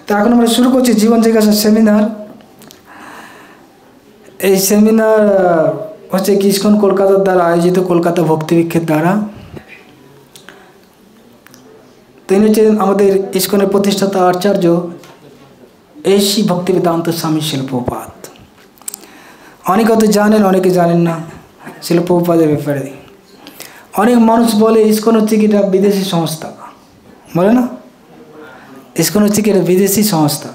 তো এখন আমরা শুরু করছি জীবন জিজ্ঞাসা সেমিনার। এই সেমিনার হচ্ছে কি ইসকন কলকাতার দ্বারা আয়োজিত, কলকাতা ভক্তি বৃক্ষের দ্বারা। তিনি হচ্ছেন আমাদের ইসকনের প্রতিষ্ঠাতা আচার্য শ্রী ভক্তিবেদান্ত স্বামী শিল প্রভুপাদ। অনেকে হয়তো জানেন, অনেকে জানেন না শিল প্রভুপাদের ব্যাপারে। অনেক মানুষ বলে ইসকন হচ্ছে কি এটা বিদেশি সংস্থা, বলে না ইসকন হচ্ছে কি এটা বিদেশি সংস্থা,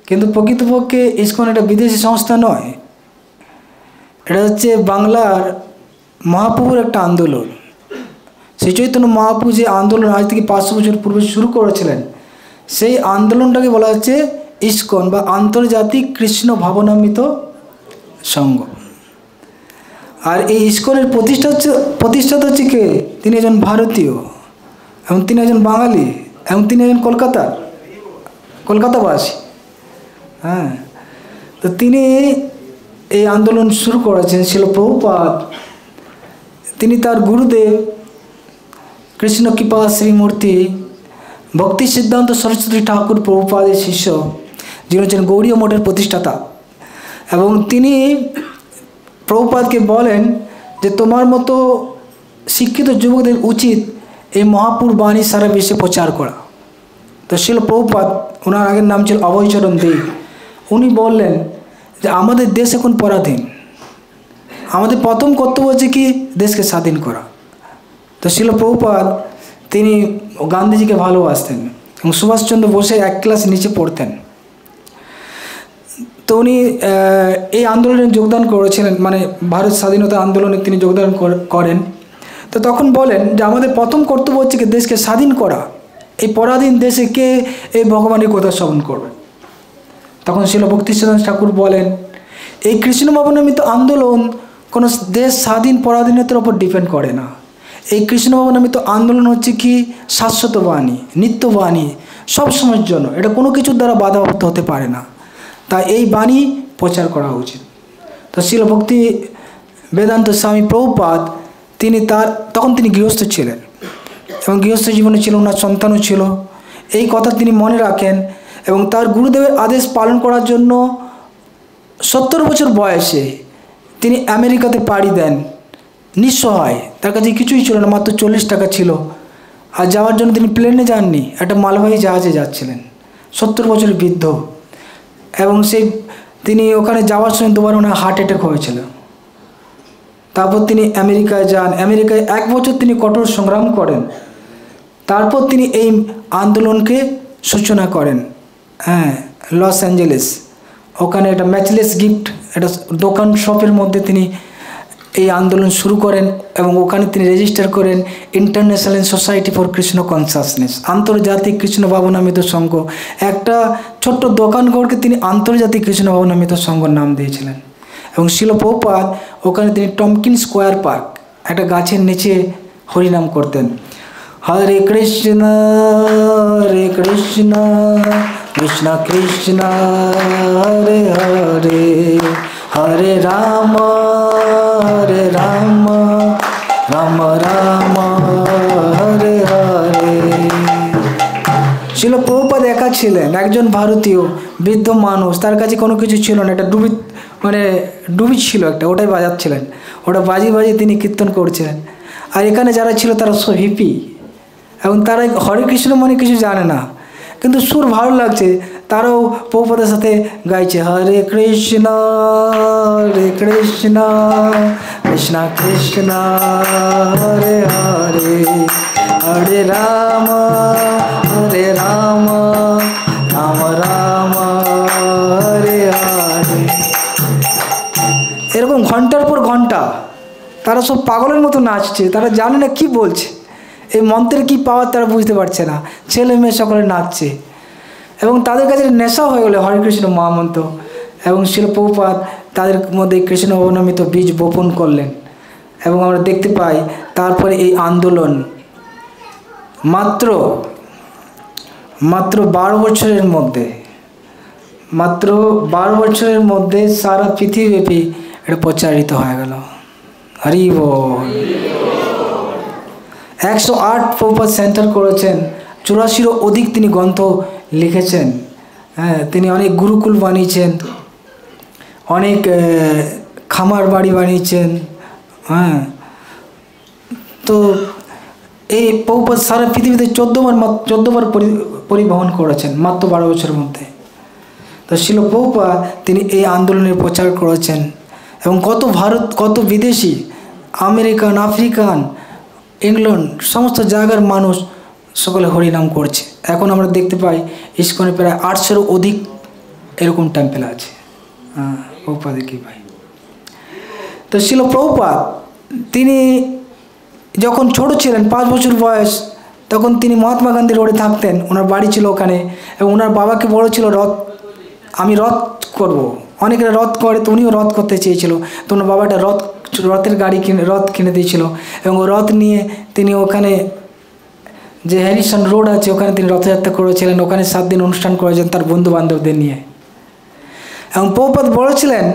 কিন্তু প্রকৃতপক্ষে ইসকন এটা বিদেশি সংস্থা নয়। এটা হচ্ছে বাংলার মহাপ্রভুর একটা আন্দোলন। শ্রী চৈতন্য মহাপ্রভু যে আন্দোলন আজ থেকে 500 বছর পূর্বে শুরু করেছিলেন, সেই আন্দোলনটাকে বলা হচ্ছে ইসকন বা আন্তর্জাতিক কৃষ্ণ ভাবনামৃত সংঘ। আর এই ইসকনের প্রতিষ্ঠাতা হচ্ছে কে? তিনি একজন ভারতীয় এবং তিনি একজন বাঙালি এবং তিনি একজন কলকাতাবাসী। হ্যাঁ, তো তিনি এই আন্দোলন শুরু করেছেন শিল প্রভুপাদ। তিনি তার গুরুদেব কৃষ্ণ কৃপা শ্রীমূর্তি ভক্তি সিদ্ধান্ত সরস্বতী ঠাকুর প্রভুপাদের শিষ্য, যিনি হচ্ছেন গৌড়ীয় মঠের প্রতিষ্ঠাতা। এবং তিনি প্রভুপাদকে বলেন যে তোমার মতো শিক্ষিত যুবকদের উচিত এই মহাপুর বাণী সারা বিশ্বে প্রচার করা। তো শিল প্রভুপাদ, ওনার আগের নাম ছিল অভয়চরণ দেব, উনি বললেন যে আমাদের দেশ এখন পরাধীন, আমাদের প্রথম কর্তব্য হচ্ছে কি দেশকে স্বাধীন করা। তো শিল প্রভুপাদ তিনি গান্ধীজিকে ভালোবাসতেন এবং সুভাষচন্দ্র বোসের এক ক্লাস নিচে পড়তেন। তো উনি এই আন্দোলনে যোগদান করেছিলেন, মানে ভারত স্বাধীনতা আন্দোলনে তিনি যোগদান করেন। তো তখন বলেন যে আমাদের প্রথম কর্তব্য হচ্ছে কি দেশকে স্বাধীন করা, এই পরাধীন দেশে কে এই ভগবানের কথা শ্রবণ করবে। তখন শিল ভক্তিসিদ্ধান্ত ঠাকুর বলেন এই কৃষ্ণ ভাবনামৃত আন্দোলন কোনো দেশ স্বাধীন পরাধীনতার ওপর ডিপেন্ড করে না। এই কৃষ্ণ ভাবনামৃত আন্দোলন হচ্ছে কি শাশ্বত বাণী, নিত্যবাণী, সব সময়ের জন্য, এটা কোনো কিছুর দ্বারা বাধাপ্রাপ্ত হতে পারে না। তাই এই বাণী প্রচার করা উচিত। তো শিল ভক্তি বেদান্ত স্বামী প্রভুপাদ তখন তিনি গৃহস্থ ছিলেন এবং গৃহস্থ জীবনে ছিল, ওনার সন্তানও ছিল। এই কথা তিনি মনে রাখেন এবং তার গুরুদেবের আদেশ পালন করার জন্য 70 বছর বয়সে তিনি আমেরিকাতে পাড়ি দেন। নিঃসহায়, তার কাছে কিছুই ছিল না, মাত্র 40 টাকা ছিল। আর যাওয়ার জন্য তিনি প্লেনে যাননি, একটা মালবাহী জাহাজে যাচ্ছিলেন, 70 বছরের বৃদ্ধ। এবং তিনি ওখানে যাওয়ার সময় দুবার ওনার হার্ট অ্যাটাক হয়েছিল। তারপর তিনি আমেরিকায় যান, আমেরিকায় 1 বছর তিনি কঠোর সংগ্রাম করেন। তারপর তিনি এই আন্দোলনকে সূচনা করেন। হ্যাঁ, লস অ্যাঞ্জেলেস, ওখানে একটা ম্যাচলেস গিফট, একটা দোকান শপের মধ্যে তিনি এই আন্দোলন শুরু করেন এবং ওখানে তিনি রেজিস্টার করেন international society for Krishna consciousness, আন্তর্জাতিক কৃষ্ণ ভাবনামৃত সংঘ। একটা ছোট্ট দোকানঘরকে তিনি আন্তর্জাতিক কৃষ্ণ ভাবনামৃত সংঘর নাম দিয়েছিলেন। এবং শিল প্রভুপাদ ওখানে তিনি টমকিন স্কোয়ার পার্ক, একটা গাছের নিচে হরিনাম করতেন। হরে কৃষ্ণ কৃষ্ণ কৃষ্ণ হরে হরে, হরে রাম রাম রাম হরে হরে। শিল প্রভুপাদ একা ছিলেন, একজন ভারতীয় বৃদ্ধ মানুষ, তার কাছে কোনো কিছু ছিল না। একটা ডুবি ছিল একটা, ওটাই বাজাচ্ছিলেন, ওটা বাজিয়ে তিনি কীর্তন করছিলেন। আর এখানে যারা ছিল তারা সব হিপি এবং তারা হরে কৃষ্ণ মানে কিছু জানে না, কিন্তু সুর ভালো লাগছে, তারাও প্রভুপাদের সাথে গাইছে হরে কৃষ্ণ কৃষ্ণ কৃষ্ণ হরে হরে, হরে রাম রাম রাম হরে হরে। এরকম ঘন্টার পর ঘন্টা তারা সব পাগলের মতো নাচছে, তারা জানে না কি বলছে, এই মন্ত্রের কি পাওয়ার তারা বুঝতে পারছে না। ছেলে মেয়ে সকলে নাচছে এবং তাদের কাছে নেশা হয়ে গেল হরে কৃষ্ণ মহামন্ত্র। এবং শিল প্রভুপাদ তাদের মধ্যে কৃষ্ণ ভাবনামৃত বীজ বপন করলেন। এবং আমরা দেখতে পাই তারপরে এই আন্দোলন মাত্র 12 বছরের মধ্যে, মাত্র 12 বছরের মধ্যে সারা পৃথিবীব্যাপী এটা প্রচারিত হয়ে গেল। হরি বল। 108 প্রভুপাদ সেন্টার করেছেন, 84-ও অধিক তিনি গ্রন্থ লিখেছেন। হ্যাঁ, তিনি অনেক গুরুকুল বানিয়েছেন, অনেক খামার বাড়ি বানিয়েছেন। হ্যাঁ, তো এই প্রভুপাদ সারা পৃথিবীতে 14বার পরিবহন করেছেন মাত্র 12 বছরের মধ্যে। তো শিল প্রভুপাদ তিনি এই আন্দোলনের প্রচার করেছেন এবং কত বিদেশি, আমেরিকান, আফ্রিকান, ইংল্যান্ড সমস্ত জায়গার মানুষ সকলে হরিনাম করছে। এখন আমরা দেখতে পাই ইস্কনে প্রায় 800-এরও অধিক এরকম টেম্পেল আছে। হ্যাঁ, প্রভুপাদের কি ভাই। তো শিল প্রভুপাদ তিনি যখন ছোট ছিলেন 5 বছর বয়স, তখন তিনি মহাত্মা গান্ধী রোডে থাকতেন, ওনার বাড়ি ছিল ওখানে। এবং ওনার বাবাকে বলেছিল আমি রথ করব। অনেকেরা রথ করে, তো উনিও রথ করতে চেয়েছিল। তো ওনার বাবা একটা রথের গাড়ি রথ কিনে দিয়েছিল এবং ও রথ নিয়ে তিনি ওখানে যে হ্যারিসন রোড আছে ওখানে তিনি রথযাত্রা করেছিলেন। ওখানে 7 দিন অনুষ্ঠান করেছেন তার বন্ধু বান্ধবদের নিয়ে। এবং প্রভুপাদ বলেছিলেন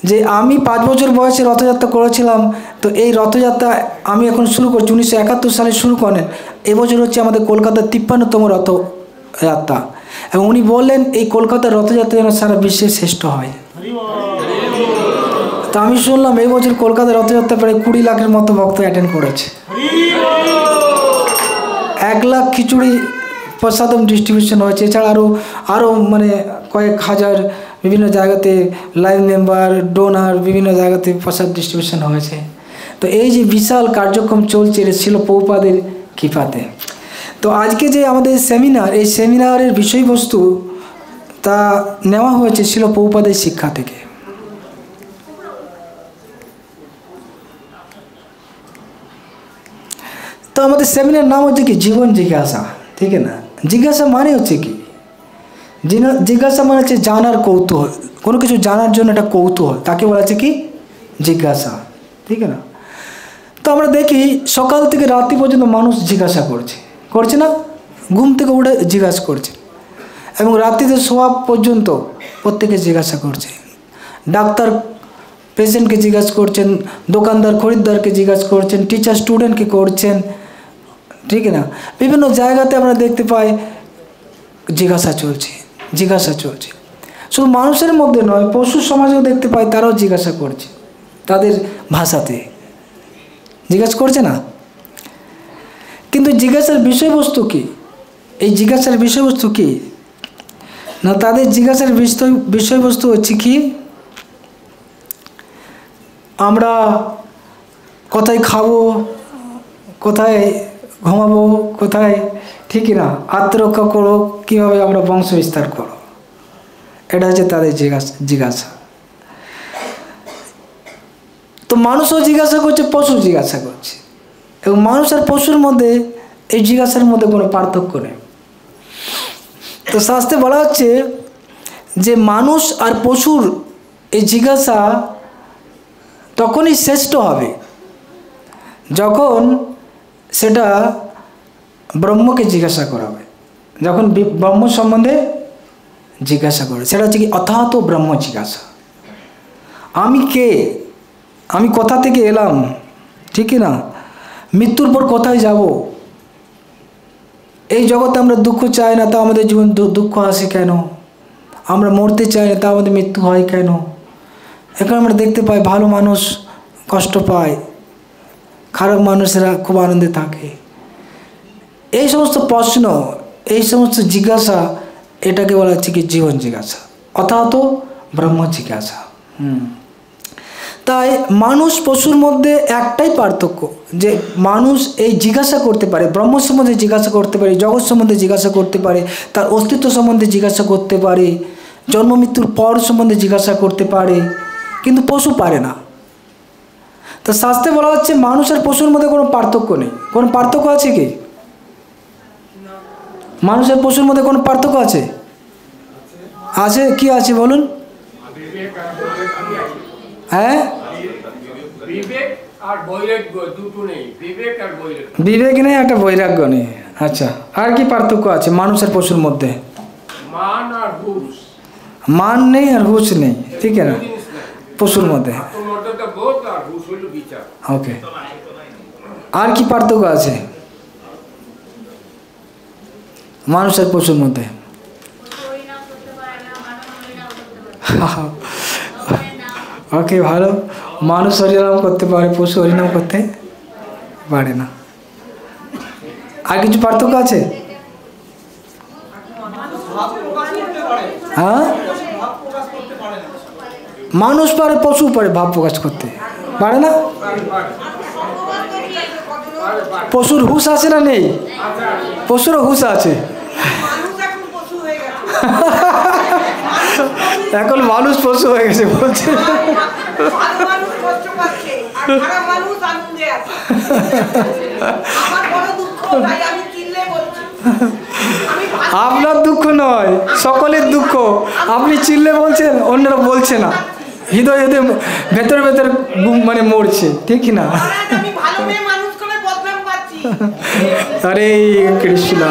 যে আমি 5 বছর বয়সে রথযাত্রা করেছিলাম, তো এই রথযাত্রা আমি এখন শুরু করছি। 1971 সালে শুরু করেন। এবছর হচ্ছে আমাদের কলকাতার 53তম রথযাত্রা। এবং উনি বললেন এই কলকাতার রথযাত্রা যেন সারা বিশ্বে শ্রেষ্ঠ হয়। তো আমি শুনলাম এই বছর কলকাতার রথযাত্রা প্রায় 20 লাখের মতো ভক্ত অ্যাটেন্ড করেছে। 1 লাখ খিচুড়ি প্রসাদম ডিস্ট্রিবিউশন হয়েছে। এছাড়া আরও মানে কয়েক হাজার বিভিন্ন জায়গাতে লাইভ মেম্বার, ডোনার বিভিন্ন জায়গাতে প্রসাদ ডিস্ট্রিবিউশন হয়েছে। তো এই যে বিশাল কার্যক্রম চলছে এটা ছিল প্রভুপাদের কৃপাতে। তো আজকে যে আমাদের সেমিনার, এই সেমিনারের বিষয়বস্তু তা নেওয়া হয়েছে ছিল প্রভুপাদের শিক্ষা থেকে। তো আমাদের সেমিনার নাম হচ্ছে কি জীবন জিজ্ঞাসা, ঠিক আছে না? জিজ্ঞাসা মানে হচ্ছে কি? জিজ্ঞাসা মানে হচ্ছে জানার কৌতূহল, কোনো কিছু জানার জন্য একটা কৌতূহল, তাকে বলা হচ্ছে কি জিজ্ঞাসা, ঠিক আছে না? তো আমরা দেখি সকাল থেকে রাত্রি পর্যন্ত মানুষ জিজ্ঞাসা করছে না? ঘুম থেকে উঠে জিজ্ঞাসা করছে এবং রাত্রিতে শোয়া পর্যন্ত প্রত্যেকে জিজ্ঞাসা করছে। ডাক্তার পেশেন্টকে জিজ্ঞাসা করছেন, দোকানদার খরিদ্দারকে জিজ্ঞাসা করছেন, টিচার স্টুডেন্টকে করছেন, ঠিক না? বিভিন্ন জায়গাতে আমরা দেখতে পাই জিজ্ঞাসা চলছে। শুধু মানুষের মধ্যে নয়, পশু সমাজেও দেখতে পাই তারাও জিজ্ঞাসা করছে, তাদের ভাষাতে জিজ্ঞাসা করছে না? কিন্তু জিজ্ঞাসার বিষয়বস্তু কি? এই জিজ্ঞাসার বিষয়বস্তু কি না, তাদের জিজ্ঞাসার বিষয়বস্তু হচ্ছে কি আমরা কোথায় খাবো, কোথায় ঘুমাবো, কোথায়, ঠিক না, আত্মরক্ষা করো, কীভাবে আমরা বংশ বিস্তার করো, এটা হচ্ছে তাদের জিজ্ঞাসা। তো মানুষও জিজ্ঞাসা করছে, পশু জিজ্ঞাসা করছে, এবং মানুষ আর পশুর মধ্যে এই জিজ্ঞাসার মধ্যে কোনো পার্থক্য নেই। তো শাস্ত্রে বলা হচ্ছে যে মানুষ আর পশুর এই জিজ্ঞাসা তখনই শ্রেষ্ঠ হবে যখন সেটা ব্রহ্মকে জিজ্ঞাসা করা হবে, যখন ব্রহ্ম সম্বন্ধে জিজ্ঞাসা করে। সেটা হচ্ছে কি অথাত ব্রহ্ম জিজ্ঞাসা। আমি কে, আমি কোথা থেকে এলাম, ঠিক না, মৃত্যুর পর কোথায় যাব, এই জগতে আমরা দুঃখ চাই না, তা আমাদের জীবন দুঃখ আসে কেন, আমরা মরতে চাই না, তা আমাদের মৃত্যু হয় কেন। এখানে আমরা দেখতে পাই ভালো মানুষ কষ্ট পায়, খারাপ মানুষেরা খুব আনন্দে থাকে। এই সমস্ত প্রশ্ন, এই সমস্ত জিজ্ঞাসা, এটাকে বলা হচ্ছে কি জীবন জিজ্ঞাসা, অর্থাৎ ব্রহ্ম জিজ্ঞাসা। তাই মানুষ পশুর মধ্যে একটাই পার্থক্য, যে মানুষ এই জিজ্ঞাসা করতে পারে, ব্রহ্ম সম্বন্ধে জিজ্ঞাসা করতে পারে, জগৎ সম্বন্ধে জিজ্ঞাসা করতে পারে, তার অস্তিত্ব সম্বন্ধে জিজ্ঞাসা করতে পারে, জন্ম মৃত্যুর পর সম্বন্ধে জিজ্ঞাসা করতে পারে, কিন্তু পশু পারে না। তো শাস্ত্রে বলা হচ্ছে মানুষ আর পশুর মধ্যে কোনো পার্থক্য নেই। কোনো পার্থক্য আছে কি? মানুষ আর পশুর মধ্যে কোনো পার্থক্য আছে? আছে, কি আছে বলুন? হ্যাঁ, বিবেক নেই, একটা বৈরাগ্য নেই। আচ্ছা, আর কি পার্থক্য আছে মানুষ আর পশুর মধ্যে? মান নেই আর হুশ নেই, ঠিক আছে না, পশুর মধ্যে। ওকে, আর কি পার্থক্য আছে মানুষ আর পশুর মধ্যে? ওকে, ভালো। মানুষ হরিনাম করতে পারে, পশু হরিনাম করতে পারে না। আর কিছু পার্থক্য আছে? হ্যাঁ, মানুষ পারে, পশু পারে ভাব প্রকাশ করতে পারে না। পশুর হুঁশ আছে না নেই? পশুরও হুঁশ আছে। এখন মানুষ পশু হয়ে গেছে বলছে। আপনার দুঃখ নয়, সকলের দুঃখ। আপনি চিল্লে বলছেন, অন্যরা বলছে না, হৃদয় হৃদয় ভেতরে ভেতরে মানে মরছে, ঠিক না? হরে কৃষ্ণ,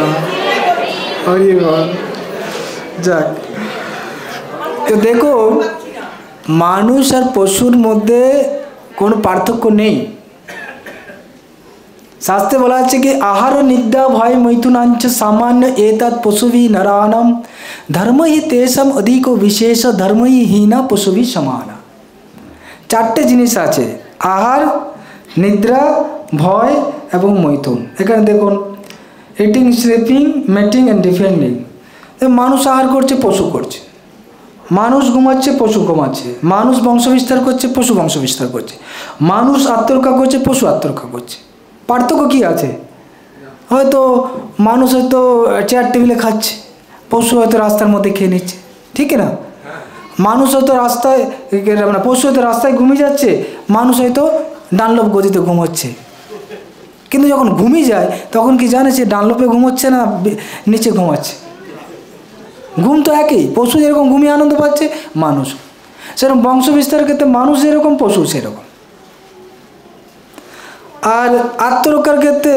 হরি বল। যাক, তো দেখো, মানুষ আর পশুর মধ্যে কোনো পার্থক্য নেই। শাস্ত্রে বলা আছে কি, আহার নিদ্রা ভয় মৈথুনাঞ্চ সামান্য এতৎ পশুভি নরানাম ধর্মই তেষাম অধিক বিশেষ ধর্মই হীনা পশুভি সমানা। চারটে জিনিস আছে, আহার, নিদ্রা, ভয় এবং মৈথুন। এখানে দেখুন, eating, sleeping, mating and defending. মানুষ আহার করছে, পশু করছে। মানুষ ঘুমাচ্ছে, পশু ঘুমাচ্ছে। মানুষ বংশ বিস্তার করছে, পশু বংশ বিস্তার করছে। মানুষ আত্মরক্ষা করছে, পশু আত্মরক্ষা করছে। পার্থক্য কী আছে? হয়তো মানুষ হয়তো চেয়ার টেবিলে খাচ্ছে, পশু হয়তো রাস্তার মধ্যে খেয়ে নিচ্ছে, ঠিক না? মানুষ হয়তো রাস্তায়, মানে পশু হয়তো রাস্তায় ঘুমিয়ে যাচ্ছে, মানুষ হয়তো ডানলপ গদিতে ঘুমোচ্ছে। কিন্তু যখন ঘুমিয়ে যায় তখন কি জানে সে ডানলপে ঘুমোচ্ছে না নিচে ঘুমাচ্ছে? ঘুম তো একই। পশু যেরকম ঘুমিয়ে আনন্দ পাচ্ছে, মানুষ সেরকম বংশ বিস্তারের ক্ষেত্রে মানুষ যেরকম, পশু সেরকম। আর আত্মরক্ষার ক্ষেত্রে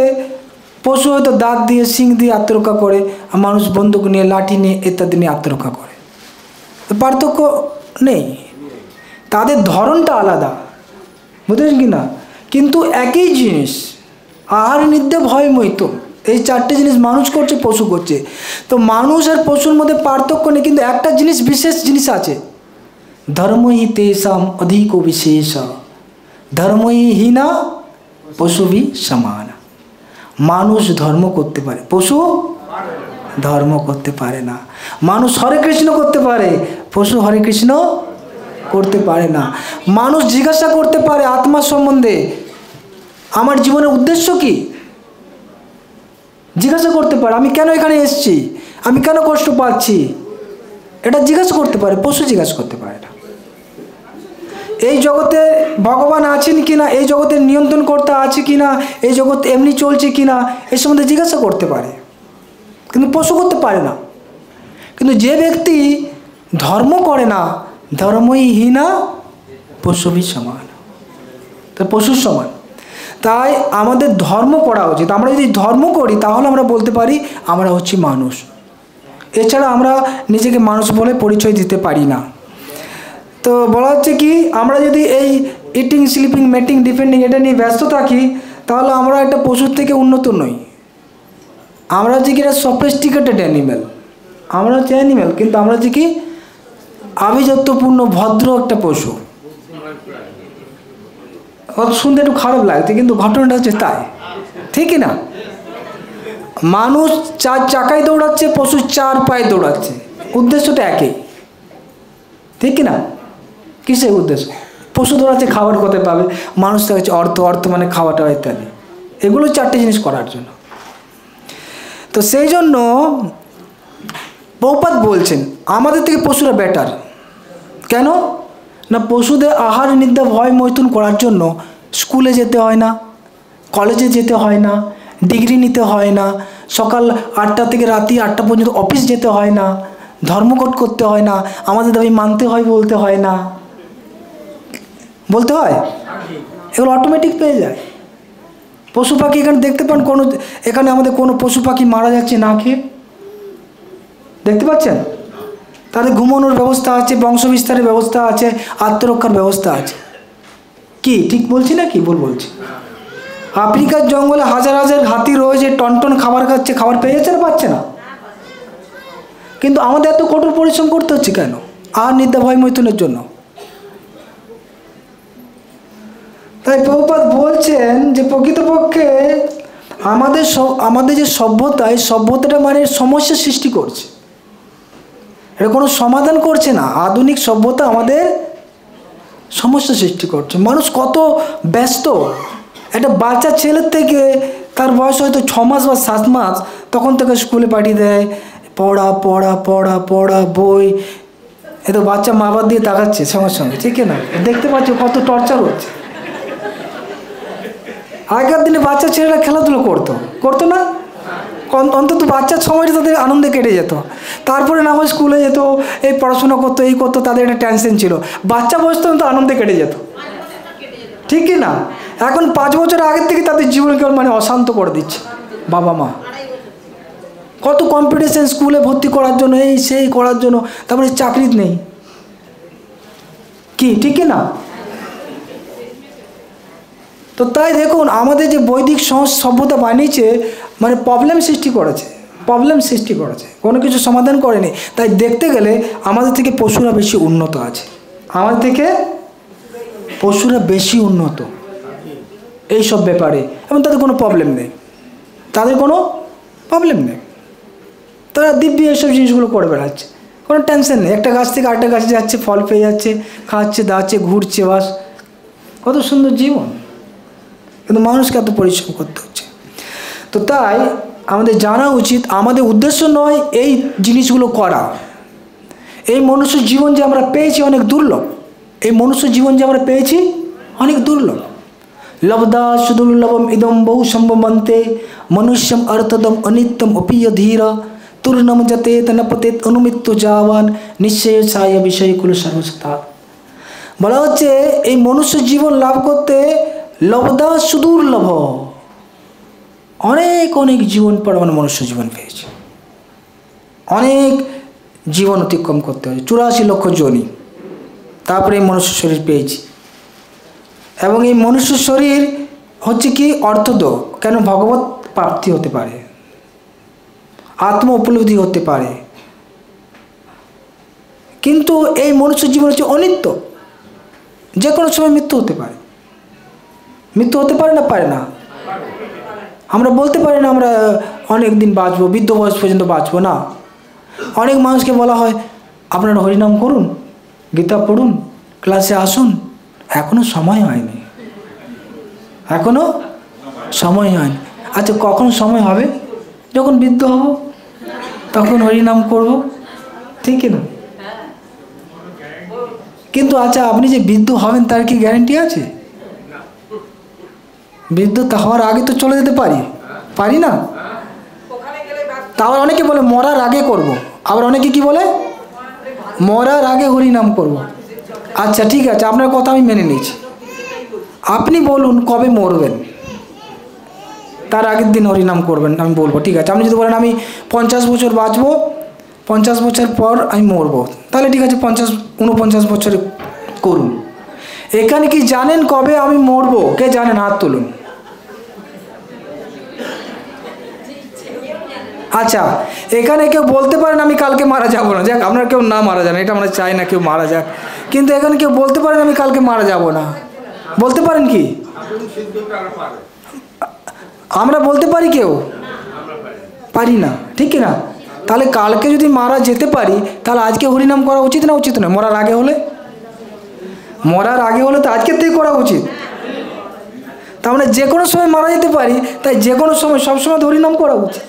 পশু হয়তো দাঁত দিয়ে, শিং দিয়ে আত্মরক্ষা করে, আর মানুষ বন্দুক নিয়ে, লাঠি নিয়ে, ইত্যাদি নিয়ে আত্মরক্ষা করে। পার্থক্য নেই, তাদের ধরনটা আলাদা, বুঝলেন কি না? কিন্তু একই জিনিস, আহার, নিদ্রা, ভয়, মৈথুন, এই চারটে জিনিস মানুষ করছে, পশু করছে। তো মানুষ আর পশুর মধ্যে পার্থক্য নেই, কিন্তু একটা জিনিস, বিশেষ জিনিস আছে, ধর্মই তেষাম অধিক বিশেষ ধর্মই হীনা পশুভি সমান। মানুষ ধর্ম করতে পারে, পশু ধর্ম করতে পারে না। মানুষ হরে কৃষ্ণ করতে পারে, পশু হরে কৃষ্ণ করতে পারে না। মানুষ জিজ্ঞাসা করতে পারে আত্মার সম্বন্ধে, আমার জীবনের উদ্দেশ্য কি, জিজ্ঞাসা করতে পারে, আমি কেন এখানে এসেছি, আমি কেন কষ্ট পাচ্ছি, এটা জিজ্ঞাসা করতে পারে, পশু জিজ্ঞাসা করতে পারে না। এই জগতে ভগবান আছেন কিনা, এই জগতের নিয়ন্ত্রণ কর্তা আছে কিনা, এই জগৎ এমনি চলছে কিনা, এই সম্বন্ধে জিজ্ঞাসা করতে পারে, কিন্তু পশু করতে পারে না। কিন্তু যে ব্যক্তি ধর্ম করে না, ধর্মই হীনা পশুভি সমান, তা পশুর সমান। তাই আমাদের ধর্ম করা উচিত। আমরা যদি ধর্ম করি তাহলে আমরা বলতে পারি আমরা হচ্ছি মানুষ। এছাড়া আমরা নিজেকে মানুষ বলে পরিচয় দিতে পারি না। তো বলা হচ্ছে কি, আমরা যদি এই ইটিং, স্লিপিং, মেটিং, ডিফেন্ডিং এটা নিয়ে ব্যস্ত থাকি, তাহলে আমরা একটা পশুর থেকে উন্নত নই। আমরা হচ্ছে কি, এটা সফিস্টিকেটেড অ্যানিম্যাল। আমরা হচ্ছে অ্যানিম্যাল, কিন্তু আমরা হচ্ছে কি আভিজাত্যপূর্ণ ভদ্র একটা পশু। শুনতে একটু খারাপ লাগছে, কিন্তু ঘটনাটা হচ্ছে তাই, ঠিকই না? মানুষ 4 চাকায় দৌড়াচ্ছে, পশু 4 পায়ে দৌড়াচ্ছে, উদ্দেশ্যটা একই, ঠিক না? কিসের উদ্দেশ্য? পশু দৌড়াচ্ছে খাবার কোথায় পাবে, মানুষ তো হচ্ছে অর্থ, অর্থ মানে খাওয়াটা ইত্যাদি, এগুলো 4টে জিনিস করার জন্য। তো সেই জন্য প্রভুপাদ বলছেন আমাদের থেকে পশুরা বেটার। কেন না, পশুদের আহার, নিদ্রা, ভয়, মৈথুন করার জন্য স্কুলে যেতে হয় না, কলেজে যেতে হয় না, ডিগ্রি নিতে হয় না, সকাল 8টা থেকে রাত্রি 8টা পর্যন্ত অফিস যেতে হয় না, ধর্মঘট করতে হয় না, আমাদের দাবি মানতে হয় বলতে হয় না, বলতে হয়, এগুলো অটোমেটিক পেয়ে যায়। পশু পাখি এখানে দেখতে পান, কোনো এখানে আমাদের কোনো পশু পাখি মারা যাচ্ছে না খেয়ে, দেখতে পাচ্ছেন? তাদের ঘুমানোর ব্যবস্থা আছে, বংশ বিস্তারের ব্যবস্থা আছে, আত্মরক্ষার ব্যবস্থা আছে। কি ঠিক বলছি না কি ভুল বলছি? আফ্রিকার জঙ্গলে হাজার হাজার হাতি রয়েছে, টন খাবার খাচ্ছে, খাবার পেয়ে যাচ্ছে না, পাচ্ছে না। কিন্তু আমাদের এত কঠোর পরিশ্রম করতে হচ্ছে কেন? আর নিদ্রা ভয় মৈথুনের জন্য। তাই প্রভুপাদ বলছেন যে প্রকৃতপক্ষে আমাদের যে সভ্যতা, এই সভ্যতাটা মানে সমস্যা সৃষ্টি করছে, এটা কোনো সমাধান করছে না। আধুনিক সভ্যতা আমাদের সমস্যা সৃষ্টি করছে। মানুষ কত ব্যস্ত। একটা বাচ্চা ছেলের থেকে তার বয়স হয়তো 6 মাস বা 7 মাস, তখন থেকে স্কুলে পাঠিয়ে দেয়, পড়া পড়া পড়া পড়া বই। এ তো বাচ্চা মা বাবা দিয়ে তাকাচ্ছে সঙ্গে সঙ্গে, ঠিক না? দেখতে পাচ্ছ কত টর্চার হচ্ছে। আগেকার দিনে বাচ্চা ছেলেরা খেলাধুলো করতো না? অন্তত বাচ্চার সময়টা তাদের আনন্দে কেটে যেত। তারপরে না হয় স্কুলে যেত, এই পড়াশোনা করতো, এই করতো, তাদের একটা টেনশন ছিল। বাচ্চা বয়স তো আনন্দে কেটে যেত, ঠিক কি না? এখন 5 বছর আগের থেকে তাদের জীবনকে মানে অশান্ত করে দিচ্ছে বাবা মা। কত কম্পিটিশন স্কুলে ভর্তি করার জন্য, এই সেই করার জন্য, তারপরে চাকরি নেই, কি ঠিক না? তো তাই দেখুন, আমাদের যে বৈদিক সভ্যতা বানিয়েছে মানে প্রবলেম সৃষ্টি করেছে, কোনো কিছু সমাধান করেনি। তাই দেখতে গেলে আমাদের থেকে পশুরা বেশি উন্নত আছে, আমাদের থেকে পশুরা বেশি উন্নত এই সব ব্যাপারে, এবং তাদের কোনো প্রবলেম নেই, তারা দিব্যি এইসব জিনিসগুলো করে বেড়াচ্ছে, কোনো টেনশন নেই। একটা গাছ থেকে আরেকটা গাছে যাচ্ছে, ফল পেয়ে যাচ্ছে, খাচ্ছে দাচ্ছে, ঘুরছে, বাস, কত সুন্দর জীবন। কিন্তু মানুষকে এত পরিশ্রম করতে হচ্ছে। তো তাই আমাদের জানা উচিত, আমাদের উদ্দেশ্য নয় এই জিনিসগুলো করা। এই মনুষ্য জীবন যে আমরা পেয়েছি অনেক দুর্লভ, লব্ধা সুদুর্লভম ইদম বহু সম্ভবন্তে মনুষ্যম অর্থদম অনিত্যম অপিয় ধীর তুর্ণম যতে তনপতে অনুমিত্য যাওয়ান নিশ্চয় সায় বিষয়কুল সর্বসতা। বলা হচ্ছে এই মনুষ্য জীবন লাভ করতে লব্ধা সুদুর্লভ, অনেক জীবন পর আমরা মনুষ্য জীবন পেয়েছি, অনেক জীবন অতিক্রম করতে হয়েছে, 84 লক্ষ যোনি, তারপরে এই মনুষ্য শরীর পেয়েছি। এবং এই মনুষ্য শরীর হচ্ছে কি অর্থদ, কেন ভগবত প্রাপ্তি হতে পারে, আত্ম উপলব্ধি হতে পারে। কিন্তু এই মনুষ্য জীবন হচ্ছে অনিত্য, যে কোনো সময় মৃত্যু হতে পারে না? পারে না। আমরা বলতে পারি না আমরা অনেক দিন বাঁচবো, বৃদ্ধ বয়স পর্যন্ত বাঁচবো না। অনেক মানুষকে বলা হয় আপনারা হরিনাম করুন, গীতা পড়ুন, ক্লাসে আসুন, এখনো সময় হয়নি। আচ্ছা, কখন সময় হবে? যখন বৃদ্ধ হব তখন হরিনাম করব, ঠিক না? কিন্তু আচ্ছা, আপনি যে বৃদ্ধ হবেন তার কি গ্যারান্টি আছে? বৃদ্ধ হওয়ার আগে তো চলে যেতে পারি না? তাও অনেকে বলে মরার আগে করব, আবার অনেকে কি বলে মরার আগে হরিনাম করব। আচ্ছা ঠিক আছে, আপনার কথা আমি মেনে নিয়েছি। আপনি বলুন কবে মরবেন, তার আগের দিন হরিনাম করবেন, আমি বলবো ঠিক আছে। আপনি যদি বলেন আমি 50 বছর বাঁচবো, 50 বছর পর আমি মরবো, তাহলে ঠিক আছে 49 বছরে করুন। এখানে কি জানেন কবে আমি মরবো? কে জানেন? হাত তুলুন। আচ্ছা, এখানে কেউ বলতে পারেন আমি কালকে মারা যাবো না। যাক, আপনারা কেউ না মারা যান, এটা আমরা চাই না কেউ মারা যাক, কিন্তু এখানে কেউ বলতে পারেন আমি কালকে মারা যাব না? বলতে পারেন কি? আমরা বলতে পারি? কেউ পারি না, ঠিক না? তাহলে কালকে যদি মারা যেতে পারি, তাহলে আজকে হরিনাম করা উচিত না উচিত নয়? মরার আগে হলে তো আজকের থেকে করা উচিত। তার মানে যে কোনো সময় মারা যেতে পারি, তাই যে কোনো সময় সবসময় হরিনাম করা উচিত।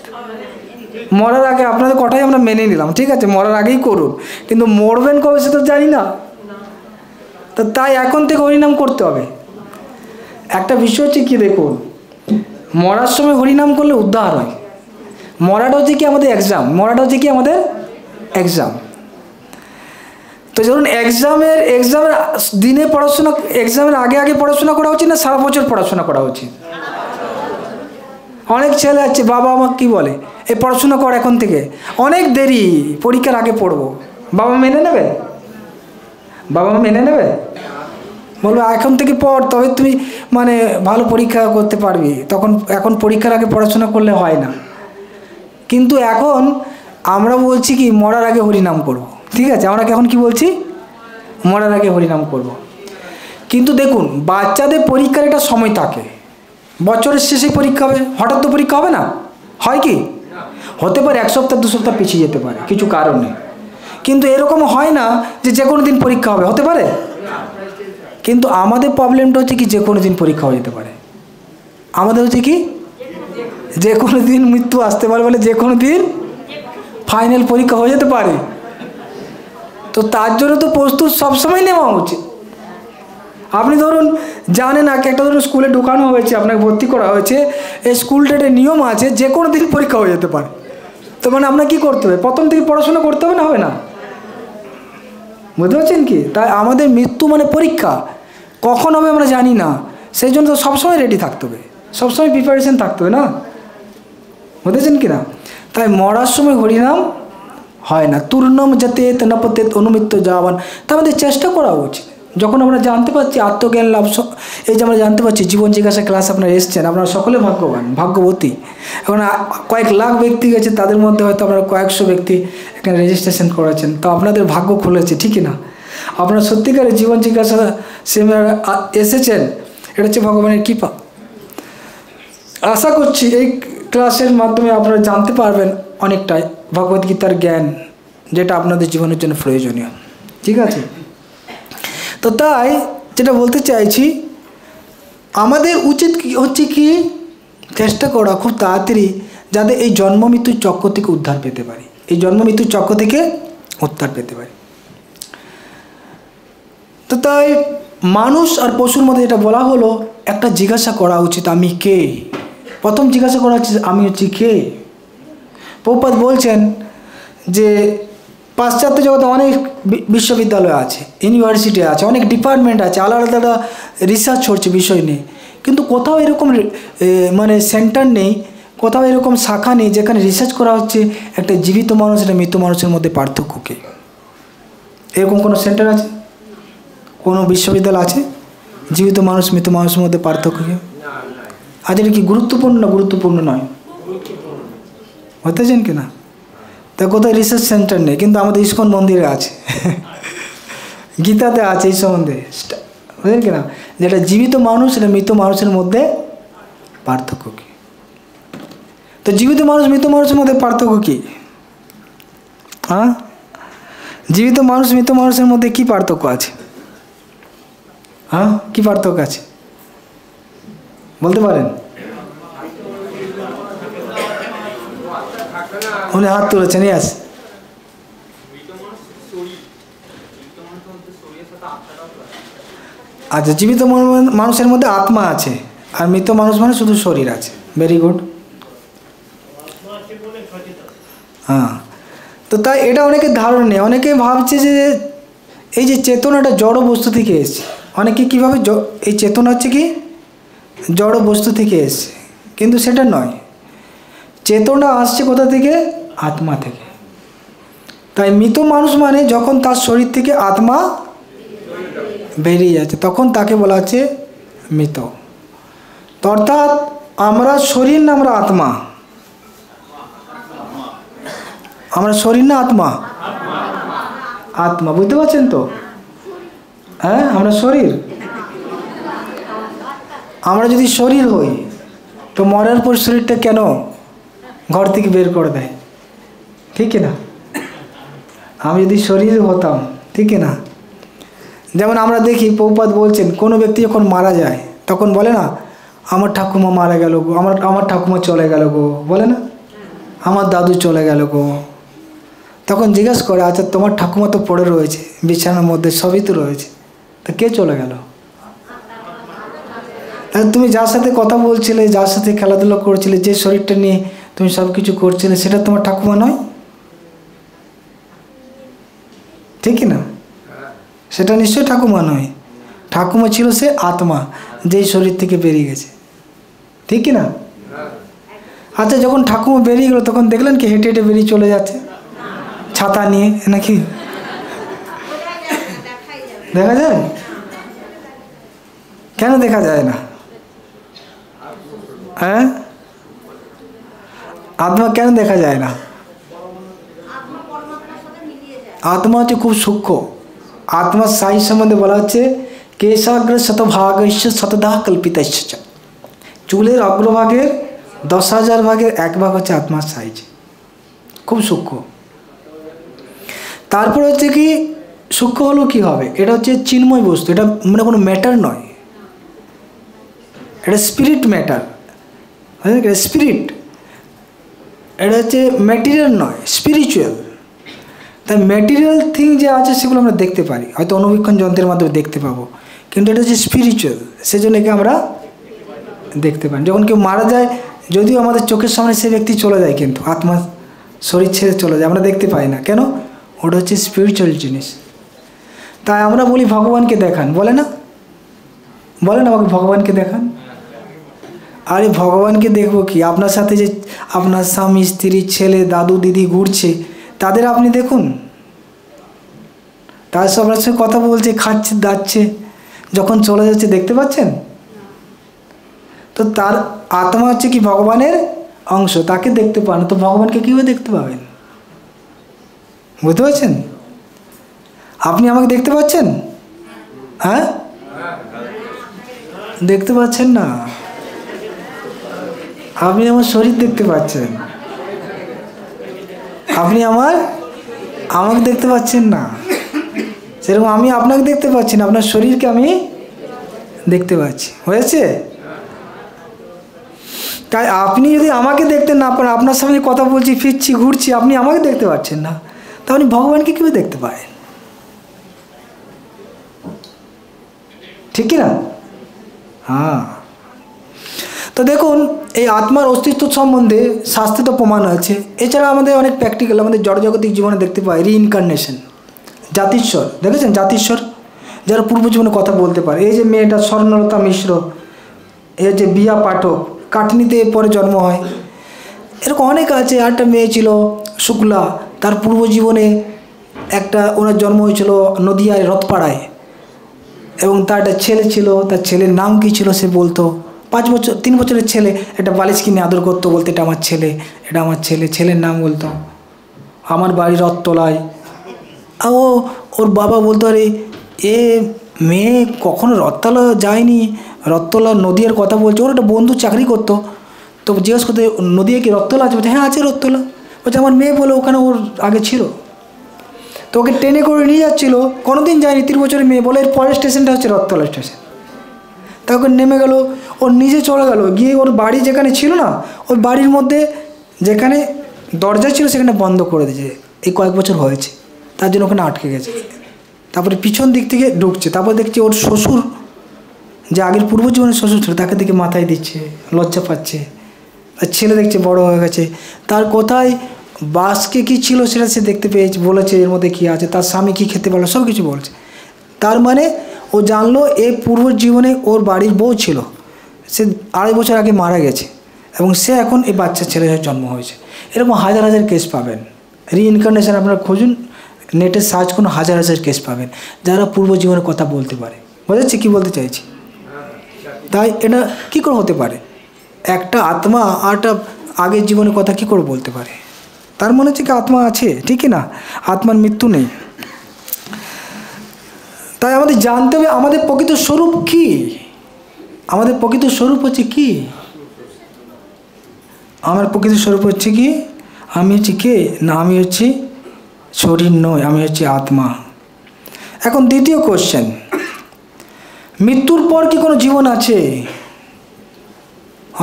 মরার আগে আপনাদের কথাই আমরা মেনে নিলাম, ঠিক আছে, মরার আগেই করুন, কিন্তু মরবেন কবে সে তো জানি না। তো তাই এখন থেকে হরিনাম করতে হবে। একটা বিষয় হচ্ছে কি, দেখুন, মরার সময় হরিনাম করলে উদ্ধার হয়। মরাটা হচ্ছে কি আমাদের এক্সাম। তো ধরুন এক্সামের দিনে পড়াশোনা, এক্সামের আগে পড়াশোনা করা উচিত না সারা বছর পড়াশোনা করা উচিত? অনেক ছেলে আছে, বাবা আমাকে কি বলে, এই পড়াশোনা কর এখন থেকে, অনেক দেরি, পরীক্ষার আগে পড়বো। বাবা মেনে নেবে? বলবো এখন থেকে পড়, তবে তুই মানে ভালো পরীক্ষা করতে পারবি। এখন পরীক্ষার আগে পড়াশোনা করলে হয় না। কিন্তু এখন আমরা বলছি কি মরার আগে হরিনাম করব। ঠিক আছে, আমরা এখন কি বলছি, মরার আগে হরিনাম করব। কিন্তু দেখুন বাচ্চাদের পরীক্ষার একটা সময় থাকে, বছরের শেষে পরীক্ষা হবে, হঠাৎ তো পরীক্ষা হবে না, হয় কি, হতে পারে 1 সপ্তাহ 2 সপ্তাহ পিছিয়ে যেতে পারে কিছু কারণে, কিন্তু এরকম হয় না যে কোনো দিন পরীক্ষা হবে, হতে পারে। কিন্তু আমাদের প্রবলেমটা হচ্ছে কি যে কোনো দিন পরীক্ষা হয়ে যেতে পারে, আমাদের হচ্ছে কি যে কোনো দিন মৃত্যু আসতে পারে বলে যে কোনো দিন ফাইনাল পরীক্ষা হয়ে যেতে পারে। তো তার জন্য তো প্রস্তুত সবসময় নেওয়া উচিত। আপনি ধরুন জানেন না একটা ধরুন স্কুলে ঢুকানো হয়েছে, আপনাকে ভর্তি করা হয়েছে, এই স্কুলটার একটা নিয়ম আছে যে কোনো দিন পরীক্ষা হয়ে যেতে পারে, তো মানে আপনাকে কী করতে হবে, প্রথম থেকে পড়াশোনা করতে হবে না, হবে না, বুঝতে পারছেন কি। তাই আমাদের মৃত্যু মানে পরীক্ষা, কখন হবে আমরা জানি না, সেই জন্য তো সবসময় রেডি থাকতে হবে, সবসময় প্রিপারেশন থাকতে হবে না, বুঝেছেন কি না। তাই মরার সময় হরিনাম হয় না, তূর্ণম যাতে নপতে অনুমিত্য যাওয়ান, তা আমাদের চেষ্টা করা উচিত। যখন আমরা জানতে পারছি আত্মজ্ঞান লাভ, এই যে আমরা জানতে পারছি জীবন জিজ্ঞাসা ক্লাস আপনারা এসছেন, আপনারা সকলে ভাগ্যবান ভাগ্যবতী। এখন কয়েক লাখ ব্যক্তি গেছে, তাদের মধ্যে হয়তো আপনারা কয়েকশো ব্যক্তি এখানে রেজিস্ট্রেশন করেছেন, তো আপনাদের ভাগ্য খুলেছে, ঠিকই না। আপনারা সত্যিকারের জীবন জিজ্ঞাসা সেমিনার এসেছেন, এটা হচ্ছে ভগবানের কৃপা। আশা করছি এই ক্লাসের মাধ্যমে আপনারা জানতে পারবেন অনেকটাই ভগবদ্গীতার জ্ঞান, যেটা আপনাদের জীবনের জন্য প্রয়োজনীয়, ঠিক আছে। তো তাই যেটা বলতে চাইছি, আমাদের উচিত হচ্ছে কি চেষ্টা করা খুব তাড়াতাড়ি যাতে এই জন্ম মৃত্যুর চক্র থেকে উদ্ধার পেতে পারি, এই জন্ম মৃত্যুর চক্র থেকে উদ্ধার পেতে পারি। তো তাই মানুষ আর পশুর মধ্যে এটা বলা হলো, একটা জিজ্ঞাসা করা উচিত আমি কে, প্রথম জিজ্ঞাসা করা উচিত আমি হচ্ছি কে। প্রভুপাদ বলছেন যে পাশ্চাত্য জগতে অনেক বিশ্ববিদ্যালয় আছে, ইউনিভার্সিটি আছে, অনেক ডিপার্টমেন্ট আছে, আলাদা আলাদা রিসার্চ হচ্ছে বিষয় নিয়ে, কিন্তু কোথাও এরকম মানে সেন্টার নেই, কোথাও এরকম শাখা নেই যেখানে রিসার্চ করা হচ্ছে একটা জীবিত মানুষ একটা মৃত মানুষের মধ্যে পার্থক্য কী। এরকম কোনো সেন্টার আছে, কোনো বিশ্ববিদ্যালয় আছে জীবিত মানুষ মৃত মানুষের মধ্যে পার্থক্য কী? আজ এটা কি গুরুত্বপূর্ণ না গুরুত্বপূর্ণ নয়, হতেছেন কি না। তা কোথায় রিসার্চ সেন্টার নেই, কিন্তু আমাদের ইস্কন মন্দিরে আছে, গীতাতে আছে এই সম্বন্ধে, বুঝলেন কি না, যেটা জীবিত মানুষ এটা মৃত মানুষের মধ্যে পার্থক্য কী। তো জীবিত মানুষ মৃত মানুষের মধ্যে পার্থক্য কী? হ্যাঁ, জীবিত মানুষ মৃত মানুষের মধ্যে কি পার্থক্য আছে? হ্যাঁ, কি পার্থক্য আছে বলতে পারেন? উনি হাত তুলেছেন, ইয়াস। আচ্ছা, জীবিত মানুষের মধ্যে আত্মা আছে, আর মৃত মানুষ মানে শুধু শরীর আছে। Very good. হ্যাঁ, তো তাই এটা অনেকের ধারণা নেই, অনেকে ভাবছে যে এই যে চেতনাটা জড় বস্তু থেকে এসছে, অনেকে কীভাবে এই চেতনা হচ্ছে কি জড় বস্তু থেকে এসছে, কিন্তু সেটা নয়, চেতনা আসছে কোথা থেকে? আত্মা থেকে। তাই মৃত মানুষ মানে যখন তার শরীর থেকে আত্মা বেরিয়ে যাচ্ছে তখন তাকে বলা হচ্ছে মৃত। অর্থাৎ আমরা শরীর না আমরা আত্মা? আমরা শরীর না আত্মা? আত্মা, বুঝতে পারছেন তো? হ্যাঁ, আমরা শরীর। আমরা যদি শরীর হই তো মরার পর শরীরটা কেন ঘর থেকে বের করে দেয়, ঠিক না? আমি যদি শরীর হতাম, ঠিক না, যেমন আমরা দেখি প্রভুপাদ বলছেন কোনো ব্যক্তি যখন মারা যায় তখন বলে না আমার ঠাকুমা মারা গেল গো, আমার ঠাকুমা চলে গেল গো, বলে না আমার দাদু চলে গেল গো। তখন জিজ্ঞাসা করে আচ্ছা তোমার ঠাকুমা তো পড়ে রয়েছে বিছানার মধ্যে, সবই তো রয়েছে, তা কে চলে গেল? তাহলে তুমি যার সাথে কথা বলছিলে, যার সাথে খেলাধুলা করছিলে, যে শরীরটা নিয়ে তুমি সব কিছু করছিলে, সেটা তোমার ঠাকুমা নয়, ঠিক না? সেটা নিশ্চয়ই ঠাকুমা নয়, ঠাকুমা ছিল সে আত্মা যেই শরীর থেকে বেরিয়ে গেছে, ঠিক না? আচ্ছা, যখন ঠাকুমা বেরিয়ে গেল তখন দেখলেন কি হেঁটে হেঁটে বেরিয়ে চলে যাচ্ছে ছাতা নিয়ে, নাকি দেখা যায়? কেন দেখা যায় না? হ্যাঁ, আত্মা কেন দেখা যায় না? আত্মা হচ্ছে খুব সূক্ষ্ম। আত্মার সাইজ সম্বন্ধে বলা হচ্ছে কেশাগ্র শতভাগস্য শতদা কল্পিতস্য, চুলের অগ্রভাগের 10,000 ভাগের 1 ভাগ হচ্ছে আত্মার সাইজ, খুব সূক্ষ্ম। তারপর হচ্ছে কি সূক্ষ্ম হলো কি হবে, এটা হচ্ছে চিন্ময় বস্তু, এটা মানে কোনো ম্যাটার নয়, এটা স্পিরিট ম্যাটার, স্পিরিট, এটা হচ্ছে ম্যাটেরিয়াল নয়, স্পিরিচুয়াল। তাই ম্যাটেরিয়াল থিং যে আছে সেগুলো আমরা দেখতে পারি, হয়তো অনুবীক্ষণ যন্ত্রের মাধ্যমে দেখতে পাবো, কিন্তু এটা হচ্ছে স্পিরিচুয়াল, সেজন্য একে আমরা দেখতে পাই। যখন কেউ মারা যায়, যদিও আমাদের চোখের সামনে সে ব্যক্তি চলে যায়, কিন্তু আত্মা শরীর ছেড়ে চলে যায়, আমরা দেখতে পাই না কেন, ওটা হচ্ছে স্পিরিচুয়াল জিনিস। তাই আমরা বলি ভগবানকে দেখান, বলে না, বলে না ভগবানকে দেখান। আরে ভগবানকে দেখবো কি, আপনার সাথে যে আপনার স্বামী স্ত্রী ছেলে দাদু দিদি ঘুরছে, তাদের আপনি দেখুন, তার সবার সঙ্গে কথা বলছে, খাচ্ছে দাচ্ছে, যখন চলে যাচ্ছে দেখতে পাচ্ছেন তো? তার আত্মা হচ্ছে কি ভগবানের অংশ, তাকে দেখতে পান, তো ভগবানকে কীভাবে দেখতে পাবেন? বুঝতে পারছেন? আপনি আমাকে দেখতে পাচ্ছেন? হ্যাঁ, দেখতে পাচ্ছেন না, আপনি আমার শরীর দেখতে পাচ্ছেন, আপনি আমাকে দেখতে পাচ্ছেন না। সেরকম আমি আপনাকে দেখতে পাচ্ছি না, আপনার শরীরকে আমি দেখতে পাচ্ছি, হয়েছে? তাই আপনি যদি আমাকে দেখতে না পারেন, আপনার সামনে কথা বলছি, ফিরছি, ঘুরছি, আপনি আমাকে দেখতে পাচ্ছেন না, তা আপনি ভগবানকে কীভাবে দেখতে পারেন? ঠিক কি না? হ্যাঁ। তো দেখুন, এই আত্মার অস্তিত্ব সম্বন্ধে শাস্ত্রে তো প্রমাণ আছে, এছাড়া আমাদের অনেক প্র্যাকটিক্যাল, আমাদের জড়জাগতিক জীবনে দেখতে পাই রিইনকার্নেশন, জাতিস্বর, দেখেছেন জাতিস্বর, যারা পূর্ব জীবনে কথা বলতে পারে। এই যে মেয়েটা স্বর্ণলতা মিশ্র, এই যে বিয়া পাঠক, কাটনিতে পরে জন্ম হয়, এরকম অনেক আছে। আরেকটা মেয়ে ছিল শুক্লা, তার পূর্ব জীবনে ওনার জন্ম হয়েছিল নদিয়ায় রথপাড়ায়, এবং তার একটা ছেলে ছিল, তার ছেলের নাম কী ছিল সে বলতো, 3 বছরের ছেলে, একটা বালিশ কিনে আদর করতো, বলতো এটা আমার ছেলে, এটা আমার ছেলে, ছেলের নাম বলতো, আমার বাড়ি রথতলায়। ওর বাবা বলতো আরে এ মেয়ে কখনো রথতলা যায়নি, রথতলা নদিয়ার কথা বলছে, ওর একটা বন্ধু চাকরি করতো, তো জিজ্ঞেস করতে নদিয়া কি রথতলা আছে? বলছে হ্যাঁ আছে রথতলা। বলছে আমার মেয়ে বলে ওখানে ওর আগে ছিল, তো ওকে ট্রেনে করে নিয়ে যাচ্ছিলো, কোনোদিন যায়নি, 3 বছরের মেয়ে, বলে এর পরের স্টেশনটা হচ্ছে রথতলা স্টেশন। তখন নেমে গেল, ওর নিজে চলে গেল, গিয়ে ওর বাড়ি যেখানে ছিল না, ওই বাড়ির মধ্যে যেখানে দরজা ছিল সেখানে বন্ধ করে দিয়েছে, এই কয়েক বছর হয়েছে, তার জন্য ওখানে আটকে গেছে। তারপরে পিছন দিক থেকে ঢুকছে, তারপর দেখছি ওর শ্বশুর, যে আগের পূর্ব জীবনের শ্বশুর ছিল, তাকে দেখে মাথায় দিচ্ছে, লজ্জা পাচ্ছে। আর ছেলে দেখছে বড় হয়ে গেছে, তার কোথায় বাসকে কী ছিল সেটা সে দেখতে পেয়েছে, বলেছে এর মধ্যে কী আছে, তার স্বামী কী খেতে পারলো, সব কিছু বলছে। তার মানে ও জানলো এই পূর্ব জীবনে ওর বাড়ির বউ ছিল, সে 2.5 বছর আগে মারা গেছে, এবং সে এখন এই বাচ্চা ছেলের জন্ম হয়েছে। এরকম হাজার হাজার কেস পাবেন, রিইনকার্নেশন আপনারা খুঁজুন, নেটে সার্চ করুন, হাজার হাজার কেস পাবেন, যারা পূর্ব জীবনের কথা বলতে পারে। বুঝেছি কী বলতে চাইছি? তাই এটা কী করে হতে পারে, একটা আত্মা আরটা আগের জীবনের কথা কী করে বলতে পারে? তার মনে হচ্ছে কি আত্মা আছে, ঠিকই না, আত্মার মৃত্যু নেই। তাই আমাদের জানতে হবে আমাদের প্রকৃত স্বরূপ কি, আমাদের প্রকৃত স্বরূপ হচ্ছে কি, আমার প্রকৃত স্বরূপ হচ্ছে কি, আমি হচ্ছি কে না, আমি হচ্ছি শরীর নয়, আমি হচ্ছি আত্মা। এখন দ্বিতীয় কোশ্চেন, মৃত্যুর পর কি কোনো জীবন আছে?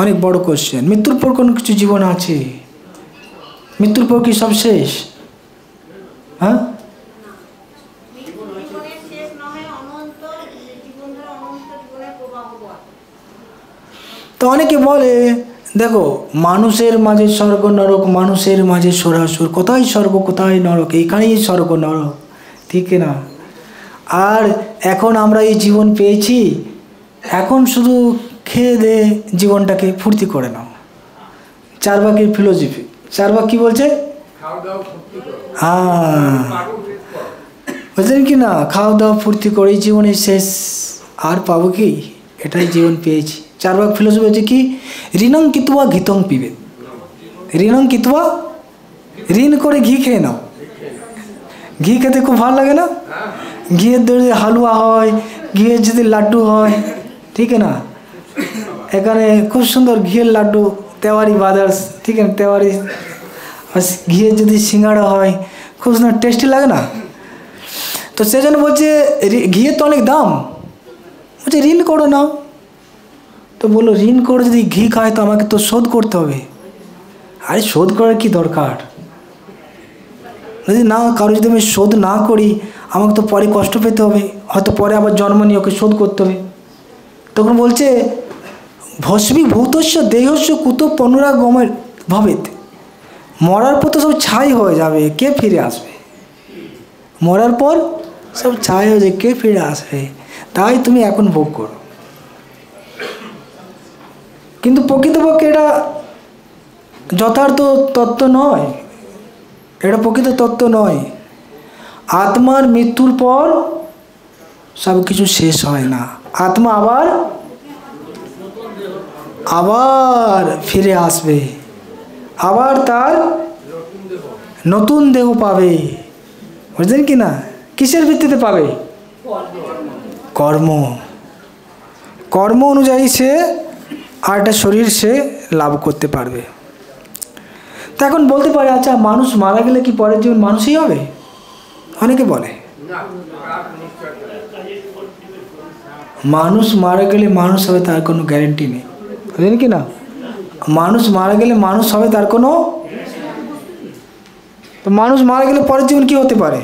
অনেক বড় কোশ্চেন, মৃত্যুর পর কোনো কিছু জীবন আছে? মৃত্যুর পর কি সব শেষ? হ্যাঁ, তো অনেকে বলে দেখো মানুষের মাঝে স্বর্গ নরক, মানুষের মাঝে সরাসুর, কোথায় স্বর্গ কোথায় নরক, এইখানেই স্বর্গ নরক, ঠিক না? আর এখন আমরা এই জীবন পেয়েছি, এখন শুধু খেয়ে দে জীবনটাকে ফুর্তি করে নাও। চারবাকের ফিলোসফি, চারবাক কি বলছে? হ্যাঁ, বুঝলেন কি না, খাওয়া দাওয়া ফুর্তি করে জীবনে শেষ, আর পাবো কি, এটাই জীবন পেয়েছি। চারবাক ফিলোসফি হচ্ছে কি, ঋণং কিতুয়া ঘিতং পিবে, ঋণং কিতুয়া, ঋণ করে ঘি খেয়ে নাও, ঘি খেতে খুব ভালো লাগে না? ঘিয়ের যদি হালুয়া হয়, ঘিয়ের যদি লাড্ডু হয়, ঠিক না, এখানে খুব সুন্দর ঘিয়ের লাড্ডু, তেওয়ারি ব্রাদার্স, ঠিক আছে, তেওয়ারি, ঘিয়ের যদি সিঙ্গাড়া হয় খুব সুন্দর টেস্টি লাগে না? তো সেই জন্য বলছে ঘিয়ের তো অনেক দাম, বলছে ঋণ করো নাও। তো বললো ঋণ করে যদি ঘি খায় তো আমাকে তো শোধ করতে হবে। আরে শোধ করার কি দরকার? যদি না কারো যদি আমি শোধ না করি আমাকে তো পরে কষ্ট পেতে হবে, হয়তো পরে আবার জন্ম নিয়ে ওকে শোধ করতে হবে। তখন বলছে ভস্মী ভূতস্য দেহস্য কুত পুনরাগমের ভবেত, মরার পর তো সব ছাই হয়ে যাবে, কে ফিরে আসবে? মরার পর সব ছাই হয়ে যাবে, কে ফিরে আসবে? তাই তুমি এখন ভোগ করো। কিন্তু প্রকৃতপক্ষে এটা যথার্থ তত্ত্ব নয়, এটা প্রকৃত তত্ত্ব নয়। আত্মার মৃত্যুর পর সব কিছু শেষ হয় না, আত্মা আবার আবার ফিরে আসবে, আবার তার নতুন দেহ পাবে। বুঝলেন কি না? কিসের ভিত্তিতে পাবে? কর্ম, কর্ম অনুযায়ী সে আর একটা শরীর সে লাভ করতে পারবে। তো এখন বলতে পারে আচ্ছা মানুষ মারা গেলে কি পরের জীবন মানুষই হবে? অনেকে বলে মানুষ মারা গেলে মানুষ হবে তার কোনো গ্যারেন্টি নেই। বুঝলেন কি না? মানুষ মারা গেলে মানুষ হবে তার কোনো, তো মানুষ মারা গেলে পরের জীবন কি হতে পারে?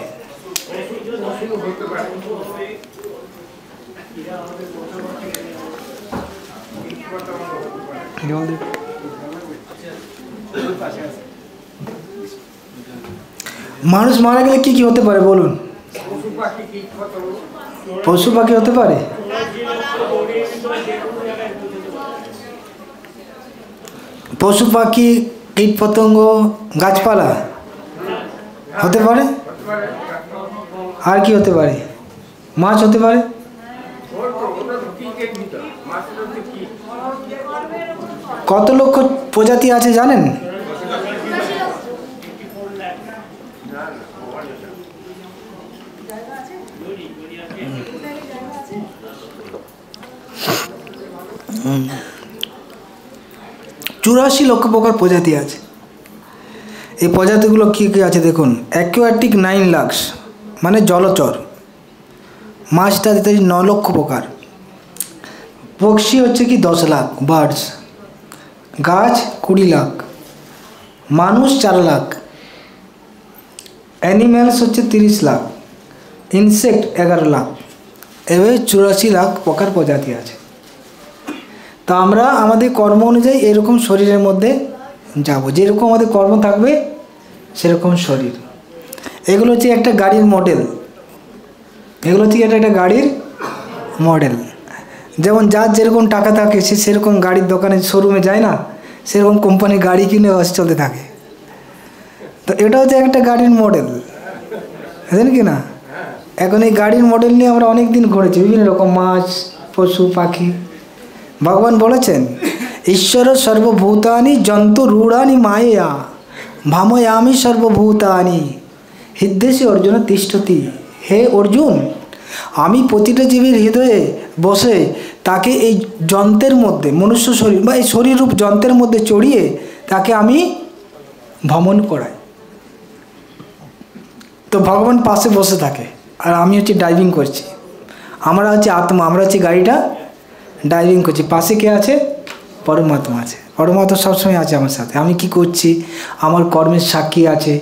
মানুষ মারা গেলে কি কি হতে পারে বলুন? পশু পাখি হতে পারে, পশু পাখি, কীট পতঙ্গ, গাছপালা হতে পারে। আর কি হতে পারে? মাছ হতে পারে। কত লক্ষ প্রজাতি আছে জানেন? চুরাশি লক্ষ প্রকার প্রজাতি আছে। এই প্রজাতিগুলো কী কী আছে দেখুন। অ্যাকুয়াটিক 9 লাখ, মানে জলচর। মাছটা দিতে 9 লক্ষ প্রকার। পক্ষী হচ্ছে কি 10 লাখ বার্ডস, গাছ 20 লাখ, মানুষ 4 লাখ, অ্যানিম্যালস হচ্ছে 30 লাখ, ইনসেক্ট 11 লাখ, এভাবে 84 লাখ প্রকার প্রজাতি আছে। তা আমরা আমাদের কর্ম অনুযায়ী এরকম শরীরের মধ্যে যাব, যেরকম আমাদের কর্ম থাকবে সেরকম শরীর। এগুলো হচ্ছে একটা গাড়ির মডেল, এগুলো হচ্ছে একটা গাড়ির মডেল। যেমন যার যেরকম টাকা থাকে সে সেরকম গাড়ির দোকানে শোরুমে যায় না, সেরকম কোম্পানির গাড়ি কিনে বাস চলতে থাকে। তো এটা হচ্ছে একটা গাড়ির মডেল, বুঝলেন কি না? এখন এই গাড়ির মডেল নিয়ে আমরা অনেক দিন ঘুরেছি, বিভিন্ন রকম মাছ, পশু পাখি। ভগবান বলেছেন ঈশ্বর সর্বভূতানি জন্তু রূঢ়ানি মায়া ভাময়ামি সর্বভূতানি হৃদয়েষু অর্জুন তিষ্ঠতি। হে অর্জুন, আমি প্রতিটা জীবের হৃদয়ে বসে তাকে এই যন্ত্রের মধ্যে, মনুষ্য শরীর বা এই শরীররূপ যন্ত্রের মধ্যে চড়িয়ে তাকে আমি ভ্রমণ করাই। তো ভগবান পাশে বসে থাকে আর আমি হচ্ছে ড্রাইভিং করছি। আমরা হচ্ছে আত্মা, আমরা হচ্ছে গাড়িটা ড্রাইভিং করছি। পাশে কে আছে? পরমাত্মা আছে। পরমাত্মা সবসময় আছে আমার সাথে। আমি কি করছি, আমার কর্মের সাক্ষী আছে,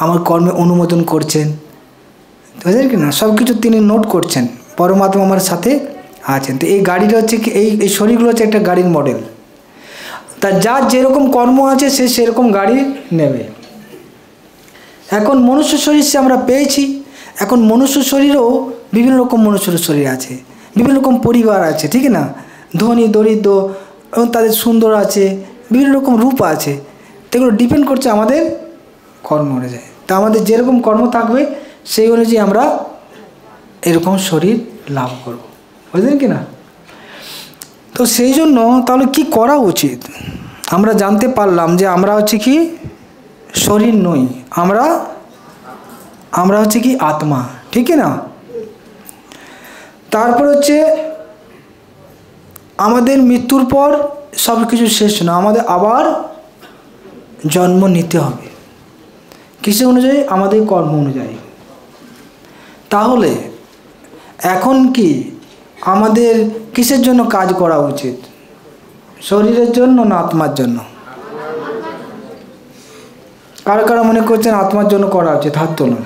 আমার কর্মে অনুমোদন করছেন, বুঝলেন কি না? সব কিছু তিনি নোট করছেন, পরমাত্মা আমার সাথে আছেন। তো এই গাড়িটা হচ্ছে কি, এই শরীরগুলো হচ্ছে একটা গাড়ির মডেল। তা যার যেরকম কর্ম আছে সে সেরকম গাড়ি নেবে। এখন মনুষ্য শরীর সে আমরা পেয়েছি, এখন মনুষ্য শরীরও বিভিন্ন রকম মনুষ্য শরীর আছে, বিভিন্ন রকম পরিবার আছে, ঠিক না? ধনী দরিদ্র এবং তাদের সুন্দর আছে, বিভিন্ন রকম রূপ আছে। এগুলো ডিপেন্ড করছে আমাদের কর্ম অনুযায়ী। তা আমাদের যেরকম কর্ম থাকবে সেই অনুযায়ী আমরা এরকম শরীর লাভ করব, বুঝলেন কি না? তো সেই জন্য তাহলে কি করা উচিত? আমরা জানতে পারলাম যে আমরা হচ্ছে কি শরীর নই, আমরা আমরা হচ্ছে কি আত্মা, ঠিক না? তারপর হচ্ছে আমাদের মৃত্যুর পর সব কিছু শেষ না, আমাদের আবার জন্ম নিতে হবে। কিসে অনুযায়ী? আমাদের কর্ম অনুযায়ী। তাহলে এখন কি আমাদের কিসের জন্য কাজ করা উচিত? শরীরের জন্য না আত্মার জন্য? কারা কারা মনে করছেন আত্মার জন্য করা উচিত? হাত তুলুন।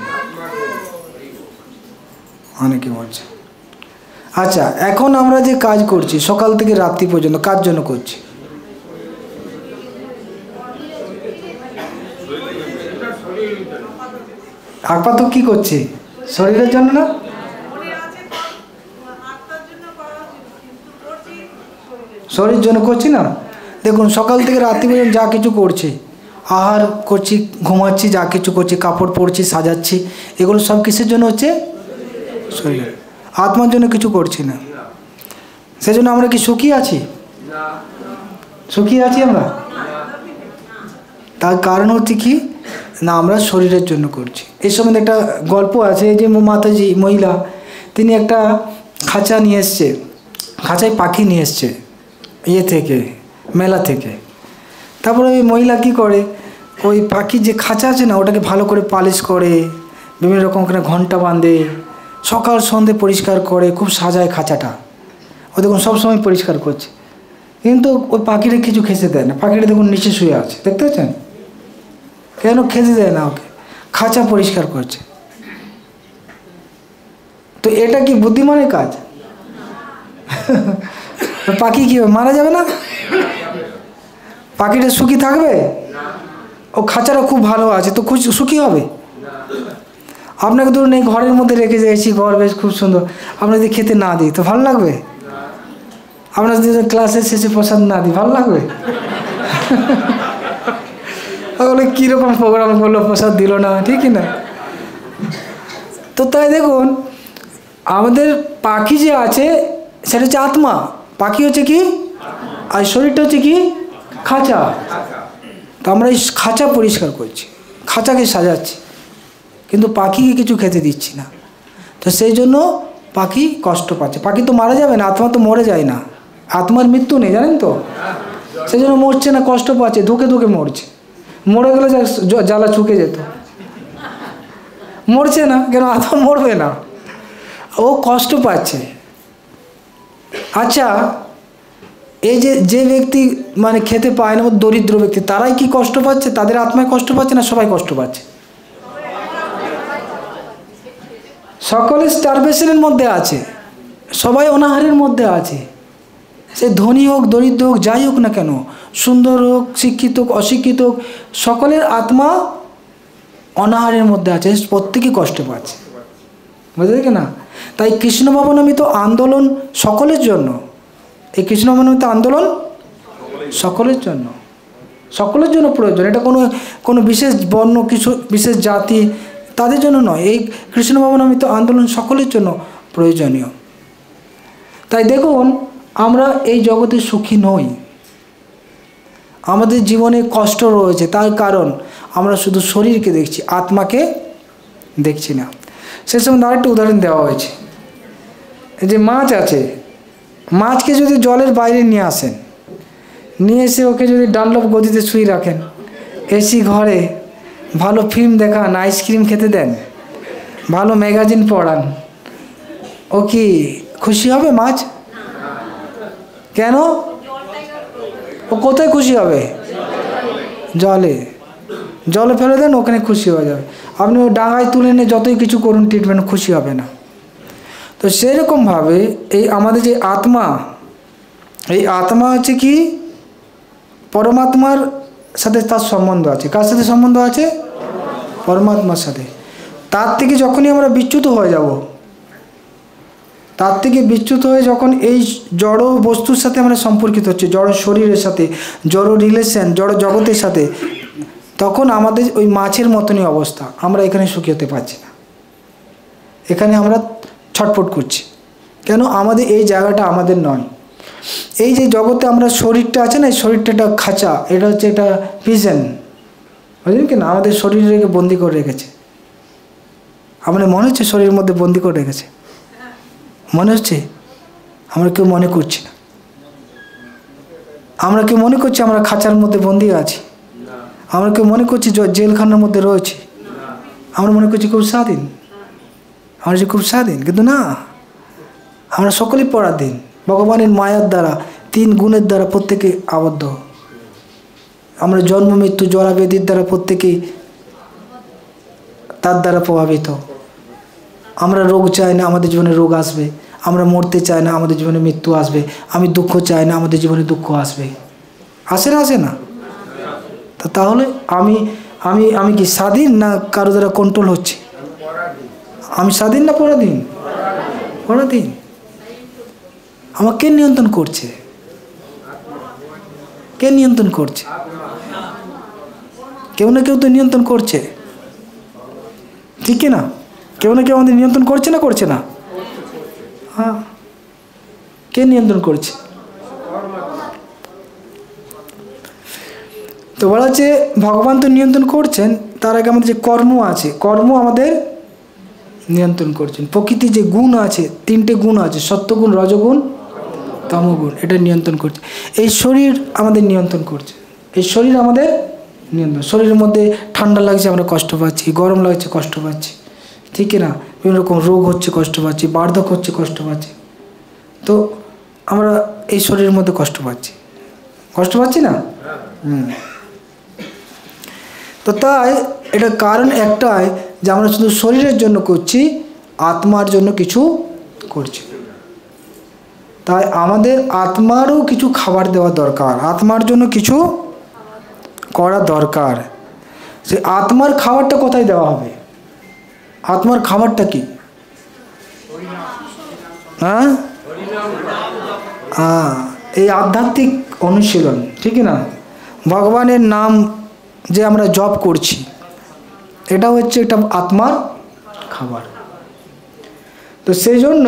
অনেকে বলছে। আচ্ছা, এখন আমরা যে কাজ করছি সকাল থেকে রাত্রি পর্যন্ত, কার জন্য করছি? আপাতত কি করছি? শরীরের জন্য না? শরীরের জন্য করছি না? দেখুন, সকাল থেকে রাত্রি পর্যন্ত যা কিছু করছি, আহার করছি, ঘুমাচ্ছি, যা কিছু করছি, কাপড় পরছি, সাজাচ্ছি, এগুলো সব কিসের জন্য হচ্ছে? শরীর। আত্মার জন্য কিছু করছি না। সেজন্য আমরা কি সুখী আছি? সুখী আছি আমরা? তার কারণ হচ্ছে কি না, আমরা শরীরের জন্য করছি। এই সম্বন্ধে একটা গল্প আছে যে মাতাজি মহিলা, তিনি একটা খাঁচা নিয়ে এসছে, খাঁচায় পাখি নিয়ে এসছে ইয়ে থেকে, মেলা থেকে। তারপরে ওই মহিলা কী করে, ওই পাখির যে খাঁচা আছে না, ওটাকে ভালো করে পালিশ করে, বিভিন্ন রকম করে ঘন্টা বাঁধে, সকাল সন্ধে পরিষ্কার করে, খুব সাজায় খাঁচাটা। ও দেখুন সবসময় পরিষ্কার করছে, কিন্তু ওই পাখিটা কিছু খেতে দেয় না। পাখিটা দেখুন নিচে শুয়ে আছে, দেখতে পাচ্ছেন? কেন খেতে দেয় না ওকে? খাঁচা পরিষ্কার করছে। তো এটা কি বুদ্ধিমানের কাজ? পাখি কি মারা যাবে না? পাখিটা সুখী থাকবে? ও খাঁচাটা খুব ভালো আছে তো সুখী হবে? আপনাকে ধরুন এই ঘরের মধ্যে রেখে যাচ্ছি, ঘর বেশ খুব সুন্দর, আমরা যদি খেতে না দিই তো ভালো লাগবে? আমরা যদি ক্লাসের শেষে প্রসাদ না দিই ভালো লাগবে? তাহলে কীরকম প্রোগ্রাম করলো, প্রসাদ দিল না, ঠিক না? তো তাই দেখুন, আমাদের পাখি যে আছে সেটা হচ্ছে আত্মা, পাখি হচ্ছে কি, আর শরীরটা হচ্ছে কি খাঁচা। তো আমরা এই খাঁচা পরিষ্কার করছি, খাঁচাকে সাজাচ্ছি, কিন্তু পাখিকে কিছু খেতে দিচ্ছি না। তো সেই জন্য পাখি কষ্ট পাচ্ছে। পাখি তো মারা যাবে না, আত্মা তো মরে যায় না, আত্মার মৃত্যু নেই, জানেন তো? সেই জন্য মরছে না, কষ্ট পাচ্ছে, ধুকে ধুকে মরছে। মরে গেলে জ্বালা চুকে যেত, মরছে না কেন? আত্মা মরবে না, ও কষ্ট পাচ্ছে। আচ্ছা, এই যে ব্যক্তি মানে খেতে পায় না, দরিদ্র ব্যক্তি, তারাই কি কষ্ট পাচ্ছে? তাদের আত্মায় কষ্ট পাচ্ছে না সবাই কষ্ট পাচ্ছে? সকলে স্টারভেশনের মধ্যে আছে, সবাই অনাহারের মধ্যে আছে। সে ধনী হোক দরিদ্র হোক যাই হোক না কেন, সুন্দর হোক শিক্ষিত হোক অশিক্ষিত হোক, সকলের আত্মা অনাহারের মধ্যে আছে, প্রত্যেকেই কষ্ট পাচ্ছে, বুঝলে কি না? তাই কৃষ্ণ ভাবনামৃত আন্দোলন সকলের জন্য, এই কৃষ্ণ ভাবনামৃত আন্দোলন সকলের জন্য, সকলের জন্য প্রয়োজন। এটা কোনো বিশেষ বর্ণ, কিছু বিশেষ জাতি তাদের জন্য নয়, এই কৃষ্ণ ভাবনামৃত আন্দোলন সকলের জন্য প্রয়োজনীয়। তাই দেখুন, আমরা এই জগতে সুখী নই, আমাদের জীবনে কষ্ট রয়েছে। তার কারণ আমরা শুধু শরীরকে দেখছি, আত্মাকে দেখছি না। সে সময় আরেকটা উদাহরণ দেওয়া হয়েছে, যে মাছ আছে, মাছকে যদি জলের বাইরে নিয়ে আসেন, নিয়ে এসে ওকে যদি ডানলপ গদিতে শুয়ে রাখেন, এসি ঘরে ভালো ফিল্ম দেখান, আইসক্রিম খেতে দেন, ভালো ম্যাগাজিন পড়ান, ও কি খুশি হবে মাছ? কেন? ও কোথায় খুশি হবে? জলে। জলে ফেলে দেন, ওখানে খুশি হয়ে যাবে। আপনি ও ডাঙায় তুলে নিয়ে যতই কিছু করুন ট্রিটমেন্ট, খুশি হবে না। তো সেরকমভাবে এই আমাদের যে আত্মা, এই আত্মা হচ্ছে কি পরমাত্মার সাথে তার সম্বন্ধ আছে। কার সাথে সম্বন্ধ আছে? পরমাত্মার সাথে। তার থেকে যখনই আমরা বিচ্যুত হয়ে যাব, তার থেকে বিচ্যুত হয়ে যখন এই জড় বস্তুর সাথে আমরা সম্পর্কিত হচ্ছে, জড় শরীরের সাথে, জড় রিলেশন, জড় জগতের সাথে, তখন আমাদের ওই মাছের মতনই অবস্থা। আমরা এখানে সুখী হতে পারছি না, এখানে আমরা ছটফট করছি। কেন? আমাদের এই জায়গাটা আমাদের নয়। এই যে জগতে আমরা শরীরটা আছে না, এই শরীরটা একটা খাঁচা, এটা হচ্ছে একটা প্রিজন, বুঝলেন কি না? আমাদের শরীরকে বন্দি করে রেখেছে। আমাদের মনে হচ্ছে শরীরের মধ্যে বন্দি করে রেখেছে? মনে হচ্ছে? আমরা কেউ মনে করছি না। আমরা কেউ মনে করছি আমরা খাঁচার মধ্যে বন্দি আছি? আমরা কেউ মনে করছি জেলখানার মধ্যে রয়েছি? আমরা মনে করছি খুব স্বাধীন, আমরা যে খুব স্বাধীন, কিন্তু না, আমরা সকলেই পরাধীন। ভগবানের মায়ার দ্বারা, 3 গুণের দ্বারা প্রত্যেকে আবদ্ধ। আমরা জন্ম মৃত্যু জরা ব্যাধির দ্বারা প্রত্যেকেই তার দ্বারা প্রভাবিত। আমরা রোগ চাই না, আমাদের জীবনে রোগ আসবে। আমরা মরতে চাই না, আমাদের জীবনে মৃত্যু আসবে। আমি দুঃখ চাই না, আমাদের জীবনে দুঃখ আসবে। আসে না? আসে না? তাহলে আমি আমি আমি কি স্বাধীন না কারো দ্বারা কন্ট্রোল হচ্ছে? আমি স্বাধীন না পরাধীন? পরাধীন। আমাকে কে নিয়ন্ত্রণ করছে? কে নিয়ন্ত্রণ করছে? কেউ না কেউ তো নিয়ন্ত্রণ করছে, ঠিক না? কেউ না কেউ আমাদের নিয়ন্ত্রণ করছে না? করছে না? হ্যাঁ, কে নিয়ন্ত্রণ করছে? তো বলা হচ্ছে ভগবান তো নিয়ন্ত্রণ করছেন, তার আগে আমাদের যে কর্ম আছে, কর্ম আমাদের নিয়ন্ত্রণ করছেন। প্রকৃতি যে গুণ আছে, 3টে গুণ আছে, সত্যগুণ, রজগুণ, তমগুণ, এটা নিয়ন্ত্রণ করছে। এই শরীর আমাদের নিয়ন্ত্রণ করছে। এই শরীর আমাদের নিয়ন্ত্রণ। শরীরের মধ্যে ঠান্ডা লাগছে, আমরা কষ্ট পাচ্ছি, গরম লাগছে, কষ্ট পাচ্ছি, ঠিক না? বিভিন্ন রকম রোগ হচ্ছে, কষ্ট পাচ্ছি, বার্ধক্য হচ্ছে, কষ্ট পাচ্ছি। তো আমরা এই শরীরের মধ্যে কষ্ট পাচ্ছি, কষ্ট পাচ্ছি না? তো তাই এটা কারণ একটাই যে আমরা শুধু শরীরের জন্য করছি, আত্মার জন্য কিছু করছি। তাই আমাদের আত্মারও কিছু খাবার দেওয়া দরকার, আত্মার জন্য কিছু করা দরকার। সে আত্মার খাবারটা কোথায় দেওয়া হবে? আত্মার খাবারটা কি? হ্যাঁ, এই আধ্যাত্মিক অনুশীলন, ঠিক না? ভগবানের নাম যে আমরা জপ করছি, এটা হচ্ছে একটা আত্মার খাবার। তো সেই জন্য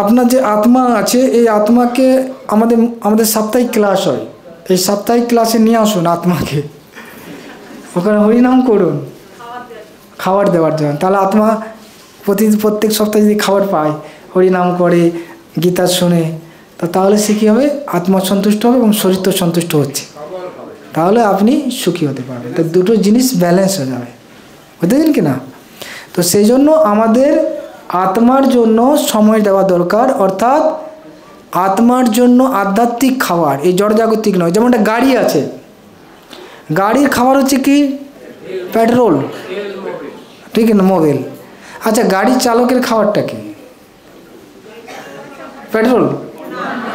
আপনার যে আত্মা আছে, এই আত্মাকে আমাদের সাপ্তাহিক ক্লাস হয়, এই সাপ্তাহিক ক্লাসে নিয়ে আসুন আত্মাকে, ওখানে হরিনাম করুন খাবার দেওয়ার জন্য। তাহলে আত্মা প্রত্যেক সপ্তাহে যদি খাবার পায়, হরিনাম করে, গীতা শুনে, তাহলে সে কী হবে? আত্মা সন্তুষ্ট হবে এবং শরীর তো সন্তুষ্ট হচ্ছে, তাহলে আপনি সুখী হতে পারবেন। তো দুটো জিনিস ব্যালেন্স হয়ে যাবে, বুঝতেছেন কি না? তো সেই জন্য আমাদের আত্মার জন্য সময় দেওয়া দরকার, অর্থাৎ আত্মার জন্য আধ্যাত্মিক খাবার, এই জড়জাগতিক নয়। যেমন একটা গাড়ি আছে, গাড়ির খাবার হচ্ছে কি? পেট্রোল, ঠিক না? মোবিল। আচ্ছা, গাড়ির চালকের খাবারটা কি? পেট্রোল,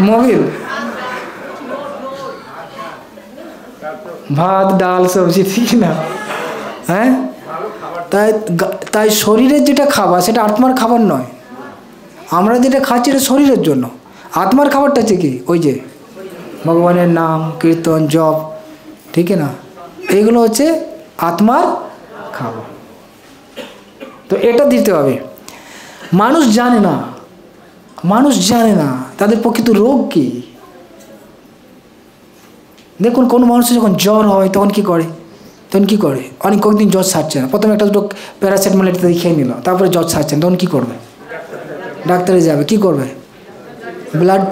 মোবিল, ভাত, ডাল, সবজি, ঠিক না? হ্যাঁ, তাই শরীরের যেটা খাবার সেটা আত্মার খাবার নয়। আমরা যেটা খাচ্ছি এটা শরীরের জন্য। আত্মার খাবারটা হচ্ছে কি? ওই যে ভগবানের নাম, কীর্তন, জপ, ঠিক না? এইগুলো হচ্ছে আত্মার খাবার। তো এটা দিতে হবে। মানুষ জানে না, মানুষ জানে না তাদের প্রকৃত রোগ কি। দেখুন, কোনো মানুষের যখন জ্বর হয় তখন কি করে? অনেক কয়েকদিন জ্বর সারছে না, প্রথমে একটা দুটো প্যারাসিটামল ইত্যাদি খেয়ে নিল, তারপরে জ্বর সারছে না, তখন কী করবে? ডাক্তারে যাবে, কি করবে? ব্লাড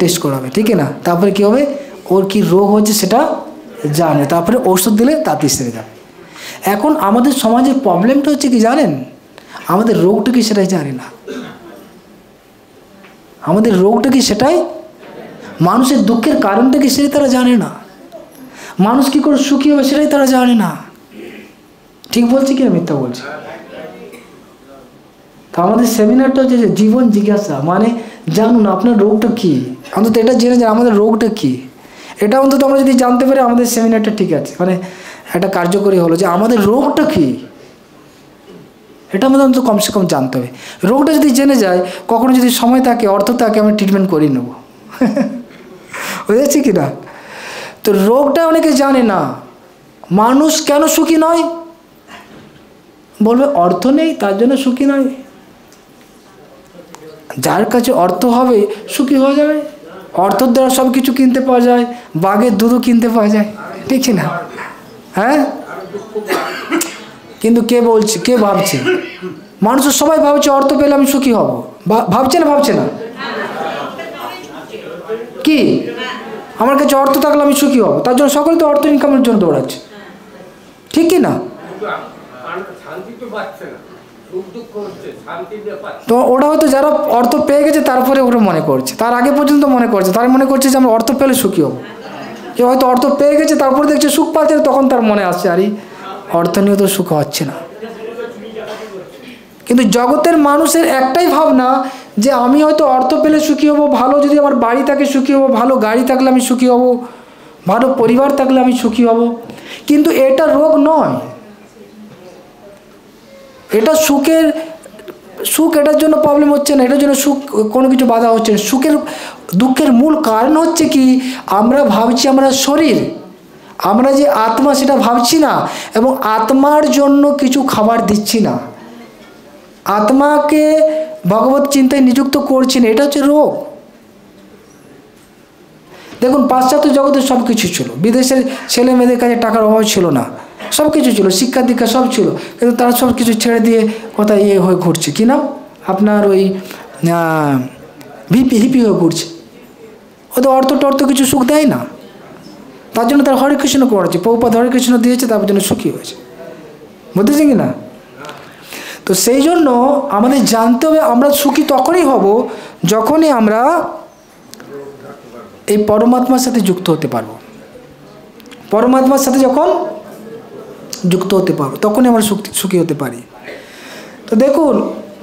টেস্ট করাবে, ঠিক না? তারপরে কী হবে? ওর কি রোগ হচ্ছে সেটা জানে, তারপরে ওষুধ দিলে তাড়াতাড়ি সেরে যাবে। এখন আমাদের সমাজের প্রবলেমটা হচ্ছে কি জানেন? আমাদের রোগটা কি সেটাই জানে না। আমাদের রোগটা কি সেটাই, মানুষের দুঃখের কারণটা কি সেটাই তারা জানে না। মানুষ কী করে সুখী হবে সেটাই তারা জানে না। ঠিক বলছি কি না মিথ্যা বলছি? তো আমাদের সেমিনারটা হচ্ছে যে জীবন জিজ্ঞাসা, মানে জানুন আপনার রোগটা কী, অন্তত এটা জেনে যান আমাদের রোগটা কী। এটা অন্তত আমরা যদি জানতে পারি আমাদের সেমিনারটা ঠিক আছে, মানে একটা কার্যকরী হলো যে আমাদের রোগটা কী, এটা আমাদের অন্তত কমসে কম জানতে হবে। রোগটা যদি জেনে যায়, কখনো যদি সময় থাকে, অর্থ থাকে, আমরা ট্রিটমেন্ট করিয়ে নেব। বুঝেছি কি না? তো রোগটা অনেকে জানে না। মানুষ কেন সুখী নয়? বলবে অর্থ নেই তার জন্য সুখী নয়। যার কাছে অর্থ হবে সুখী হয়ে যাবে। অর্থের দ্বারা সব কিছু কিনতে পাওয়া যায়, বাঘের দুধও কিনতে পাওয়া যায়, ঠিক না? হ্যাঁ, কিন্তু কে বলছে, কে ভাবছে? মানুষের সবাই ভাবছে অর্থ পেলে আমি সুখী হব। ভাবছে না? ভাবছে না কি আমার কাছে অর্থ থাকলে আমি সুখী হব? তার জন্য সকলে তো অর্থ ইনকামের জন্য দৌড়াচ্ছে, ঠিক কি না? তো ওরা হয়তো যারা অর্থ পেয়ে গেছে তারপরে ওরা মনে করছে, তার আগে পর্যন্ত মনে করছে, তার মনে করছে যে আমি অর্থ পেলে সুখী হব। কেউ হয়তো অর্থ পেয়ে গেছে তারপরে দেখছে সুখ পাচ্ছে, তখন তার মনে আসছে আরে অর্থ নিয়ে তো সুখ হচ্ছে না। কিন্তু জগতের মানুষের একটাই ভাবনা যে আমি হয়তো অর্থ পেলে সুখী হব, ভালো যদি আমার বাড়ি থাকে সুখী হব, ভালো গাড়ি থাকলে আমি সুখী হব, ভালো পরিবার থাকলে আমি সুখী হব। কিন্তু এটা রোগ নয়, এটা সুখ এটার জন্য প্রবলেম হচ্ছে না, এটার জন্য সুখ কোনো কিছু বাধা হচ্ছে না। দুঃখের মূল কারণ হচ্ছে কি, আমরা ভাবছি আমরা শরীর, আমরা যে আত্মা সেটা ভাবছি না, এবং আত্মার জন্য কিছু খাবার দিচ্ছি না, আত্মাকে ভগবত চিন্তায় নিযুক্ত করছি না। এটা হচ্ছে রোগ। দেখুন পাশ্চাত্য জগতে সব কিছু ছিল, বিদেশের ছেলে মেয়েদের কাছে টাকার অভাব ছিল না, সব কিছু ছিল, শিক্ষা দীক্ষা সব ছিল, কিন্তু তারা সব কিছু ছেড়ে দিয়ে কোথায় হয়ে ঘুরছে, কি নাম আপনার ওই হিপি হয়ে ঘুরছে। ওদের অর্থ কিছু সুখ দেয় না, তার জন্য তারা হরে কৃষ্ণ করেছে, প্রভুপাদ হরে কৃষ্ণ দিয়েছে, তার জন্য সুখী হয়েছে। বুঝতেছেন কি না? তো সেই জন্য আমাদের জানতে হবে আমরা সুখী তখনই হব যখনই আমরা এই পরমাত্মার সাথে যুক্ত হতে পারবো। পরমাত্মার সাথে যখন যুক্ত হতে পারবো তখনই আমরা সুখী হতে পারি। তো দেখুন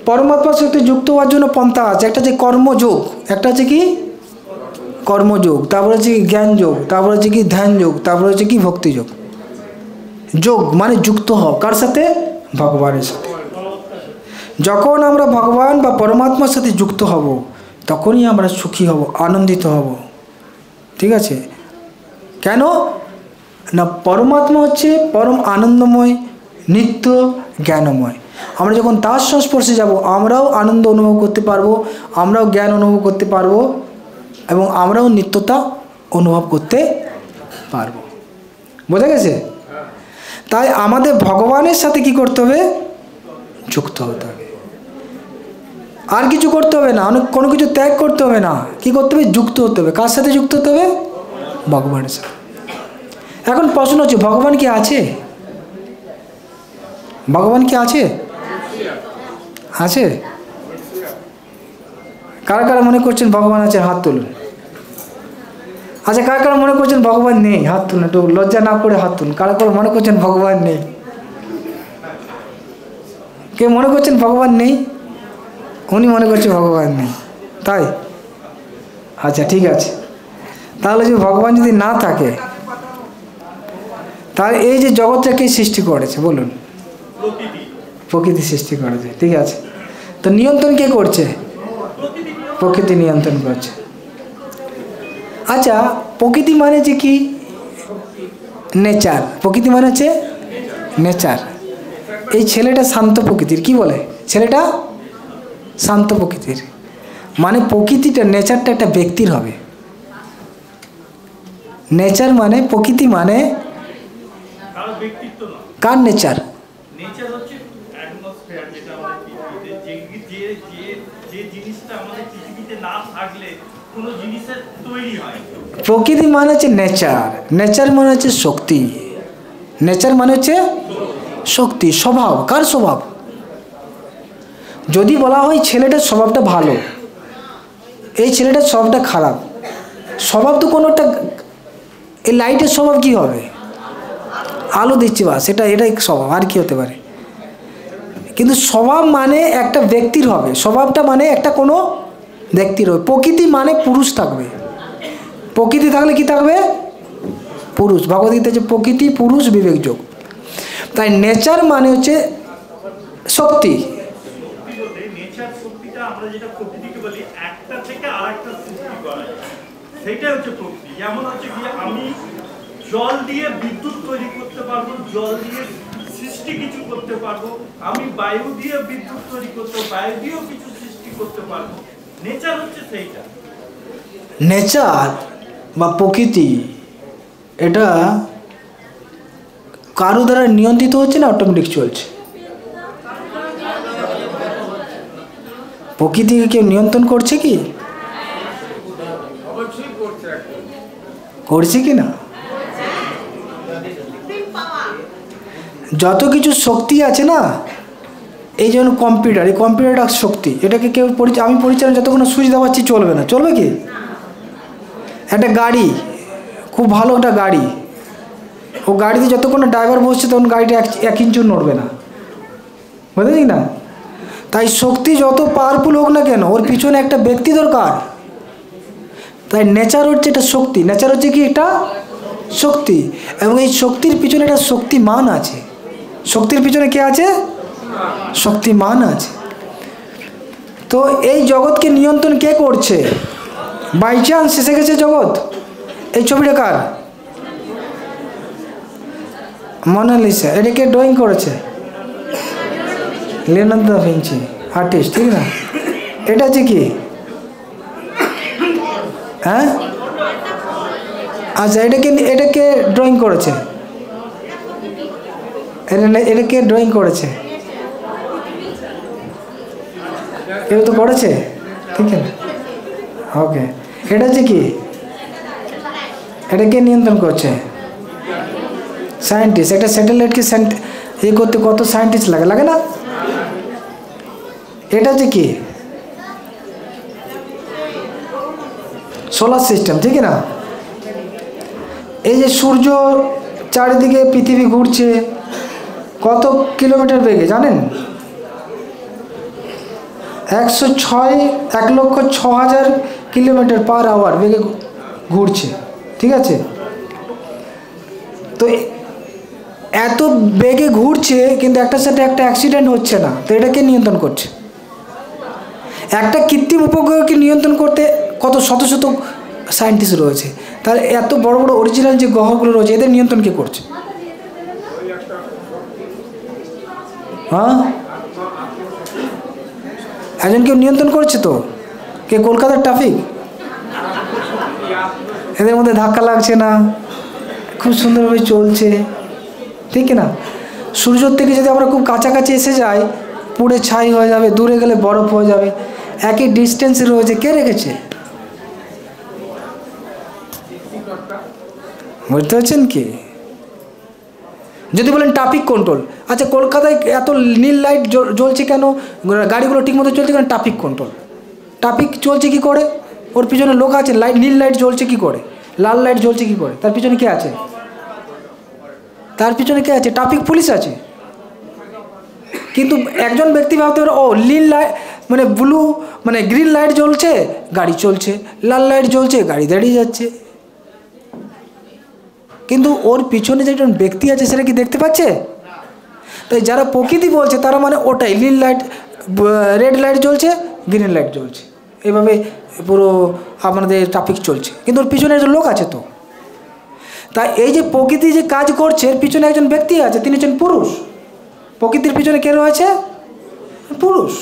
পরমাত্মার সাথে যুক্ত হওয়ার জন্য পন্থা আছে। একটা হচ্ছে কর্মযোগ, একটা হচ্ছে কি কর্মযোগ, তারপরে হচ্ছে কি জ্ঞান যোগ, তারপরে হচ্ছে কি ধ্যান যোগ, তারপরে হচ্ছে কি ভক্তিযোগ। যোগ মানে যুক্ত হও কার সাথে? ভগবানের সাথে। যখন আমরা ভগবান বা পরমাত্মার সাথে যুক্ত হব তখনই আমরা সুখী হব, আনন্দিত হব। ঠিক আছে? কেন না, পরমাত্মা হচ্ছে পরম আনন্দময়, নিত্য জ্ঞানময়। আমরা যখন তার সংস্পর্শে যাব আমরাও আনন্দ অনুভব করতে পারবো, আমরাও জ্ঞান অনুভব করতে পারবো, এবং আমরাও নিত্যতা অনুভব করতে পারবো। বোঝা গেছে? তাই আমাদের ভগবানের সাথে কি করতে হবে? যুক্ত হতে হবে। আর কিছু করতে হবে না, কোনো কিছু ত্যাগ করতে হবে না। কি করতে হবে? যুক্ত হতে হবে। কার সাথে যুক্ত হতে হবে? ভগবানের সাথে। এখন প্রশ্ন হচ্ছে ভগবান কি আছে? ভগবান কি আছে? আছে? কারা কারা মনে করছেন ভগবান আছে? হাত তুলুন। আচ্ছা, কারা কারা মনে করছেন ভগবান নেই? হাত তুলুন, একটু লজ্জা না করে হাত তুলুন। কারা কারা মনে করছেন ভগবান নেই? কে মনে করছেন ভগবান নেই? উনি মনে করছে ভগবান নেই, তাই? আচ্ছা ঠিক আছে। তাহলে যে ভগবান যদি না থাকে তাহলে এই যে জগৎটাকে সৃষ্টি করেছে বলুন? প্রকৃতি সৃষ্টি করেছে, ঠিক আছে। তো নিয়ন্ত্রণ কে করছে? প্রকৃতি নিয়ন্ত্রণ করছে। আচ্ছা, প্রকৃতি মানে যে কি? নেচার। প্রকৃতি মানে হচ্ছে নেচার। এই ছেলেটা শান্ত প্রকৃতির, কি বলে? ছেলেটা শান্ত প্রকৃতির, মানে প্রকৃতিটা, নেচারটা একটা ব্যক্তির হবে। নেচার মানে, প্রকৃতি মানে কার নেচার? নেচার হচ্ছে অ্যাটমসফিয়ার, যেটা আমাদের পৃথিবীতে, যে জিনিসটা আমাদের পৃথিবীতে না থাকলে কোনো জিনিসের তৈরি হয়। প্রকৃতি মানে হচ্ছে নেচার, নেচার মানে হচ্ছে শক্তি, নেচার মানে হচ্ছে শক্তি। স্বভাব, কার স্বভাব? যদি বলা হয় ছেলেটার স্বভাবটা ভালো, এই ছেলেটার স্বভাবটা খারাপ, স্বভাব তো কোনোটা, এই লাইটের স্বভাব কি হবে? আলো দিচ্ছে, বা এটাই স্বভাব, আর কি হতে পারে? কিন্তু স্বভাব মানে একটা ব্যক্তির হবে, স্বভাবটা মানে একটা কোনো ব্যক্তির হবে। প্রকৃতি মানে পুরুষ থাকবে, প্রকৃতি থাকলে কি থাকবে? পুরুষ। ভগবদ্গীতা যে প্রকৃতি পুরুষ বিবেকযোগ। তাই নেচার মানে হচ্ছে শক্তি। নেচার শক্তিটা আমরা যেটা প্রকৃতিকে বলি, একটা থেকে আরেকটা সৃষ্টি করা, সেটাই হচ্ছে প্রকৃতি। যেমন হচ্ছে কি, আমি জল দিয়ে বিদ্যুৎ তৈরি করতে পারবো, জল দিয়ে সৃষ্টি কিছু করতে পারবো, আমি বায়ু দিয়ে বিদ্যুৎ তৈরি করতে, বায়ু দিয়েও কিছু সৃষ্টি করতে পারবো। নেচার হচ্ছে সেইটা। নেচার বা প্রকৃতি এটা কারো দ্বারা নিয়ন্ত্রিত হচ্ছে না, অটোমেটিক চলছে। প্রকৃতিকে কেউ নিয়ন্ত্রণ করছে কি? করছে কি না? যত কিছু শক্তি আছে না, এই যেমন কম্পিউটার, এই কম্পিউটারটা শক্তি, এটাকে কেউ আমি পরিচালনা যতক্ষণ সুইচ দেওয়াচ্ছি চলবে না, চলবে কি? একটা গাড়ি, খুব ভালো একটা গাড়ি, ও গাড়িতে যতক্ষণ ড্রাইভার বসছে তখন গাড়িটা এক ইঞ্চিও নড়বে না, বুঝলি না? তাই শক্তি যত পাওয়ারফুল হোক না কেন, ওর পিছনে একটা ব্যক্তি দরকার। তাই নেচার হচ্ছে এটা শক্তি, নেচার হচ্ছে কি? এটা শক্তি। এবং এই শক্তির পিছনে একটা শক্তিমান আছে। শক্তির পিছনে কে আছে? শক্তিমান আছে। তো এই জগৎকে নিয়ন্ত্রণ কে করছে? বাই চান্স এসে গেছে জগৎ। এই ছবিটা কার? মোনালিসা। এটা কে ড্রয়িং করেছে? লিওনার্দো দা ভিঞ্চি, আর্টিস্ট, ঠিক না? এটা হচ্ছে কি? হ্যাঁ, আচ্ছা, এটাকে ড্রয়িং করেছে? এটা কে ড্রয়িং করেছে? কেউ তো করেছে, ঠিক আছে, ওকে। এটা হচ্ছে কি? এটা কে নিয়ন্ত্রণ করছে? সায়েন্টিস্ট। একটা স্যাটেলাইটকে করতে কত সায়েন্টিস্ট লাগে না? এটা হচ্ছে কি? সোলার সিস্টেম, ঠিক না? এই যে সূর্য চারিদিকে পৃথিবী ঘুরছে কত কিলোমিটার বেগে জানেন? 1,06,000 কিলোমিটার পার আওয়ার বেগে ঘুরছে, ঠিক আছে? তো এত বেগে ঘুরছে, কিন্তু একটার সাথে একটা অ্যাক্সিডেন্ট হচ্ছে না। তো এটাকে নিয়ন্ত্রণ করছে। একটা কৃত্রিম উপগ্রহকে নিয়ন্ত্রণ করতে কত শত শত সায়েন্টিস্ট রয়েছে। তাহলে এত বড় বড় অরিজিনাল যে গ্রহগুলো রয়েছে, এদের নিয়ন্ত্রণ কে করছে? হ্যাঁ, একজন কেউ নিয়ন্ত্রণ করছে। তো কে? কলকাতার ট্রাফিক। এদের মধ্যে ধাক্কা লাগছে না, খুব সুন্দরভাবে চলছে, ঠিক না? সূর্যর থেকে যদি আমরা খুব কাছাকাছি এসে যাই, পুড়ে ছাই হয়ে যাবে, দূরে গেলে বরফ হয়ে যাবে। একই ডিস্টেন্সে রয়েছে, কে রেখেছে? বুঝতে পারছেন কি? যদি বলেন ট্রাফিক কন্ট্রোল, আচ্ছা কলকাতায় এত নীল লাইট জ্বলছে কেন? গাড়িগুলো ঠিকমতো চলছে কেন? Traffic control. ট্রাফিক চলছে কি করে? ওর পিছনে লোক আছে। নীল লাইট জ্বলছে কি করে? লাল লাইট জ্বলছে কি করে? তার পিছনে কে আছে? তার পিছনে কে আছে? ট্রাফিক পুলিশ আছে। কিন্তু একজন ব্যক্তি ভাবতে পারে, ও নীল লাইট মানে ব্লু মানে গ্রিন লাইট জ্বলছে, গাড়ি চলছে, লাল লাইট জ্বলছে, গাড়ি দাঁড়িয়ে যাচ্ছে। কিন্তু ওর পিছনে যে একজন ব্যক্তি আছে, সেটা কি দেখতে পাচ্ছে? তাই যারা প্রকৃতি বলছে, তারা মানে ওটাই, নীল লাইট, রেড লাইট জ্বলছে, গ্রিন লাইট জ্বলছে, এভাবে পুরো আপনাদের ট্রাফিক চলছে। কিন্তু ওর পিছনে একজন লোক আছে। তো তাই এই যে প্রকৃতি যে কাজ করছে, এর পিছনে একজন ব্যক্তি আছে, তিনি হচ্ছেন পুরুষ। প্রকৃতির পিছনে কে রয়েছে? পুরুষ।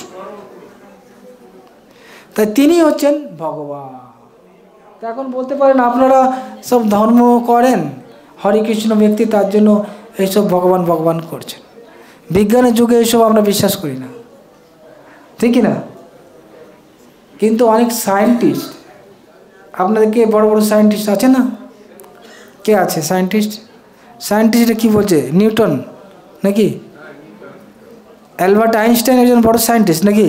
তাই তিনি হচ্ছেন ভগবান। তা এখন বলতে পারেন আপনারা সব ধর্ম করেন, হরিকৃষ্ণ ব্যক্তি, তার জন্য এইসব ভগবান ভগবান করছেন। বিজ্ঞানের যুগে এইসব আমরা বিশ্বাস করি না, ঠিক না? কিন্তু অনেক সায়েন্টিস্ট, আপনাদেরকে বড় বড় সায়েন্টিস্ট আছে না? কে আছে সায়েন্টিস্ট? সায়েন্টিস্টরা কী বলছে? নিউটন নাকি? অ্যালবার্ট আইনস্টাইন একজন বড় সায়েন্টিস্ট নাকি?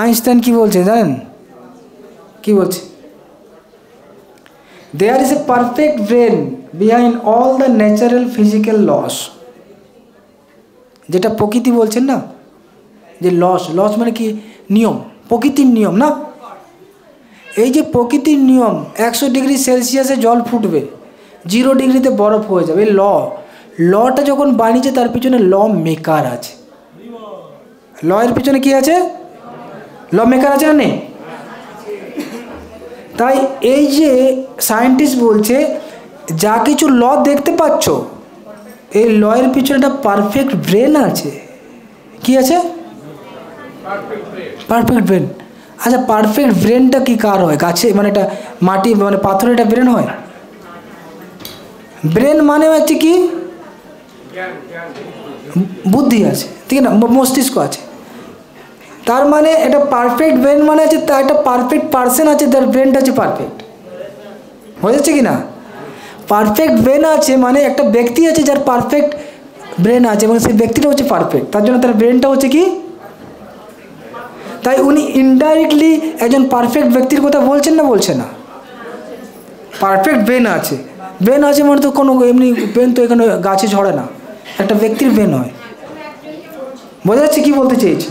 আইনস্টাইন কি বলছে জানেন? কি বলছে? There is a perfect brain behind all the natural physical laws. যেটা প্রকৃতি বলছেন না, যে লস মানে কি? নিয়ম, প্রকৃতির নিয়ম না? এই যে প্রকৃতির নিয়ম, 100 ডিগ্রি সেলসিয়াসে জল ফুটবে, 0 ডিগ্রিতে বরফ হয়ে যাবে, লটা যখন বানিয়েছে, তার পিছনে ল মেকার আছে। ল এর পিছনে কি আছে? ল মেকার আছে না নেই? তাই এই যে সায়েন্টিস্ট বলছে, যা কিছু ল দেখতে পাচ্ছ, এই লয়ের পিছনে একটা পারফেক্ট ব্রেন আছে। কি আছে? Perfect brain. আচ্ছা, পারফেক্ট ব্রেনটা কি কার হয়? গাছে মানে এটা মাটি মানে পাথরের এটা ব্রেন হয়? ব্রেন মানে হচ্ছে কি? বুদ্ধি আছে, ঠিক না? মস্তিষ্ক আছে। তার মানে এটা পারফেক্ট ব্রেন মানে আছে তার একটা পারফেক্ট পার্সন আছে, তার ব্রেনটা আছে পারফেক্ট। বুঝেছে কি না? পারফেক্ট ব্রেন আছে মানে একটা ব্যক্তি আছে যার পারফেক্ট ব্রেন আছে এবং সেই ব্যক্তিটা হচ্ছে পারফেক্ট, তার জন্য তার ব্রেনটা হচ্ছে কি। তাই উনি ইনডাইরেক্টলি একজন পারফেক্ট ব্যক্তির কথা বলছেন না, বলছে না? পারফেক্ট ব্রেন আছে, ব্রেন আছে মানে তো কোনো এমনি ব্রেন তো এখানে গাছে ঝরে না, একটা ব্যক্তির ব্রেন হয়। বোঝা যাচ্ছে কী বলতে চেয়েছি?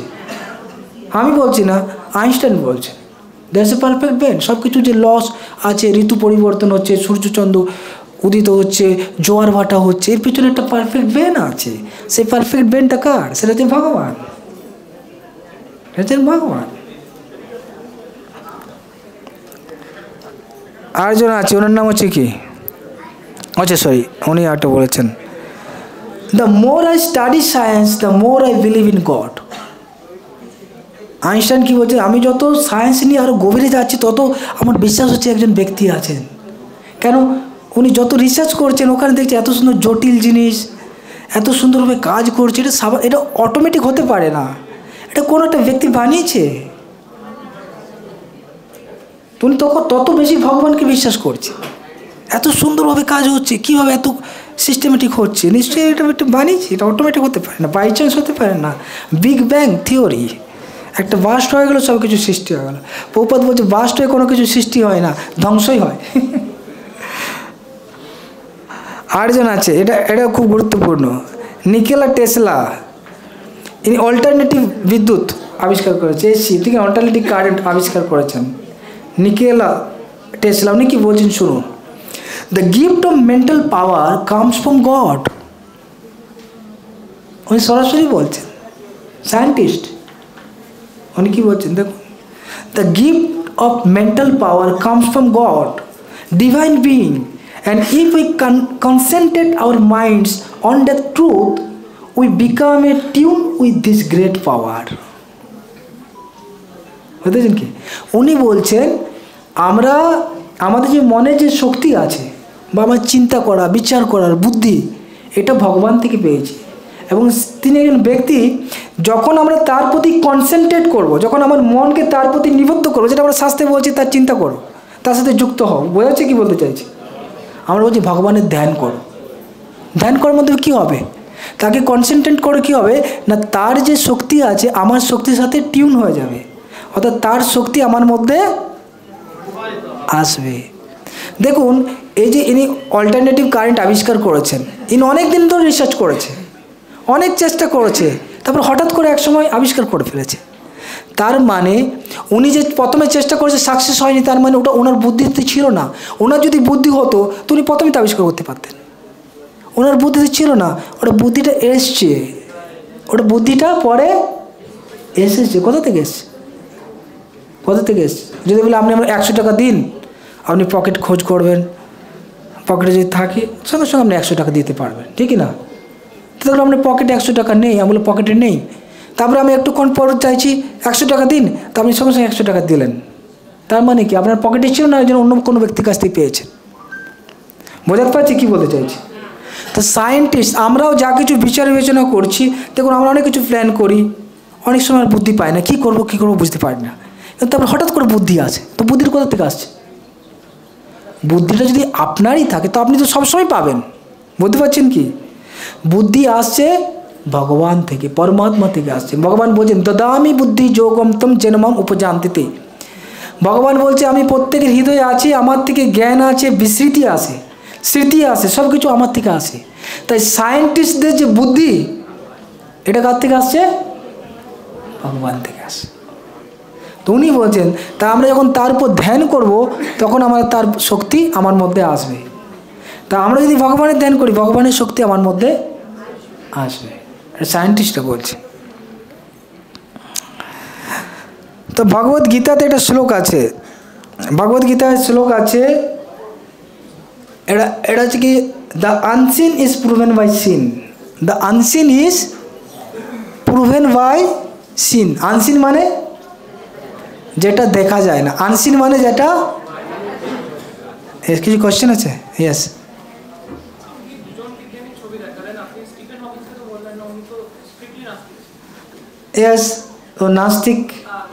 আমি বলছি না, আইনস্টাইন বলছে দ্যাটস এ পারফেক্ট ব্রেন। সব কিছু যে লস আছে, ঋতু পরিবর্তন হচ্ছে, সূর্যচন্দ্র উদিত হচ্ছে, জোয়ার ভাটা হচ্ছে, এর পিছনে একটা পারফেক্ট ব্রেন আছে। সেই পারফেক্ট ব্রেনটা কার? সেটা হচ্ছে ভগবান, হচ্ছেন ভগবান। আরেকজন আছে, ওনার নাম হচ্ছে কি, আচ্ছা সরি উনি একটা বলেছেন, the more I study science the more I believe in god. Einstein কি বলছে, আমি যত সায়েন্স নিয়ে আরও গভীরে যাচ্ছি তত আমার বিশ্বাস হচ্ছে একজন ব্যক্তি আছেন। কেন? উনি যত রিসার্চ করছেন ওখানে দেখছে এত সুন্দর জটিল জিনিস, এত সুন্দরভাবে কাজ করছে, এটা অটোমেটিক হতে পারে না, এটা কোনো একটা ব্যক্তি বানিয়েছে। তুমি তত বেশি ভগবানকে বিশ্বাস করছে, এত সুন্দরভাবে কাজ হচ্ছে, কীভাবে এত সিস্টেমেটিক হচ্ছে, নিশ্চয়ই এটা একটা বানিয়েছে, এটা অটোমেটিক হতে পারে না, বাই চান্স হতে পারে না। বিগ ব্যাং থিওরি, একটা বাস্ট হয়ে গেলো, সব কিছু সৃষ্টি হয়ে গেলো। প্রভুপাদ বলছে বাস্ট হয়ে কোনো কিছু সৃষ্টি হয় না, ধ্বংসই হয়। আরেকজন আছে, এটা খুব গুরুত্বপূর্ণ, নিকোলা টেসলা। ইনি অল্টারনেটিভ বিদ্যুৎ আবিষ্কার করেছে, এসি থেকে অল্টারনেটিভ কারেন্ট আবিষ্কার করেছেন নিকোলা টেসলা। উনি কি বলছেন শুনুন, the gift of mental power comes from god. উনি সরাসরি বলছেন, সায়েন্টিস্ট। উনি কি বলছেন দেখুন, the gift of mental power comes from god, divine being, and if we concentrate our minds on the truth, we become a tune with this great power. বুঝতেছেন কি? উনি বলছেন আমরা আমাদের যে মনে যে শক্তি আছে বা আমার চিন্তা করা, বিচার করার বুদ্ধি, এটা ভগবান থেকে পেয়েছি। এবং তিনি একজন ব্যক্তি, যখন আমরা তার প্রতি কনসেন্ট্রেট করব, যখন আমার মনকে তার প্রতি নিবদ্ধ করবো, যেটা আমরা শাস্ত্রে বলছি তার চিন্তা করো, তার সাথে যুক্ত হও। বোঝা যাচ্ছে কী বলতে চাইছি? আমরা বলছি ভগবানের ধ্যান করো। ধ্যান করার মধ্যে কী হবে? তাকে কনসেন্ট্রেট করে কী হবে না, তার যে শক্তি আছে আমার শক্তির সাথে টিউন হয়ে যাবে, অর্থাৎ তার শক্তি আমার মধ্যে আসবে। দেখুন এই যে ইনি অল্টারনেটিভ কারেন্ট আবিষ্কার করেছেন, ইনি অনেক দিন ধরে রিসার্চ করেছে, অনেক চেষ্টা করেছে, তারপর হঠাৎ করে একসময় আবিষ্কার করে ফেলেছে। তার মানে উনি যে প্রথমে চেষ্টা করেছে সাকসেস হয়নি, তার মানে ওটা ওনার বুদ্ধিতে ছিল না। ওনার যদি বুদ্ধি হতো তো উনি প্রথমে তো আবিষ্কার করতে পারতেন। ওনার বুদ্ধিতে ছিল না, ওটা বুদ্ধিটা এসছে, ওটা বুদ্ধিটা পরে এসেছে। কোথা থেকে এসছে? কোথা থেকে এসছে? যদি বলে আপনি আমরা 100 টাকা দিন, আপনি পকেট খোঁজ করবেন, পকেটে যদি থাকে সঙ্গে সঙ্গে আপনি 100 টাকা দিতে পারবেন, ঠিকই না? তাহলে আপনার পকেটে 100 টাকা নেই, আমি বলে পকেটে নেই, তারপরে আমি একটুক্ষণ পর চাইছি 100 টাকা দিন, তা আপনি সঙ্গে সঙ্গে 100 টাকা দিলেন। তার মানে কি আপনার পকেটে ছিল না, একজন অন্য কোনো ব্যক্তির কাছ থেকে পেয়েছেন। বোঝাতে পারছি কী বলতে চাইছি? তো সায়েন্টিস্ট আমরাও যা কিছু বিচার বিবেচনা করছি, দেখুন আমরা অনেক কিছু প্ল্যান করি, অনেক সময় বুদ্ধি পাই না, কী করবো বুঝতে পারি না, কিন্তু তারপরে হঠাৎ করে বুদ্ধি আছে। তো বুদ্ধির কোথা থেকে আসছে? বুদ্ধিটা যদি আপনারই থাকে তো আপনি তো সবসময় পাবেন। বুঝতে পারছেন কি? বুদ্ধি আসছে ভগবান থেকে, পরমাত্মা থেকে আসছে। ভগবান বলছেন দদামি বুদ্ধি যোগম তম জন্মম উপজানতে। ভগবান বলছে আমি প্রত্যেকের হৃদয়ে আছি, আমার থেকে জ্ঞান আছে, বিস্মৃতি আসে, স্মৃতি আসে, সব কিছু আমার থেকে আসে। তাই সায়েন্টিস্টদের যে বুদ্ধি, এটা কার থেকে আসছে? ভগবান থেকে আসে। তো উনি বলছেন তা আমরা যখন তার উপর ধ্যান করব তখন আমার তার শক্তি আমার মধ্যে আসবে। তা আমরা যদি ভগবানের ধ্যান করি ভগবানের শক্তি আমার মধ্যে আসবে, সায়েন্টিস্টরা বলছে। তো ভগবদ গীতাতে একটা শ্লোক আছে, ভগবদ গীতায় শ্লোক আছে, এটা হচ্ছে কি, the unseen is proven by seen, the unseen is proven by seen. Unseen মানে যেটা দেখা যায় না, আনসিন মানে যেটা। কিছু কোয়েশ্চেন আছে? ইয়েস। ইয়েস, তো নাস্তিক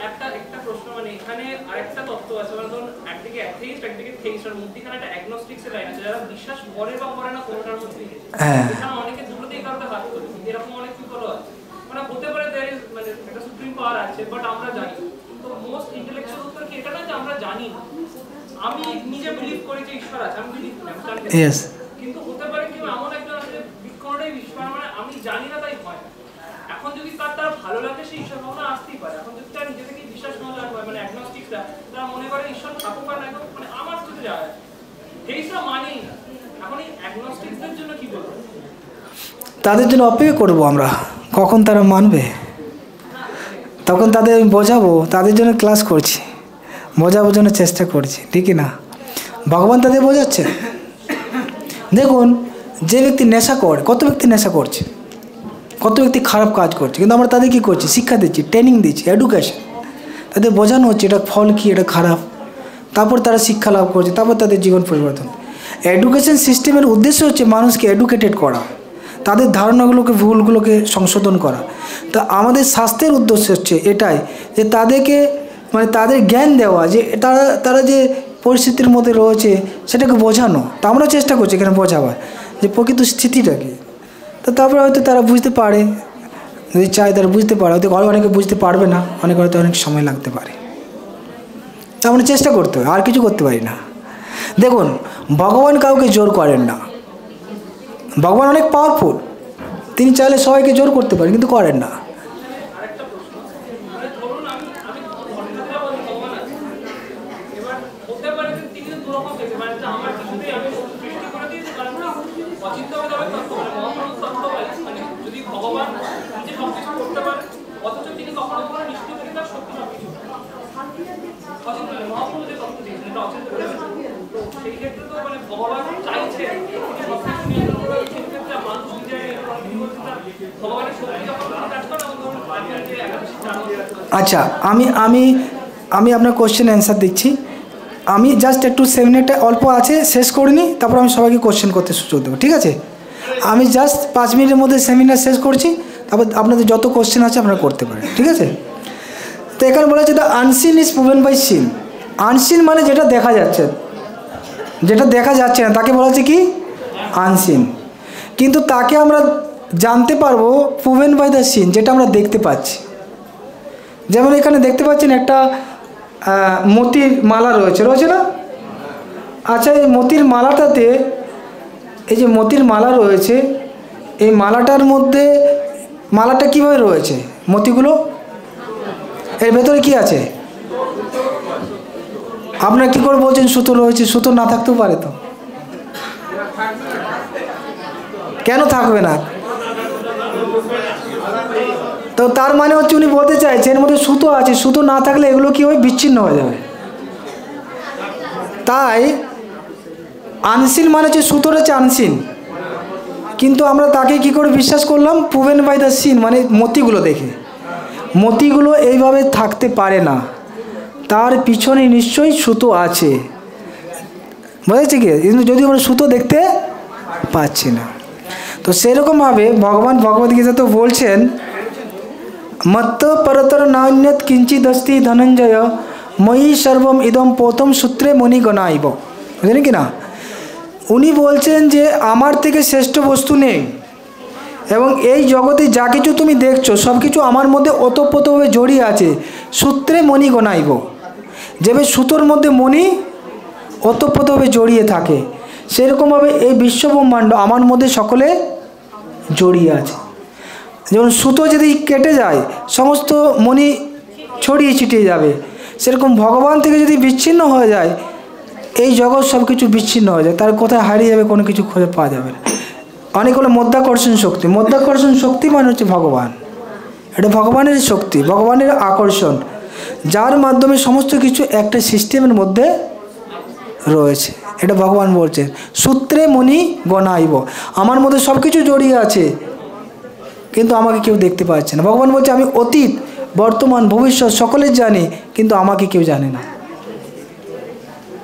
একটা প্রশ্ন, মানে এখানে আরেকটা তত্ত্ব আছে, মানে ধরুন একদিকে অ্যাথেইস্ট একদিকে থেইস্ট, আর মধ্যখানে একটা অ্যাগনস্টিক্স এর লাইন আছে, যারা বিশ্বাস করে বা করে না কোনটার মধ্যে। হ্যাঁ এখানে অনেকে দুটোতেই কারণে হাত করে, এরকম অনেক পিপল আছে, মানে হতে পারে there is মানে একটা সুপ্রিম পাওয়ার আছে বাট আমরা জানি। তো মোস্ট ইন্টেলেকচুয়াল উত্তর কি এটা না যে আমরা জানি না, আমি নিজে বিলিভ করি যে ঈশ্বর আছে, আমি বিলিভ করি, আমি জানি না। ইয়েস কিন্তু হতে পারে কেউ এমন একজন আছে বিজ্ঞানটাই বিশ্বাস, মানে আমি জানি না তাই হয় না। এখন যদি তার ভালো লাগে সেই ঈশ্বর ভাবনা আসতেই পারে। এখন যদি তার নিজে থেকে বিশ্বাস না লাগে, মানে অ্যাগনস্টিকরা তারা মনে করে ঈশ্বর থাকুক আর না থাকুক, মানে আমার কিছু যায় এইসব মানেই না। এখন এই অ্যাগনস্টিকদের জন্য কি বলবো? তাদের জন্য অপেক্ষা করবো আমরা, কখন তারা মানবে তখন তাদের আমি বোঝাবো। তাদের জন্য ক্লাস করছি, বোঝাবোর জন্য চেষ্টা করছি, ঠিকই না? ভগবান তাদের বোঝাচ্ছে। দেখুন, যে ব্যক্তি নেশা করে, কত ব্যক্তি নেশা করছে, কত ব্যক্তি খারাপ কাজ করছে, কিন্তু আমরা তাদের কী করছি? শিক্ষা দিচ্ছি, ট্রেনিং দিচ্ছি, এডুকেশন। তাদের বোঝানো হচ্ছে এটা ফল কী, এটা খারাপ। তারপর তারা শিক্ষা লাভ করছে, তারপর তাদের জীবন পরিবর্তন। এডুকেশন সিস্টেমের উদ্দেশ্য হচ্ছে মানুষকে এডুকেটেড করা, তাদের ধারণাগুলোকে, ভুলগুলোকে সংশোধন করা। তা আমাদের শাস্ত্রের উদ্দেশ্য হচ্ছে এটাই, যে তাদেরকে মানে তাদের জ্ঞান দেওয়া, যে তারা যে পরিস্থিতির মধ্যে রয়েছে সেটাকে বোঝানো। তা আমরা চেষ্টা করছি এখানে বোঝাবার যে প্রকৃত স্থিতিটা কী। তো তারপরে হয়তো তারা বুঝতে পারে, যদি চায় তারা বুঝতে পারে। হয়তো অনেকে বুঝতে পারবে না, অনেক হয়তো অনেক সময় লাগতে পারে। তা আমরা চেষ্টা করতে হবে, আর কিছু করতে পারি না। দেখুন, ভগবান কাউকে জোর করেন না। ভগবান অনেক পাওয়ারফুল, তিনি চাইলে সবাইকে জোর করতে পারেন, কিন্তু করেন না। আরেকটা প্রশ্ন, মানে ধরুন আমি ধর্মটা বলি ভগবান আছে, এবার হতে পারে যে তিনি তো দুরকম দেখতে পারেন, যে আমার কিছুতেই আমি সৃষ্টি করে দিয়েছি, কারণ অচিন্ত্যভাবে তত্ত্ব, মানে মহাপুরুষ তত্ত্ব বলে, মানে যদি ভগবান নিজে সব কিছু করতে পারে অথচ তিনি কখনো কখনো নিশ্চিত করি তার সত্যি সব কিছু অচিন্ত, মহাপুরুষ যে তত্ত্ব দিয়েছেন এটা অচিন্ত করে। তো সেই ক্ষেত্রে তো মানে ভগবান চাইছে তিনি সব কিছু নিয়ন্ত্রণ করে, সেই ক্ষেত্রে মানুষ নিজে ভগবানের শক্তি যখন কাজ করে, আচ্ছা, আমি আপনার কোশ্চেন অ্যান্সার দিচ্ছি। আমি জাস্ট একটু 7 মিনিটটা অল্প আছে, শেষ করে নিই, তারপর আমি সবাইকে কোশ্চেন করতে সুযোগ দেবো, ঠিক আছে? আমি জাস্ট 5 মিনিটের মধ্যে সেমিনার শেষ করছি, তারপর আপনাদের যত কোশ্চেন আছে আপনারা করতে পারেন, ঠিক আছে? তো এখানে বলা হচ্ছে the unseen is proven by seen. Unseen মানে যেটা দেখা যাচ্ছে, যেটা দেখা যাচ্ছে না তাকে বলা হচ্ছে কি? আনসিন। কিন্তু তাকে আমরা জানতে পারবো প্রুভেন বাই দ্য সিন, যেটা আমরা দেখতে পাচ্ছি। যেমন এখানে দেখতে পাচ্ছেন একটা মতির মালা রয়েছে না? আচ্ছা, এই মতির মালাটাতে, এই যে মতির মালা রয়েছে, এই মালাটার মধ্যে মালাটা কীভাবে রয়েছে? মতিগুলো এর ভেতরে কি আছে? আপনারা কী করে বলছেন সুতো রয়েছে? সুতো না থাকতেও পারে তো, কেন থাকবে না? তো তার মানে হচ্ছে উনি বলতে চাইছেন এর মধ্যে সুতো আছে, সুতো না থাকলে এগুলো কী হবে? বিচ্ছিন্ন হয়ে যাবে। তাই আনসিন মানে হচ্ছে সুতোর হচ্ছে আনসিন, কিন্তু আমরা তাকে কি করে বিশ্বাস করলাম? প্রুভেন বাই দ্য সিন, মানে মতিগুলো দেখে। মতিগুলো এইভাবে থাকতে পারে না, তার পিছনে নিশ্চয়ই সুতো আছে, বুঝেছে কি? কিন্তু যদি আমরা সুতো দেখতে পাচ্ছি না। তো সেরকমভাবে ভগবান ভগবদ্গীতাতে বলছেন, মত্ত পরতর নান্যত কিঞ্চিদস্তি ধনঞ্জয় ময়ি সর্বম ইদম প্রথম সূত্রে মণি গণাইব। বুঝলেন কি না? উনি বলছেন যে আমার থেকে শ্রেষ্ঠ বস্তু নেই, এবং এই জগতে যা কিছু তুমি দেখছো সব কিছু আমার মধ্যে ওতপ্রোতভাবে জড়িয়ে আছে। সূত্রে মণি গণাইব, যেভাবে সুতোর মধ্যে মণি ওতপ্রোতভাবে জড়িয়ে থাকে, সেরকমভাবে এই বিশ্বব্রহ্মাণ্ড আমার মধ্যে সকলে জড়িয়ে আছে। যেমন সুতো যদি কেটে যায় সমস্ত মণি ছড়িয়ে ছিটিয়ে যাবে, সেরকম ভগবান থেকে যদি বিচ্ছিন্ন হয়ে যায় এই জগৎ সব কিছু বিচ্ছিন্ন হয়ে যায়, তার কোথায় হারিয়ে যাবে কোনো কিছু খুঁজে পাওয়া যাবে না। অনেক হলো মধ্যাকর্ষণ শক্তি। মধ্যাকর্ষণ শক্তি মানে হচ্ছে ভগবান, এটা ভগবানের শক্তি, ভগবানের আকর্ষণ, যার মাধ্যমে সমস্ত কিছু একটা সিস্টেমের মধ্যে রয়েছে। এটা ভগবান বলছেন সূত্রে মণি গণাইব, আমার মধ্যে সব কিছু জড়িয়ে আছে কিন্তু আমাকে কেউ দেখতে পাচ্ছে না। ভগবান বলছে আমি অতীত বর্তমান ভবিষ্যৎ সকলের জানি, কিন্তু আমাকে কেউ জানে না।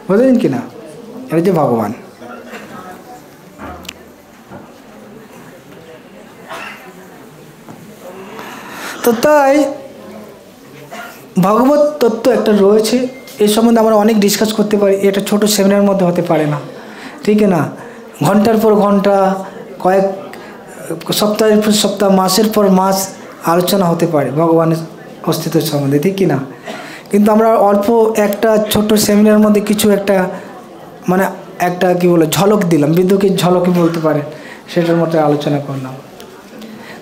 বুঝলেন কি না? এটা যে ভগবান। তো তাই ভগবত তত্ত্ব একটা রয়েছে, এই সম্বন্ধে আমরা অনেক ডিসকাস করতে পারি। এটা ছোট সেমিনারের মধ্যে হতে পারে না, ঠিক না? ঘন্টার পর ঘন্টা, কয়েক সপ্তাহের পর সপ্তাহ, মাসের পর মাস আলোচনা হতে পারে ভগবানের অস্তিত্ব সম্বন্ধে, ঠিক না? কিন্তু আমরা অল্প একটা ছোট সেমিনারের মধ্যে কিছু একটা মানে একটা কী বলে ঝলক দিলাম, বিদ্যুতের ঝলকই বলতে পারেন, সেটার মধ্যে আলোচনা করলাম।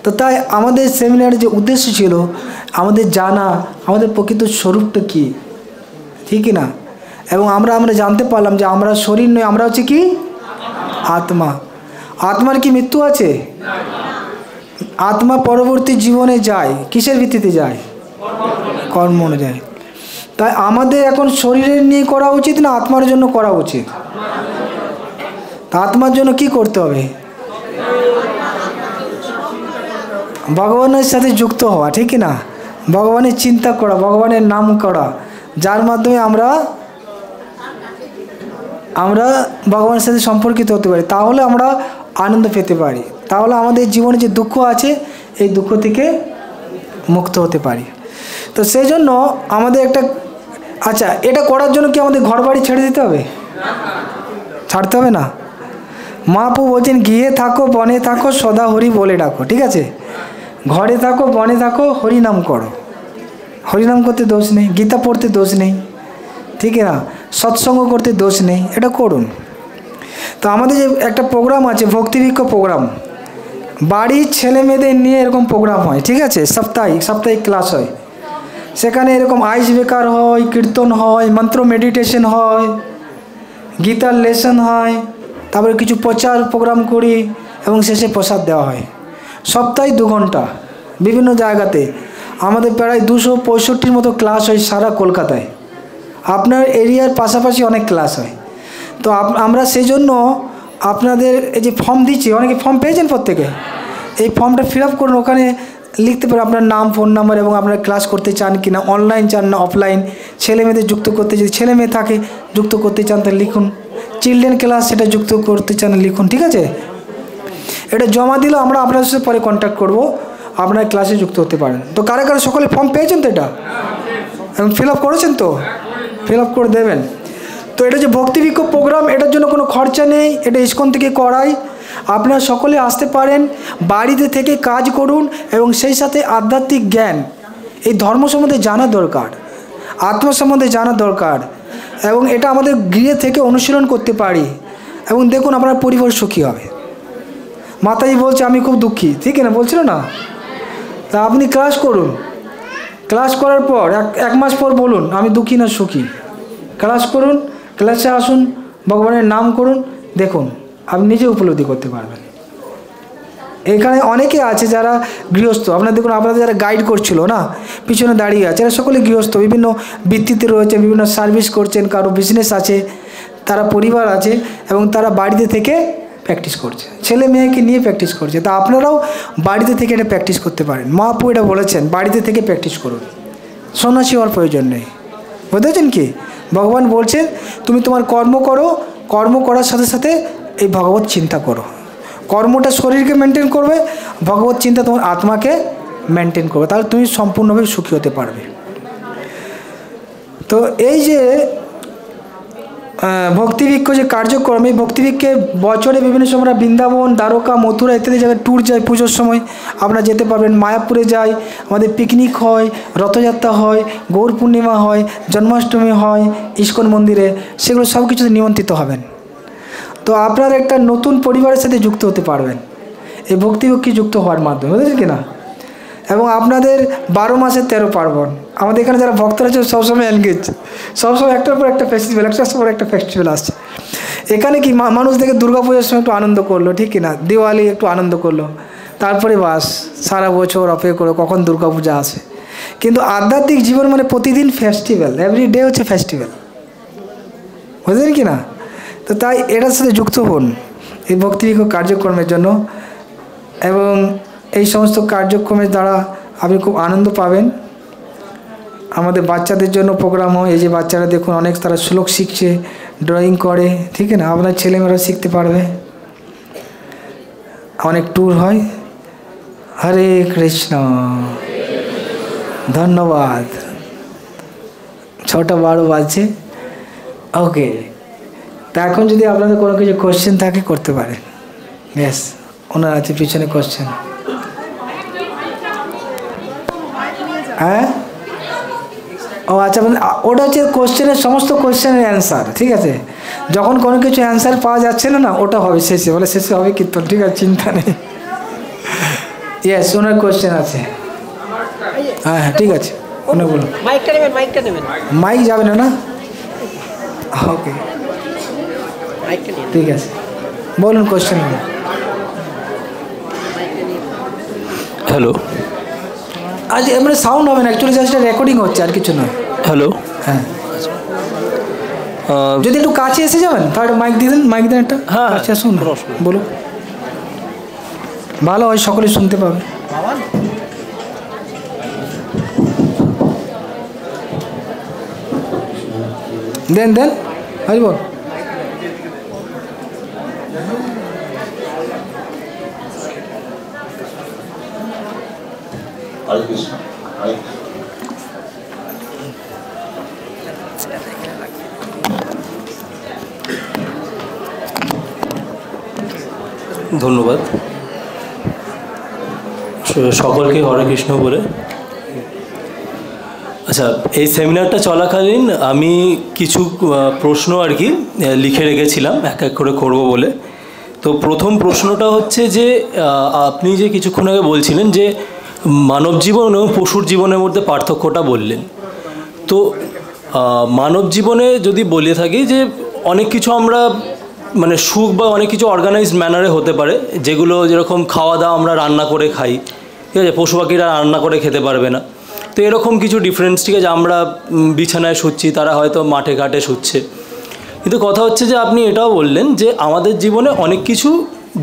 তো তাই আমাদের সেমিনারের যে উদ্দেশ্য ছিল আমাদের জানা আমাদের প্রকৃত স্বরূপটা কী, ঠিক না? এবং আমরা জানতে পারলাম যে আমরা শরীর নয়, আমরা হচ্ছে কি আত্মা। আত্মার কি মৃত্যু আছে? আত্মা পরবর্তী জীবনে যায় কিসের ভিত্তিতে যায়? কর্ম অনুযায়ী। তাই আমাদের এখন শরীরের নিয়ে করা উচিত না আত্মার জন্য করা উচিত? তা আত্মার জন্য কি করতে হবে? ভগবানের সাথে যুক্ত হওয়া, ঠিক না? ভগবানের চিন্তা করা, ভগবানের নাম করা, যার মাধ্যমে আমরা ভগবানের সাথে সম্পর্কিত হতে পারি, তাহলে আমরা আনন্দ পেতে পারি, তাহলে আমাদের জীবনে যে দুঃখ আছে এই দুঃখ থেকে মুক্ত হতে পারি। তো সেই জন্য আমাদের একটা আচ্ছা, এটা করার জন্য কি আমাদের ঘর বাড়ি ছেড়ে দিতে হবে? ছাড়তে হবে না। মহাপ্রভু বলছেন গৃহে থাকো বনে থাকো সদা হরি বলে ডাকো, ঠিক আছে? ঘরে থাকো বনে থাকো হরিনাম করো, হরিনাম করতে দোষ নেই, গীতা পড়তে দোষ নেই, ঠিক না? সৎসঙ্গ করতে দোষ নেই, এটা করুন। তো আমাদের যে একটা প্রোগ্রাম আছে ভক্তিবৃক্ষ প্রোগ্রাম, বাড়ির ছেলে মেয়েদের নিয়ে এরকম প্রোগ্রাম হয়, ঠিক আছে? সাপ্তাহিক ক্লাস হয়, সেখানে এরকম আইস ব্রেকার হয়, কীর্তন হয়, মন্ত্র মেডিটেশন হয়, গীতার লেসন হয়, তারপরে কিছু প্রচার প্রোগ্রাম করি এবং শেষে প্রসাদ দেওয়া হয়। সপ্তাহে 2 ঘন্টা বিভিন্ন জায়গাতে আমাদের প্রায় 265 মতো ক্লাস হয় সারা কলকাতায়। আপনার এরিয়ার পাশাপাশি অনেক ক্লাস হয়। তো আমরা সেই জন্য আপনাদের এই যে ফর্ম দিচ্ছি, অনেকে ফর্ম পেয়েছেন প্রত্যেকে, এই ফর্মটা ফিল আপ করুন, ওখানে লিখতে পারেন আপনার নাম, ফোন নাম্বার এবং আপনারা ক্লাস করতে চান কি না, অনলাইন চান না অফলাইন, ছেলে মেয়েদের যুক্ত করতে, যদি ছেলে মেয়ে থাকে যুক্ত করতে চান তাহলে লিখুন, চিলড্রেন ক্লাস সেটা যুক্ত করতে চান লিখুন, ঠিক আছে? এটা জমা দিলেও আমরা আপনার সাথে পরে কন্ট্যাক্ট করবো, আপনার ক্লাসে যুক্ত হতে পারেন। তো কারা সকলে ফর্ম পেয়েছেন তো? এটা এবং ফিল আপ করেছেন তো? ফিল আপ করে দেবেন। তো এটা যে ভক্তিবৃক্ষ প্রোগ্রাম, এটার জন্য কোনো খরচা নেই, এটা ইসকন থেকে করাই। আপনারা সকলে আসতে পারেন, বাড়িতে থেকে কাজ করুন এবং সেই সাথে আধ্যাত্মিক জ্ঞান, এই ধর্ম সম্বন্ধে জানা দরকার, আত্মা সম্বন্ধে জানা দরকার, এবং এটা আমাদের গৃহে থেকে অনুশীলন করতে পারি। এবং দেখুন আপনার পরিবার সুখী হবে। মাতাজি বলছে আমি খুব দুঃখী, ঠিক না? বলছিল না? তা আপনি ক্লাস করুন, ক্লাস করার পর 1 মাস পর বলুন আমি দুঃখী না সুখী। ক্লাস করুন, ক্লাসে আসুন, ভগবানের নাম করুন, দেখুন আপনি নিজে উপলব্ধি করতে পারবেন। এখানে অনেকে আছে যারা গৃহস্থ, আপনারা দেখুন আপনাদের যারা গাইড করছিল না পিছনে দাঁড়িয়ে আছে, এরা সকলে গৃহস্থ, বিভিন্ন বৃত্তিতে রয়েছে, বিভিন্ন সার্ভিস করছেন, কারো বিজনেস আছে, তারা পরিবার আছে এবং তারা বাড়িতে থেকে প্র্যাকটিস করছে, ছেলে মেয়েকে নিয়ে প্র্যাকটিস করছে। তা আপনারাও বাড়িতে থেকে এটা প্র্যাকটিস করতে পারেন। মহাপ্রভু এটা বলেছেন বাড়িতে থেকে প্র্যাকটিস করুন, সন্ন্যাসী হওয়ার প্রয়োজন নেই। বুঝতেছেন কি? ভগবান বলছেন তুমি তোমার কর্ম করো, কর্ম করার সাথে সাথে এই ভগবত চিন্তা করো। কর্মটা শরীরকে মেনটেন করবে, ভগবত চিন্তা তোমার আত্মাকে মেনটেন করবে, তাহলে তুমি সম্পূর্ণভাবে সুখী হতে পারবে। তো এই যে ভক্তিবৃক্ষ যে কার্যক্রম, এই ভক্তিবৃক্ষে বছরে বিভিন্ন সময় আমরা বৃন্দাবন, দ্বারকা, মথুরা ইত্যাদি জায়গায় ট্যুর যাই, পুজোর সময় আপনারা যেতে পারবেন। মায়াপুরে যাই, আমাদের পিকনিক হয়, রথযাত্রা হয়, গৌর পূর্ণিমা হয়, জন্মাষ্টমী হয় ইসকন মন্দিরে, সেগুলো সব কিছুতে নিমন্ত্রিত হবেন। তো আপনারা একটা নতুন পরিবারের সাথে যুক্ত হতে পারবেন এই ভক্তিবৃক্ষে যুক্ত হওয়ার মাধ্যমে, বুঝেছেন কি না? এবং আপনাদের 12 মাসে 13 পার্বণ, আমাদের এখানে যারা ভক্তরা আছে সবসময় এনগেজ, সবসময় একটার পর একটা ফেস্টিভ্যাল, একটার পর একটা ফেস্টিভ্যাল আসছে। এখানে কি মানুষ দেখে দুর্গাপূজার সময় একটু আনন্দ করলো, ঠিক কিনা, দিওয়ালি একটু আনন্দ করলো, তারপরে বাস সারা বছর অপেক্ষা করো কখন দুর্গাপূজা আসে। কিন্তু আধ্যাত্মিক জীবন মানে প্রতিদিন ফেস্টিভ্যাল, এভরি ডে হচ্ছে ফেস্টিভ্যাল, বুঝলেন কি না? তো তাই এটার সাথে যুক্ত হন এই ভক্তিবৃক্ষ কার্যক্রমের জন্য, এবং এই সমস্ত কার্যক্রমের দ্বারা আপনি খুব আনন্দ পাবেন। আমাদের বাচ্চাদের জন্য প্রোগ্রাম হয়, এই যে বাচ্চারা দেখুন অনেক তারা শ্লোক শিখছে, ড্রয়িং করে, ঠিক না? আপনার ছেলেমেয়েরা শিখতে পারবে। অনেক ট্যুর হয়। হরে কৃষ্ণ, ধন্যবাদ। 6:12 বাজছে। ওকে, তা এখন যদি আপনাদের কোনো কিছু কোশ্চেন থাকে করতে পারেন। ইয়েস, ওনার আছে পিছনে কোশ্চেন। হ্যাঁ, ও আচ্ছা, ওটা হচ্ছে কোশ্চেনের সমস্ত কোশ্চেনের অ্যান্সার, ঠিক আছে? যখন কোনো কিছু অ্যান্সার পাওয়া যাচ্ছে না, না ওটা হবে শেষে, বলে শেষে হবে কীর্তন, ঠিক আছে, চিন্তা নেই। ইয়েস, ওনার কোশ্চেন আছে। হ্যাঁ হ্যাঁ, ঠিক আছে, ওনার বলুন। মাইকটা নেবেন। মাইক যাবে না? না, ওকে, ঠিক আছে, বলুন কোশ্চেন। হ্যালো, আজ মানে সাউন্ড হবে না, অ্যাকচুয়ালি জাস্ট রেকর্ডিং হচ্ছে, আর কিছু নয়। হ্যালো, হ্যাঁ, যদি একটু কাছে এসে যাবেন তাহলে মাইক দিয়ে দেন, মাইক দেন একটা। হ্যাঁ, আচ্ছা, শুন বলুন, ভালো হয়, সকলে শুনতে পাবে। দেন দেন, হরি বল। হরে কৃষ্ণ। ধন্যবাদ সকলকে, হরে কৃষ্ণ বলে। আচ্ছা, এই সেমিনারটা চলাকালীন আমি কিছু প্রশ্ন আর কি লিখে রেখেছিলাম, এক এক করে করব বলে। তো প্রথম প্রশ্নটা হচ্ছে যে আপনি যে কিছুক্ষণ আগে বলছিলেন যে মানব জীবন এবং পশুর জীবনের মধ্যে পার্থক্যটা বললেন। তো মানব জীবনে যদি বলে থাকি যে অনেক কিছু আমরা মানে সুখ বা অনেক কিছু অর্গানাইজড ম্যানারে হতে পারে, যেগুলো যেরকম খাওয়া দাওয়া আমরা রান্না করে খাই, ঠিক আছে, পশু পাখিরা রান্না করে খেতে পারবে না। তো এরকম কিছু ডিফারেন্স, ঠিক আছে, আমরা বিছানায় শুচ্ছি, তারা হয়তো মাঠে ঘাটে শুচ্ছে। কিন্তু কথা হচ্ছে যে আপনি এটাও বললেন যে আমাদের জীবনে অনেক কিছু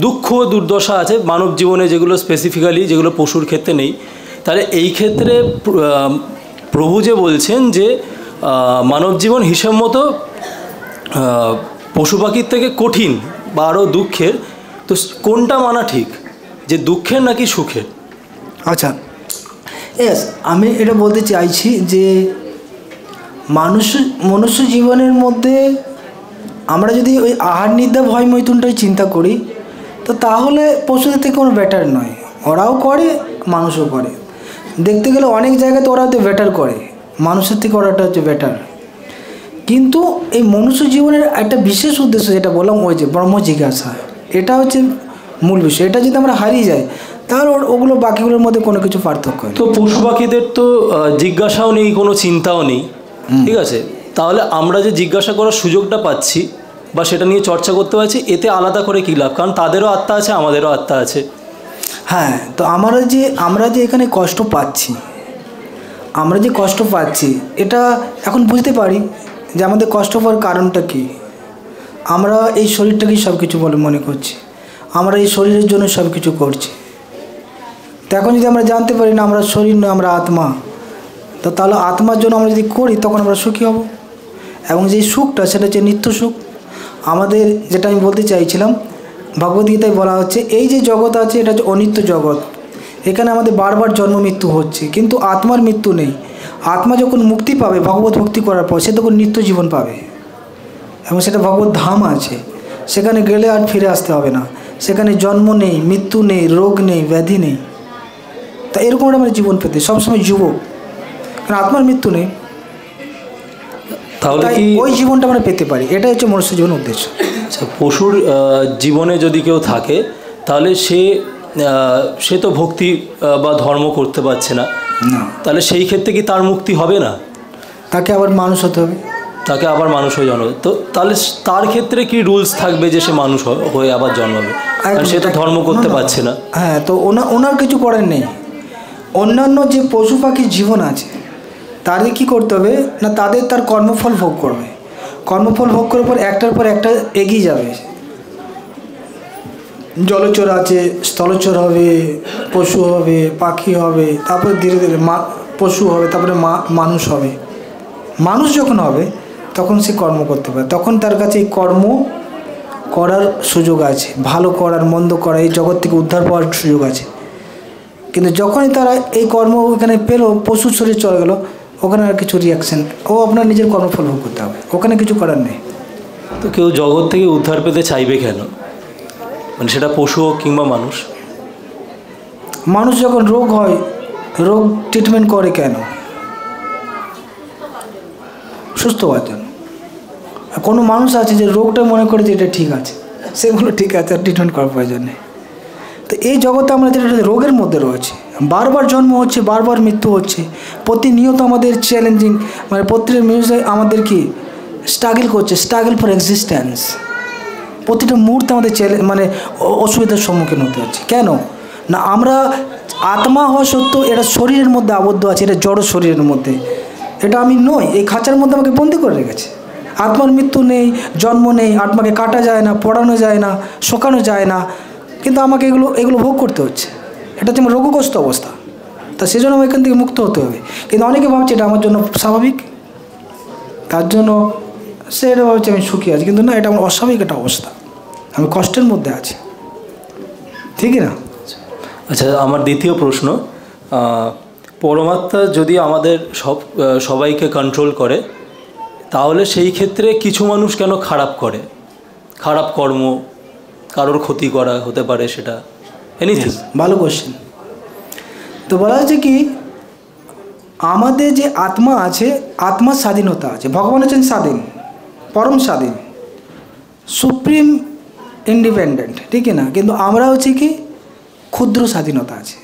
দুঃখ দুর্দশা আছে মানব জীবনে, যেগুলো স্পেসিফিক্যালি যেগুলো পশুর ক্ষেত্রে নেই। তাহলে এই ক্ষেত্রে প্রভু যে বলছেন যে মানব জীবন হিসেব মতো পশু পাখির থেকে কঠিন বা আরও দুঃখের, তো কোনটা মানা ঠিক, যে দুঃখের নাকি সুখের? আচ্ছা, এস আমি এটা বলতে চাইছি যে মনুষ্য জীবনের মধ্যে আমরা যদি ওই আহার নিদ্রা ভয় মৈথুনটাই চিন্তা করি, তো তাহলে পশুদের থেকে কোনো বেটার নয়। ওরাও করে, মানুষও করে। দেখতে গেলে অনেক জায়গাতে ওরা হয়তো বেটার করে, মানুষের থেকে ওরাটা হচ্ছে বেটার। কিন্তু এই মনুষ্য জীবনের একটা বিশেষ উদ্দেশ্য, যেটা বললাম, ওই যে ব্রহ্ম জিজ্ঞাসা, এটা হচ্ছে মূল বিষয়। এটা যদি আমরা হারিয়ে যাই তাহলে ওগুলো বাকিগুলোর মধ্যে কোনো কিছু পার্থক্য নেই। তো পশু পাখিদের তো জিজ্ঞাসাও নেই, কোনো চিন্তাও নেই, ঠিক আছে। তাহলে আমরা যে জিজ্ঞাসা করার সুযোগটা পাচ্ছি বা সেটা নিয়ে চর্চা করতে পারছি, এতে আলাদা করে কী লাভ? কারণ তাদেরও আত্মা আছে, আমাদেরও আত্মা আছে। হ্যাঁ, তো আমরা যে এখানে কষ্ট পাচ্ছি, এটা এখন বুঝতে পারি যে আমাদের কষ্ট পাওয়ার কারণটা কী। আমরা এই শরীরটাকেই সব কিছু বলে মনে করছি, আমরা এই শরীরের জন্য সব কিছু করছি। তো এখন যদি আমরা জানতে পারি না আমরা শরীর নয়, আমরা আত্মা, তো তাহলে আত্মার জন্য আমরা যদি করি তখন আমরা সুখী হব। এবং যে সুখটা, সেটা হচ্ছে নিত্য সুখ। আমাদের, যেটা আমি বলতে চাইছিলাম, ভগবদ্গীতায় বলা হচ্ছে এই যে জগৎ আছে এটা হচ্ছে অনিত্য জগৎ। এখানে আমাদের বারবার জন্ম মৃত্যু হচ্ছে, কিন্তু আত্মার মৃত্যু নেই। আত্মা যখন মুক্তি পাবে ভগবত ভক্তি করার পর, সে তখন নিত্য জীবন পাবে। এবং সেটা ভগবত ধাম আছে, সেখানে গেলে আর ফিরে আসতে হবে না। সেখানে জন্ম নেই, মৃত্যু নেই, রোগ নেই, ব্যাধি নেই। তা এরকম আমরা জীবন পেতে সবসময় যুবক, কারণ আত্মার মৃত্যু নেই। তাহলে তাই ওই জীবনটা আমরা পেতে পারি, এটাই হচ্ছে মনুষ্য জীবনের উদ্দেশ্য। আচ্ছা, পশুর জীবনে যদি কেউ থাকে তাহলে সে তো ভক্তি বা ধর্ম করতে পারছে না, তাহলে সেই ক্ষেত্রে কি তার মুক্তি হবে না? তাকে আবার মানুষ হতে হবে, তাকে আবার মানুষ হয়ে জন্মাবে। তো তাহলে তার ক্ষেত্রে কি রুলস থাকবে যে সে মানুষ হয়ে আবার জন্মাবে? কারণ সে তো ধর্ম করতে পারছে না। হ্যাঁ, তো ওনার কিছু করার নেই। অন্যান্য যে পশু পাখির জীবন আছে তাদের কী করতে হবে না, তার কর্মফল ভোগ করবে। কর্মফল ভোগ করার পর একটার পর একটা এগিয়ে যাবে। জলচর আছে, স্থলচর হবে, পশু হবে, পাখি হবে, তারপরে ধীরে ধীরে পশু হবে, তারপরে মানুষ হবে। মানুষ যখন হবে তখন সে কর্ম করতে পারে, তখন তার কাছে এই কর্ম করার সুযোগ আছে, ভালো করার, মন্দ করার, এই জগৎ থেকে উদ্ধার পাওয়ার সুযোগ আছে। কিন্তু যখনই তারা এই কর্ম এখানে পেলো, পশুর শরীর চলে গেল, ওখানে আর কিছু রিয়াকশান, ও আপনার নিজের কর্মফল ভোগ করতে হবে, ওখানে কিছু করার নেই। তো কেউ জগৎ থেকে উদ্ধার পেতে চাইবে কেন? মানে সেটা পশু হোক কিংবা মানুষ। মানুষ যখন রোগ হয়, রোগ ট্রিটমেন্ট করে কেন? সুস্থ হওয়ার জন্য। কোনো মানুষ আছে যে রোগটা মনে করে যে এটা ঠিক আছে, সেগুলো ঠিক আছে, আর ট্রিটমেন্ট করার প্রয়োজন নেই। তো এই জগতে আমরা যেটা রোগের মধ্যে রয়েছে, বারবার জন্ম হচ্ছে, বারবার মৃত্যু হচ্ছে, প্রতিনিয়ত আমাদের চ্যালেঞ্জিং, মানে প্রত্যেকটা মিনিটে আমাদের কি স্ট্রাগল করছে, স্ট্রাগল ফর এক্সিস্টেন্স। প্রতিটা মুহূর্তে আমাদের মানে অসুবিধার সম্মুখীন হতে হচ্ছে। কেন না? আমরা আত্মা হওয়া সত্ত্বেও এটা শরীরের মধ্যে আবদ্ধ আছে, এটা জড় শরীরের মধ্যে, এটা আমি নই, এই খাঁচার মধ্যে আমাকে বন্দি করে রেখেছে। আত্মার মৃত্যু নেই, জন্ম নেই, আত্মাকে কাটা যায় না, পড়ানো যায় না, শোকানো যায় না, কিন্তু আমাকে এগুলো ভোগ করতে হচ্ছে। এটা হচ্ছে আমার রোগগ্রস্ত অবস্থা। তা সেজন্য আমি এখান থেকে মুক্ত হতে হবে। কিন্তু অনেকে ভাবছে এটা আমার জন্য স্বাভাবিক, তার জন্য সে এটা ভাবছে আমি সুখী আছি, কিন্তু না, এটা আমার অস্বাভাবিক একটা অবস্থা, আমি কষ্টের মধ্যে আছি। ঠিকই না? আচ্ছা, আমার দ্বিতীয় প্রশ্ন, পরমাত্মা যদি আমাদের সবাইকে কন্ট্রোল করে, তাহলে সেই ক্ষেত্রে কিছু মানুষ কেন খারাপ করে? খারাপ কর্ম, কারোর ক্ষতি করা হতে পারে, সেটা এনিথিং। ভালো কোশ্চেন। তো বলা হচ্ছে কি, আমাদের যে আত্মা আছে, আত্মার স্বাধীনতা আছে। ভগবান হচ্ছেন স্বাধীন, পরম স্বাধীন, সুপ্রিম ইন্ডিপেন্ডেন্ট, ঠিক না? কিন্তু আমরা হচ্ছে কি ক্ষুদ্র স্বাধীনতা আছে,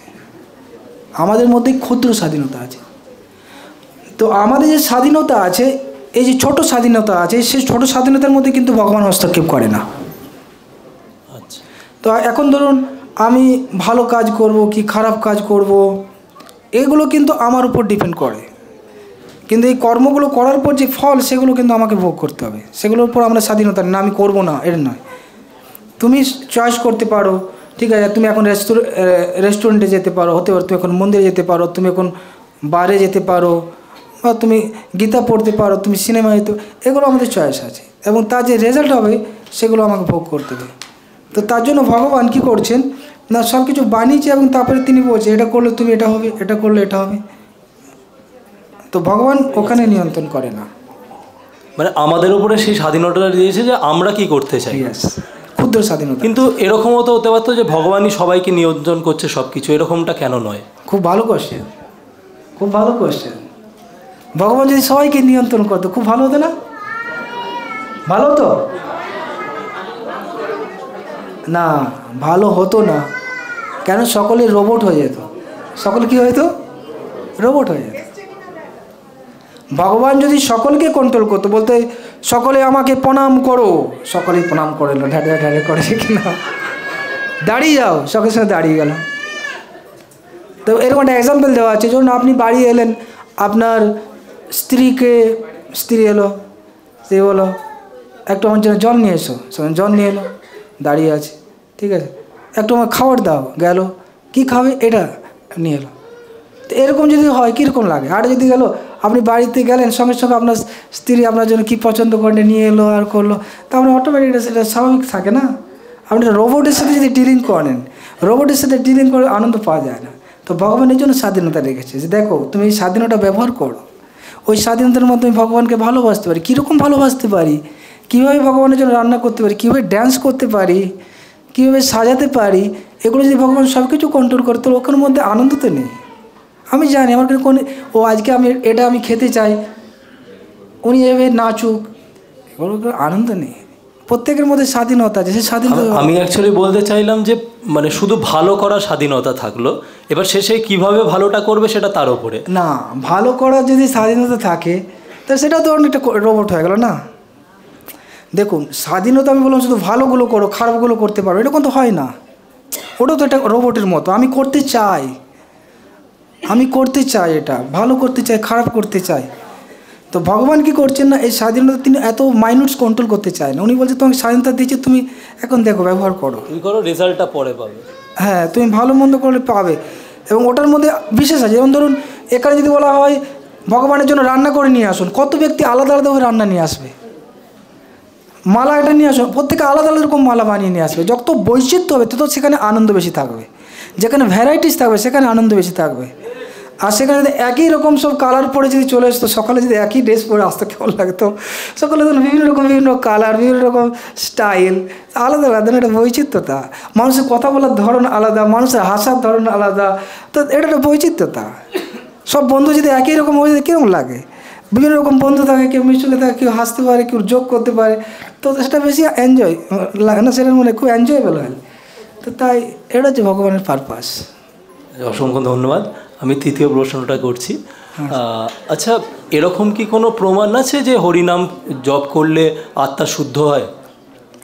আমাদের মধ্যে ক্ষুদ্র স্বাধীনতা আছে। তো আমাদের যে স্বাধীনতা আছে, এই যে ছোট স্বাধীনতা আছে, সেই ছোট স্বাধীনতার মধ্যে কিন্তু ভগবান হস্তক্ষেপ করে না। আচ্ছা, তো এখন ধরুন আমি ভালো কাজ করব কি খারাপ কাজ করব, এগুলো কিন্তু আমার উপর ডিপেন্ড করে, কিন্তু এই কর্মগুলো করার পর যে ফল, সেগুলো কিন্তু আমাকে ভোগ করতে হবে। সেগুলোর উপর আমরা স্বাধীনতা না, আমি করব না এর নয়। তুমি চয়েস করতে পারো, ঠিক আছে, তুমি এখন রেস্টুরেন্টে যেতে পারো, হতে পারো তুমি এখন মন্দিরে যেতে পারো, তুমি এখন বারে যেতে পারো, বা তুমি গীতা পড়তে পারো, তুমি সিনেমা যেতে, এগুলো আমাদের চয়েস আছে, এবং তার যে রেজাল্ট হবে সেগুলো আমাকে ভোগ করতে হবে। তো তার জন্য ভগবান কী করছেন না, সব কিছু বানিয়েছে, এবং তারপরে তিনি বলছে এটা করলে তুমি এটা হবে, এটা করলে এটা হবে। তো ভগবান ওখানে নিয়ন্ত্রণ করে না, মানে আমাদের উপরে সেই স্বাধীনতা দিয়েছে যে আমরা কি করতে চাই, ক্ষুদ্র স্বাধীনতা। কিন্তু এরকমও তো হতে পারতো যে ভগবানই সবাইকে নিয়ন্ত্রণ করছে সব কিছু, এরকমটা কেন নয়? খুব ভালো কোশ্চেন, খুব ভালো কোশ্চেন। ভগবান যদি সবাইকে নিয়ন্ত্রণ করতো খুব ভালো হতো না? ভালো হতো না? ভালো হতো না। কেন? সকলে রোবট হয়ে যেত। সকলে কি হতো? রোবট হয়ে যেত। ভগবান যদি সকলকে কন্ট্রোল করতো, বলতে সকলে আমাকে প্রণাম করো, সকলেই প্রণাম করে না, ঢাড়ে ঢাড়ে করে কিনা, দাঁড়িয়ে যাও, সকলের সঙ্গে দাঁড়িয়ে গেল। তো এরকম একটা এক্সাম্পল দেওয়া আছে, যখন আপনি বাড়ি এলেন, আপনার স্ত্রী এলো, সে বলো একটু আমার জন্য জল নিয়ে এসো, জল নিয়ে এলো, দাঁড়িয়ে আছে, ঠিক আছে, একটু আমার খাবার দাও, গেল, কি খাবে এটা নিয়ে এলো। তো এরকম যদি হয় কীরকম লাগে? আর যদি গেল, আপনি বাড়িতে গেলেন, সঙ্গে সঙ্গে আপনার স্ত্রী আপনার জন্য কী পছন্দ করে নিয়ে এলো আর করলো, তা আপনার অটোমেটিক সেটা স্বাভাবিক থাকে না? আপনি রোবটের সাথে যদি ডিলিং করেন, রোবটের সাথে ডিলিং করে আনন্দ পাওয়া যায় না। তো ভগবানের জন্য স্বাধীনতা রেখেছে, যে দেখো তুমি এই স্বাধীনতা ব্যবহার করো, ওই স্বাধীনতার মাধ্যমে ভগবানকে ভালোবাসতে পারি। কীরকম ভালোবাসতে পারি? কীভাবে ভগবানের জন্য রান্না করতে পারি, কীভাবে ড্যান্স করতে পারি, কীভাবে সাজাতে পারি, এগুলো যদি ভগবান সব কিছু কন্ট্রোল করে, তো ওখানের মধ্যে আনন্দ তো নেই। আমি জানি আমার কোন আজকে আমি এটা আমি খেতে চাই, উনি এভাবে নাচুক, এগুলো আনন্দ নেই। প্রত্যেকের মধ্যে স্বাধীনতা আছে, সেই স্বাধীনতা আমি অ্যাকচুয়ালি বলতে চাইলাম যে মানে শুধু ভালো করার স্বাধীনতা থাকলো, এবার সে কীভাবে ভালোটা করবে সেটা তার উপরে। না, ভালো করার যদি স্বাধীনতা থাকে, তা সেটা তো অনেকটা রোবট হয়ে গেল না? দেখুন, স্বাধীনতা আমি বললাম শুধু ভালোগুলো করো, খারাপগুলো করতে পারো, এরকম তো হয় না। ওটা তো একটা রোবটের মতো। আমি করতে চাই, এটা ভালো করতে চাই, খারাপ করতে চাই। তো ভগবান কি করছেন না, এই স্বাধীনতা তিনি এত মাইনুটস কন্ট্রোল করতে চায় না। উনি বলছে তোমাকে স্বাধীনতা দিয়েছে, তুমি এখন দেখো ব্যবহার করো, তুমি করো, রেজাল্টটা পরে পাবে। হ্যাঁ, তুমি ভালো মন্দ করলে পাবে। এবং ওটার মধ্যে বিশেষ আছে, যেমন ধরুন এখানে যদি বলা হয় ভগবানের জন্য রান্না করে নিয়ে আসুন, কত ব্যক্তি আলাদা আলাদাভাবে রান্না নিয়ে আসবে, মালা এটা নিয়ে আসুন, প্রত্যেকে আলাদা আলাদা রকম মালা বানিয়ে নিয়ে আসবে। যত বৈচিত্র্য হবে তত সেখানে আনন্দ বেশি থাকবে, যেখানে ভ্যারাইটিস থাকবে সেখানে আনন্দ বেশি থাকবে। আর সেখানে যদি একই রকম সব কালার পরে যদি চলে আসতো, সকালে যদি একই ড্রেস পরে আসতো কেমন লাগতো। সকালে তো বিভিন্ন রকম বিভিন্ন কালার, বিভিন্ন রকম স্টাইল, আলাদা আলাদা একটা বৈচিত্র্যতা। মানুষের কথা বলার ধরন আলাদা, মানুষের হাসার ধরন আলাদা, তো এটা একটা বৈচিত্র্যতা। সব বন্ধু যদি একই রকম হয়ে যায় কীরকম লাগে? বিভিন্ন রকম বন্ধু থাকে, কেউ মিশুকে থাকে, কেউ হাসতে পারে, কেউ জোক করতে পারে, তো সেটা বেশি এনজয় লাগে না, সেটা মনে খুব এনজয়েবল হয়। তো তাই এটা হচ্ছে ভগবানের পারপাস। অসংখ্য ধন্যবাদ। আমি তৃতীয় প্রশ্নটা করছি। আচ্ছা, এরকম কি কোনো প্রমাণ আছে যে হরিনাম জপ করলে আত্মা শুদ্ধ হয়?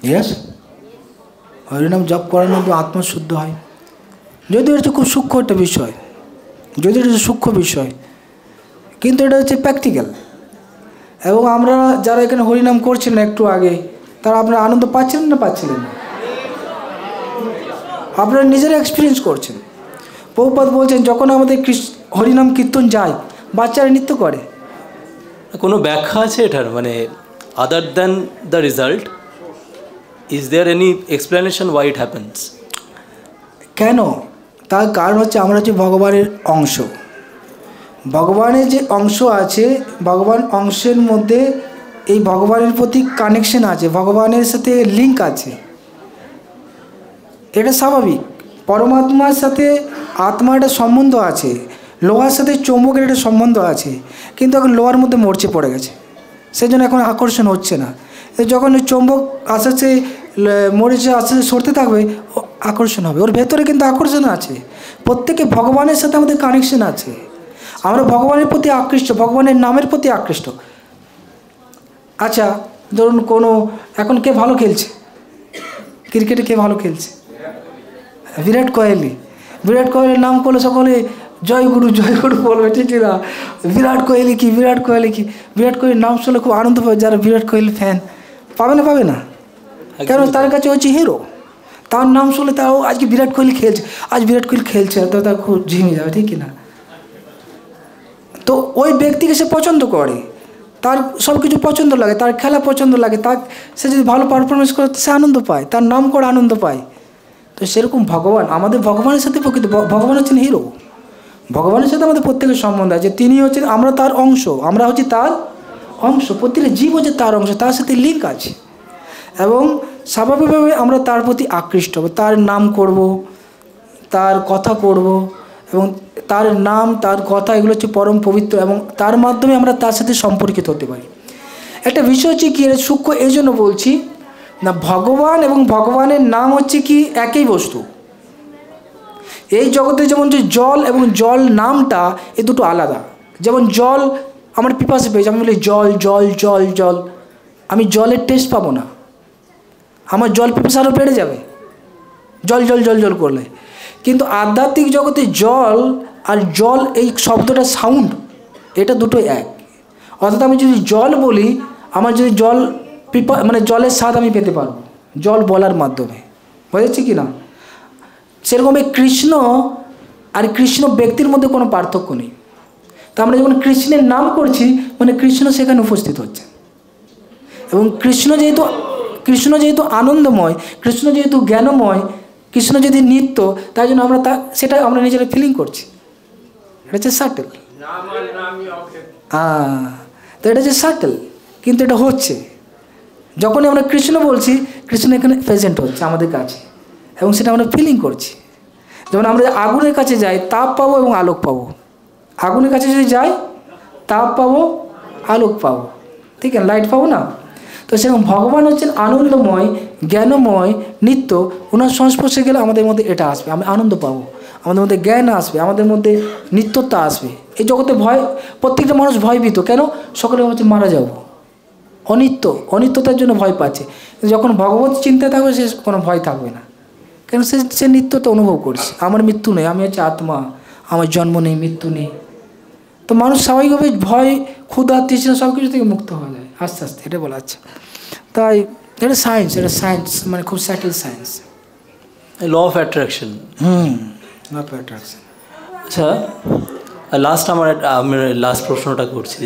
ইয়েস, হরিনাম জপ করার মধ্যে আত্মা শুদ্ধ হয়। যদিও এটা খুব সূক্ষ্ম একটা বিষয়, যদিও এটা সূক্ষ্ম বিষয়, কিন্তু এটা হচ্ছে প্র্যাকটিক্যাল। এবং আমরা যারা এখানে হরিনাম করছিলেন একটু আগে, তারা আপনারা আনন্দ পাচ্ছিলেন না পাচ্ছিলেন না? আপনারা নিজেরা এক্সপিরিয়েন্স করছেন। প্রভুপাদ বলছেন যখন আমাদের হরিনাম কীর্তন যায়, বাচ্চারা নৃত্য করে। কোনো ব্যাখ্যা আছে এটার, মানে other than the result, is there any explanation why it happens? কেন? তার কারণ হচ্ছে আমরা হচ্ছে ভগবানের অংশ। ভগবানের যে অংশ আছে, ভগবান অংশের মধ্যে এই ভগবানের প্রতি কানেকশন আছে, ভগবানের সাথে লিঙ্ক আছে, এটা স্বাভাবিক। পরমাত্মার সাথে আত্মার একটা সম্বন্ধ আছে, লোহার সাথে চৌম্বকের একটা সম্বন্ধ আছে, কিন্তু এখন লোহার মধ্যে মরচে পড়ে গেছে, সেই জন্য এখন আকর্ষণ হচ্ছে না। যখন ওই চৌম্বক আস্তে আস্তে মরিচে আস্তে আস্তে সরতে থাকবে, আকর্ষণ হবে। ওর ভেতরে কিন্তু আকর্ষণ আছে। প্রত্যেকে ভগবানের সাথে আমাদের কানেকশন আছে, আমরা ভগবানের প্রতি আকৃষ্ট, ভগবানের নামের প্রতি আকৃষ্ট। আচ্ছা ধরুন কোনো এখন কে ভালো খেলছে, ক্রিকেটে কে ভালো খেলছে? বিরাট কোহলি। বিরাট কোহলির নাম করলে সকলে জয়গুরু জয়গুরু বলবে, ঠিক না? বিরাট কোহলি কি, বিরাট কোহলি কি, বিরাট কোহলির নাম শুনলে খুব আনন্দ পাবে যারা বিরাট কোহলি ফ্যান। পাবে না? পাবে না? কেন? তার কাছে হচ্ছে হিরো। তার নাম শুনলে তাও আজকে বিরাট কোহলি খেলছে, আজ বিরাট কোহলি খেলছে, তো তার খুব ঝিমে যাবে, ঠিক না? তো ওই ব্যক্তিকে সে পছন্দ করে, তার সব কিছু পছন্দ লাগে, তার খেলা পছন্দ লাগে, তার সে যদি ভালো পারফরমেন্স করে সে আনন্দ পায়, তার নাম করে আনন্দ পায়। তো সেরকম ভগবান, আমাদের ভগবানের সাথে প্রকৃত ভগবান হচ্ছেন হিরো। ভগবানের সাথে আমাদের প্রত্যেকের সম্বন্ধ আছে, তিনি হচ্ছেন, আমরা তার অংশ, আমরা হচ্ছি তার অংশ, প্রতিটা জীব হচ্ছে তার অংশ, তার সাথে লিঙ্ক আছে। এবং স্বাভাবিকভাবে আমরা তার প্রতি আকৃষ্ট হব, তার নাম করব, তার কথা করব, এবং তার নাম তার কথা এগুলো হচ্ছে পরম পবিত্র, এবং তার মাধ্যমে আমরা তার সাথে সম্পর্কিত হতে পারি। একটা বিষয় হচ্ছে কি, সূক্ষ্ম এই জন্য বলছি না, ভগবান এবং ভগবানের নাম হচ্ছে কি একই বস্তু। এই জগতে যেমন যে জল এবং জল নামটা, এই দুটো আলাদা। যেমন জল আমার পিপাসা পেয়েছে, আমি বলি জল জল জল জল, আমি জলের টেস্ট পাবো না, আমার জল পিপাসা আরও বেড়ে যাবে জল জল জল জল করলে। কিন্তু আধ্যাত্মিক জগতে জল আর জল, এই শব্দটা সাউন্ড, এটা দুটোই এক। অর্থাৎ আমি যদি জল বলি, আমার যদি জল মানে জলের স্বাদ আমি পেতে পারবো জল বলার মাধ্যমে, বুঝেছি কি না? সেরকম এই কৃষ্ণ আর কৃষ্ণ ব্যক্তির মধ্যে কোনো পার্থক্য নেই। তা আমরা যখন কৃষ্ণের নাম করছি, মানে কৃষ্ণ সেখানে উপস্থিত হচ্ছে। এবং কৃষ্ণ যেহেতু আনন্দময়, কৃষ্ণ যেহেতু জ্ঞানময়, কৃষ্ণ যদি নিত্য, তাই জন্য আমরা সেটা আমরা নিজেরা ফিলিং করছি। এটা হচ্ছে সাটেল। তো এটা হচ্ছে সাটেল, কিন্তু এটা হচ্ছে যখনই আমরা কৃষ্ণ বলছি, কৃষ্ণ এখানে প্রেজেন্ট হচ্ছে আমাদের কাছে, এবং সেটা আমরা ফিলিং করছি। যেমন আমরা আগুনের কাছে যাই, তাপ পাবো এবং আলোক পাবো। আগুনের কাছে যদি যাই, তাপ পাবো, আলোক পাবো, ঠিক আছে, লাইট পাবো না? তো সেরকম ভগবান হচ্ছেন আনন্দময়, জ্ঞানময়, নিত্য। ওনার সংস্পর্শে গেলে আমাদের মধ্যে এটা আসবে, আমি আনন্দ পাবো, আমাদের মধ্যে জ্ঞান আসবে, আমাদের মধ্যে নিত্যতা আসবে। এই জগতে ভয়, প্রত্যেকটা মানুষ ভয়ভীত। কেন? সকলে হচ্ছে মারা যাবো, অনিত্যতার জন্য ভয় পাচ্ছে। যখন ভগবত চিন্তা থাকবে, সে কোনো ভয় থাকবে না। কেন? সে নিত্যতা অনুভব করছে, আমার মৃত্যু নেই, আমি হচ্ছে আত্মা, আমার জন্ম নেই, মৃত্যু নেই। তো মানুষ স্বাভাবিকভাবে ভয়, ক্ষুধা, তৃষ্ণা সব কিছু থেকে মুক্ত হয়ে যায় আস্তে আস্তে, এটা বলা আছে। তাই এটা সায়েন্স, মানে খুব subtle science, law of attraction. Law of attraction. আচ্ছা, আমি লাস্ট প্রশ্নটা করছি,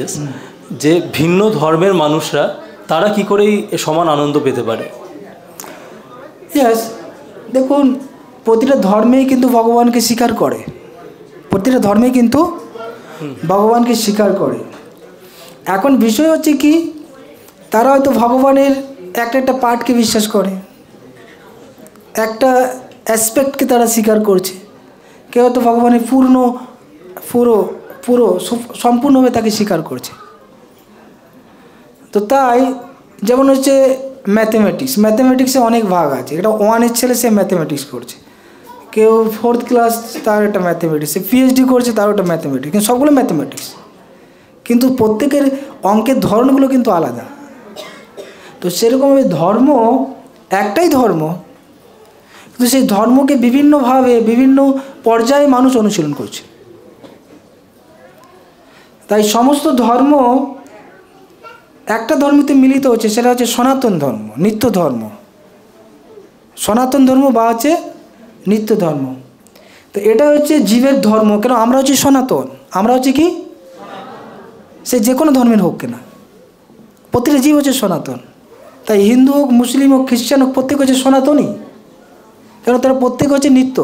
যে ভিন্ন ধর্মের মানুষরা তারা কি করে সমান আনন্দ পেতে পারে? ইয়েস, দেখুন প্রতিটা ধর্মেই কিন্তু ভগবানকে স্বীকার করে, প্রতিটা ধর্মেই কিন্তু ভগবানকে স্বীকার করে। এখন বিষয় হচ্ছে কি, তারা হয়তো ভগবানের একটা একটা পার্টকে বিশ্বাস করে, একটা অ্যাসপেক্টকে তারা স্বীকার করছে। কেউ হয়তো ভগবানের পুরো সম্পূর্ণভাবে তাকে স্বীকার করছে। তো তাই যেমন হচ্ছে ম্যাথমেটিক্সে অনেক ভাগ আছে। এটা 1-এর ছেলে, সে ম্যাথমেটিক্স করছে, কেউ 4th ক্লাস, তার একটা ম্যাথমেটিক্স, সে PhD করছে, তারও একটা ম্যাথমেটিক্স, কিন্তু সবগুলো ম্যাথমেটিক্স, কিন্তু প্রত্যেকের অঙ্কের ধরনগুলো কিন্তু আলাদা। তো সেরকমভাবে ধর্ম একটাই ধর্ম, কিন্তু সেই ধর্মকে বিভিন্নভাবে বিভিন্ন পর্যায়ে মানুষ অনুশীলন করছে। তাই সমস্ত ধর্ম একটা ধর্মতে মিলিত হচ্ছে, সেটা হচ্ছে সনাতন ধর্ম, নিত্য ধর্ম। সনাতন ধর্ম বা হচ্ছে নিত্য ধর্ম। তো এটা হচ্ছে জীবের ধর্ম। কেন আমরা হচ্ছে সনাতন, আমরা হচ্ছে কি, সে যে কোনো ধর্মের হোক কেনা, প্রতিটা জীব হচ্ছে সনাতন। তাই হিন্দু হোক, মুসলিম হোক, খ্রিস্টান হোক, প্রত্যেক হচ্ছে সনাতনই। কেন তারা প্রত্যেক হচ্ছে নিত্য।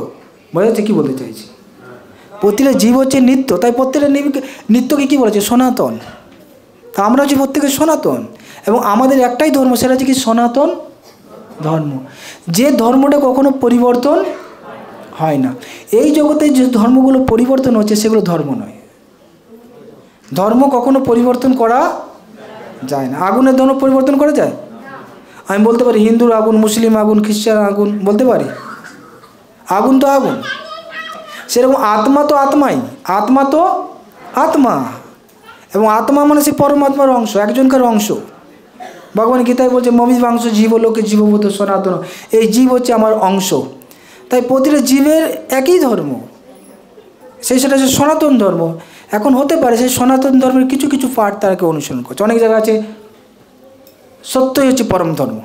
বোঝা যাচ্ছে কী বলতে চাইছি? প্রতিটা জীব হচ্ছে নিত্য, তাই প্রত্যেকটা নিত্যকে কী বলেছে? সনাতন। তা আমরা হচ্ছে প্রত্যেকে সনাতন, এবং আমাদের একটাই ধর্ম, সেটা হচ্ছে কি, সনাতন ধর্ম। যে ধর্মটা কখনো পরিবর্তন হয় না। এই জগতে যে ধর্মগুলো পরিবর্তন হচ্ছে সেগুলো ধর্ম নয়। ধর্ম কখনো পরিবর্তন করা যায় না। আগুনের ধর্ম পরিবর্তন করা যায়? আমি বলতে পারি হিন্দুর আগুন, মুসলিম আগুন, খ্রিস্টান আগুন, বলতে পারি। আগুন তো আগুন। সেরকম আত্মা তো আত্মাই, আত্মা তো আত্মা, এবং আত্মা মানে সে পরমাত্মার অংশ, একজনকার অংশ। ভগবান গীতায় বলছে মমিবাংশ জীবলোকে জীবভূত সনাতন, এই জীব হচ্ছে আমার অংশ। তাই প্রতিটা জীবের একই ধর্ম, সেটা হচ্ছে সনাতন ধর্ম। এখন হতে পারে সেই সনাতন ধর্মের কিছু কিছু পার্ট তারাকে অনুসরণ করছে। অনেক জায়গা আছে সত্যই হচ্ছে পরম ধর্ম,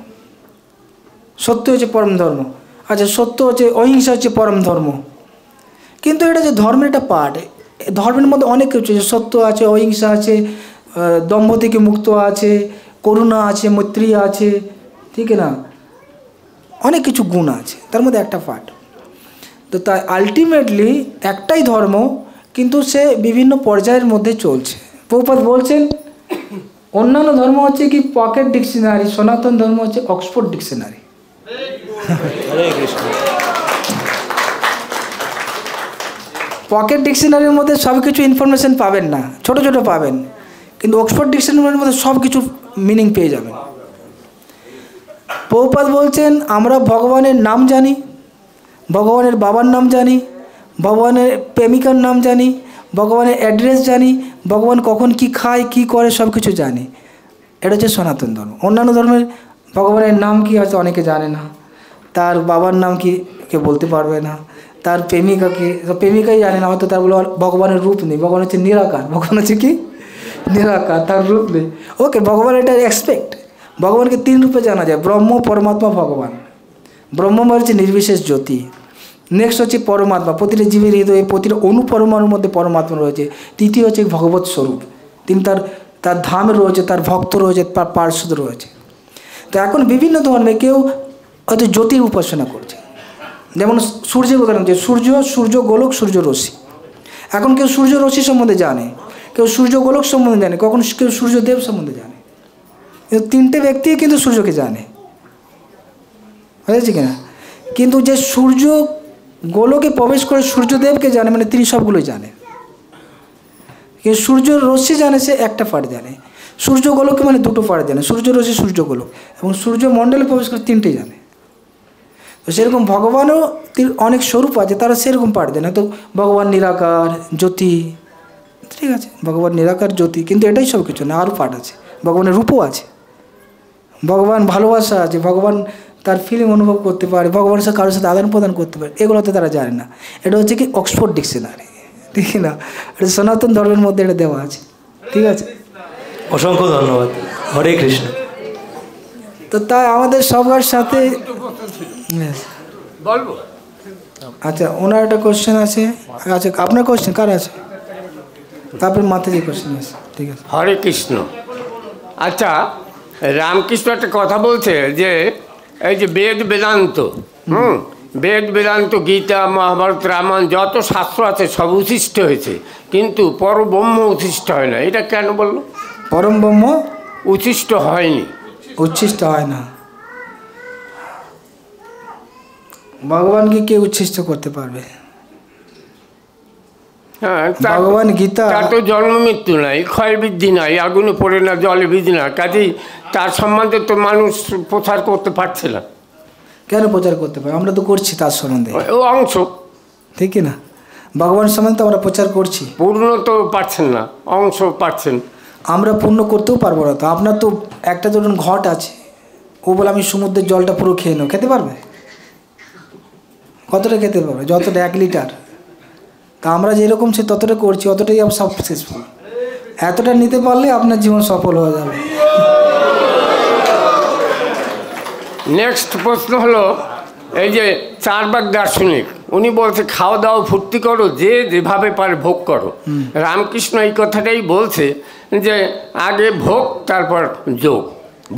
সত্য হচ্ছে পরম ধর্ম। আচ্ছা, সত্য হচ্ছে, অহিংসা হচ্ছে পরম ধর্ম। কিন্তু এটা যে ধর্মের একটা পার্ট, ধর্মের মধ্যে অনেক কিছু আছে। সত্য আছে, অহিংসা আছে, দম্ভ থেকে মুক্ত আছে, করুণা আছে, মৈত্রী আছে, ঠিক না, অনেক কিছু গুণ আছে, তার মধ্যে একটা পার্ট। তো তাই আলটিমেটলি একটাই ধর্ম, কিন্তু সে বিভিন্ন পর্যায়ের মধ্যে চলছে। প্রভুপাদ বলছেন অন্যান্য ধর্ম হচ্ছে কি পকেট ডিকশনারি, সনাতন ধর্ম হচ্ছে অক্সফোর্ড ডিকশনারি। পকেট ডিকশনারির মধ্যে সব কিছু ইনফরমেশন পাবেন না, ছোট ছোট পাবেন, কিন্তু অক্সফোর্ড ডিকশনারির মধ্যে সব কিছু মিনিং পেয়ে যাবেন। প্রভুপাদ বলছেন আমরা ভগবানের নাম জানি, ভগবানের বাবার নাম জানি, ভগবানের প্রেমিকার নাম জানি, ভগবানের অ্যাড্রেস জানি, ভগবান কখন কি খায় কি করে সব কিছু জানি। এটা হচ্ছে সনাতন ধর্ম। অন্যান্য ধর্মের ভগবানের নাম কি হয়তো অনেকে জানে না, তার বাবার নাম কি কে বলতে পারবে না, তার প্রেমিকাকে, প্রেমিকাই জানে না, হয়তো তার বলে ভগবানের রূপ নেই, ভগবান হচ্ছে নিরাকার, ভগবান হচ্ছে কি নিরাকার, তার রূপ নেই। ওকে, ভগবান এটা এক্সপেক্ট। ভগবানকে 3 রূপে জানা যায়, ব্রহ্ম, পরমাত্মা, ভগবান। ব্রহ্ম মানে হচ্ছে নির্বিশেষ জ্যোতি, নেক্সট হচ্ছে পরমাত্মা, প্রতিটা জীবের হৃদয়ে প্রতিটা অনুপরমাণুর মধ্যে পরমাত্মা রয়েছে। তৃতীয় হচ্ছে ভগবত স্বরূপ, তিনি তার ধাম রয়েছে, তার ভক্ত রয়েছে, তার পার্শ্বদ রয়েছে। তো এখন বিভিন্ন ধর্মে কেউ হয়তো জ্যোতির উপাসনা করছে, যেমন সূর্যের উদাহরণ যে সূর্য গোলক, সূর্য রশ্মি। এখন কেউ সূর্য রশ্মি সম্বন্ধে জানে, কেউ সূর্য গোলক সম্বন্ধে জানে, কখন কেউ সূর্যদেব সম্বন্ধে জানে। কিন্তু 3টে ব্যক্তি কিন্তু সূর্যকে জানে, বুঝেছি কিনা? কিন্তু যে সূর্য গোলকে প্রবেশ করে সূর্যদেবকে জানে, মানে তিনি সবগুলোই জানে। কিন্তু সূর্য রশ্মি জানে, সে একটা পার্ট জানে। সূর্য গোলকে মানে 2টো পার্ট জানে, সূর্য রশ্মি, সূর্য গোলক, এবং সূর্য মণ্ডলে প্রবেশ করে 3টে জানে। তো সেরকম ভগবানও অনেক স্বরূপ আছে, তারা সেরকম পার্ট জানে। তো ভগবান নিরাকার জ্যোতি, ঠিক আছে, ভগবান নিরাকার জ্যোতি, কিন্তু এটাই সব কিছু না, আরও পার্ট আছে। ভগবানের রূপও আছে, ভগবান ভালোবাসা আছে, ভগবান তার ফিলিং অনুভব করতে পারে, ভগবানের সাথে কারোর সাথে আদান প্রদান করতে পারে, এগুলো তো তারা জানে না। এটা হচ্ছে কি অক্সফোর্ড ডিকশনারি, ঠিক না? এটা সনাতন ধর্মের মধ্যে এটা দেওয়া আছে, ঠিক আছে। অসংখ্য ধন্যবাদ। হরে কৃষ্ণ। তো তাই আমাদের সবার সাথে বলবো। আচ্ছা, ওনার একটা কোশ্চেন আছে। আচ্ছা, আপনার কোশ্চেন কার আছে? তারপরে মাতাজি কোশ্চেন আছে, ঠিক আছে। হরে কৃষ্ণ। আচ্ছা, রামকৃষ্ণ একটা কথা বলছে যে এই যে বেদান্ত, বেদ বেদান্ত গীতা মহাভারত রামায়ণ যত শাস্ত্র আছে সব উচ্ছিষ্ট হয়েছে, কিন্তু পরব্রহ্ম উচ্ছিষ্ট হয় না, এটা কেন বললো? পরম ব্রহ্ম উচ্ছিষ্ট হয়নি। উচ্ছিষ্ট হয় না। ভগবানকে কে উচ্ছিষ্ট করতে পারবে? হ্যাঁ, ভগবান গীতা তার তো জন্ম মৃত্যু নাই, ক্ষয় বৃদ্ধি নাই, আগুনে পড়ে না, জলে ভিজে না, কাজেই তার সম্বন্ধে তো মানুষ প্রচার করতে পারছে না। কেন প্রচার করতে পারে? আমরা তো করছি তার সম্বন্ধে, ও অংশ। ঠিক না? ভগবান সম্বন্ধে তো আমরা প্রচার করছি, পূর্ণ তো পারছেন না, অংশ পারছেন। আমরা পূর্ণ করতেও পারবো না। তো আপনার তো একটা ধরুন ঘট আছে, ও বলে আমি সমুদ্রের জলটা পুরো খেয়ে নেব, খেতে পারবে? কতটা খেতে পারবে? যতটা 1 লিটার। তা আমরা যেরকম সে ততটা করছি, অতটাই আমরা সাকসেসফুল। এতটা নিতে পারলে আপনার জীবন সফল হয়ে যাবে। নেক্সট প্রশ্ন হলো, এই যে চারবাক দার্শনিক, উনি বলছে খাওয়া দাওয়া ফুর্তি করো, যে যেভাবে পারে ভোগ করো। রামকৃষ্ণ এই কথাটাই বলছে যে আগে ভোগ তারপর যোগ।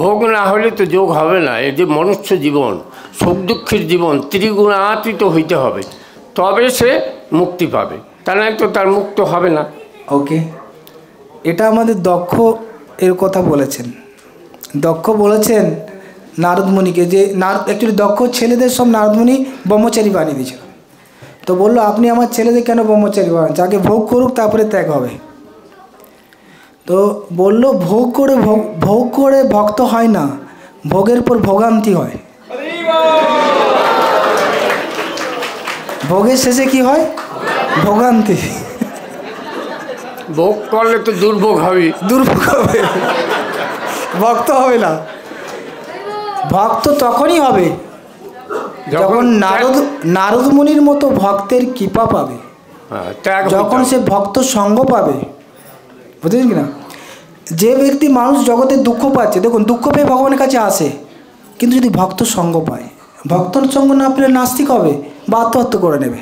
ভোগ না হলে তো যোগ হবে না। এই যে মনুষ্য জীবন, সুখ দুঃখের জীবন, ত্রিগুণাতীত হইতে হবে, তবে সে মুক্তি পাবে, তা নয় তো তার মুক্ত হবে না। ওকে, এটা আমাদের দক্ষ এর কথা বলেছেন। দক্ষ বলেছেন নারদমণিকে, যে অ্যাকচুয়ালি দক্ষ ছেলেদের সব নারদমণি ব্রহ্মচারী বানিয়ে দিয়েছিল। তো বললো আপনি আমার ছেলেদের কেন ব্রহ্মচারী বানান? যাকে ভোগ করুক তারপরে ত্যাগ হবে। তো বললো ভোগ করে ভক্ত হয় না, ভোগের পর ভোগান্তি হয়। ভোগের শেষে কি হয়? ভোগান্তি। ভোগ করলে তো দুর্ভোগ হবে। দুর্ভোগ হবে, ভক্ত হবে না। ভক্ত তখনই হবে যখন নারদ মুনির মতো ভক্তের কৃপা পাবে, যখন সে ভক্ত সঙ্গ পাবে। বুঝলেন কিনা? যে ব্যক্তি মানুষ জগতে দুঃখ পাচ্ছে, দেখুন দুঃখ পেয়ে ভগবানের কাছে আসে, কিন্তু যদি ভক্ত সঙ্গ পায়, ভক্তর সঙ্গ না পেলে নাস্তিক হবে বা আত্মহত্যা করে নেবে।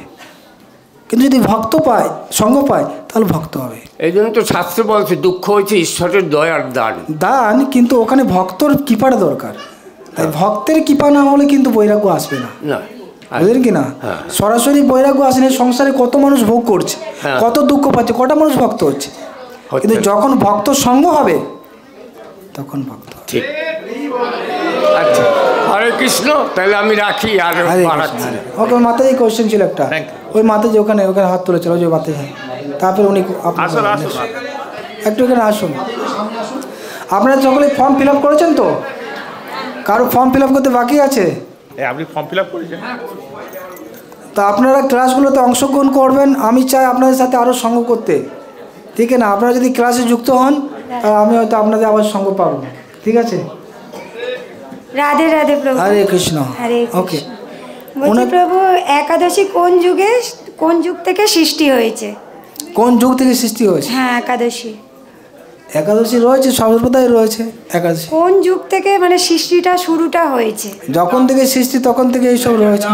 কিন্তু যদি ভক্ত পায়, সঙ্গ পায়, তাহলে ভক্ত হবে। এই জন্য তো শাস্ত্র বলছে দুঃখ হচ্ছে ঈশ্বরের দয়ার দান। কিন্তু ওখানে ভক্তর কৃপাটা দরকার। তাই ভক্তের কৃপা না হলে কিন্তু বৈরাগ্য আসবে না। বুঝলেন কি না? সরাসরি বৈরাগ্য আসে না। সংসারে কত মানুষ ভোগ করছে, কত দুঃখ পাচ্ছে, কটা মানুষ ভক্ত হচ্ছে, কিন্তু যখন ভক্ত সঙ্গ হবে তখন ভক্ত। ঠিক। আচ্ছা, হরে কৃষ্ণ। তাহলে আমি রাখি। আর ওকে, মাতাজি কোশ্চেন ছিল একটা, ওই মাতাজি ওখানে হাত তুলেছিল, ওই যে মাতাজি। তারপরে উনি একটু এখানে আসুন। আপনারা সকলে ফর্ম ফিল আপ করেছেন তো? কারো ফর্ম ফিল আপ করতে বাকি আছে? আপনি ফর্ম ফিল আপ করেছেন? তো আপনারা ক্লাসগুলোতে অংশগ্রহণ করবেন। আমি চাই আপনাদের সাথে আরও সঙ্গ করতে, ঠিক আছে না? আপনারা যদি ক্লাসে যুক্ত হন, আমি হয়তো আপনাদের আবার সঙ্গ পাবো, ঠিক আছে? রাধে রাধে প্রভু। হরে কৃষ্ণ। ওকে, বলছি প্রভু, একাদশী কোন যুগ থেকে সৃষ্টি হয়েছে? কোন যুগ থেকে সৃষ্টি হয়েছে? হ্যাঁ, একাদশী রয়েছে, সর্বদাই রয়েছে একাদশী। কোন যুগ থেকে মানে সৃষ্টিটা শুরুটা হয়েছে? যখন থেকে সৃষ্টি তখন থেকে এইসব রয়েছে।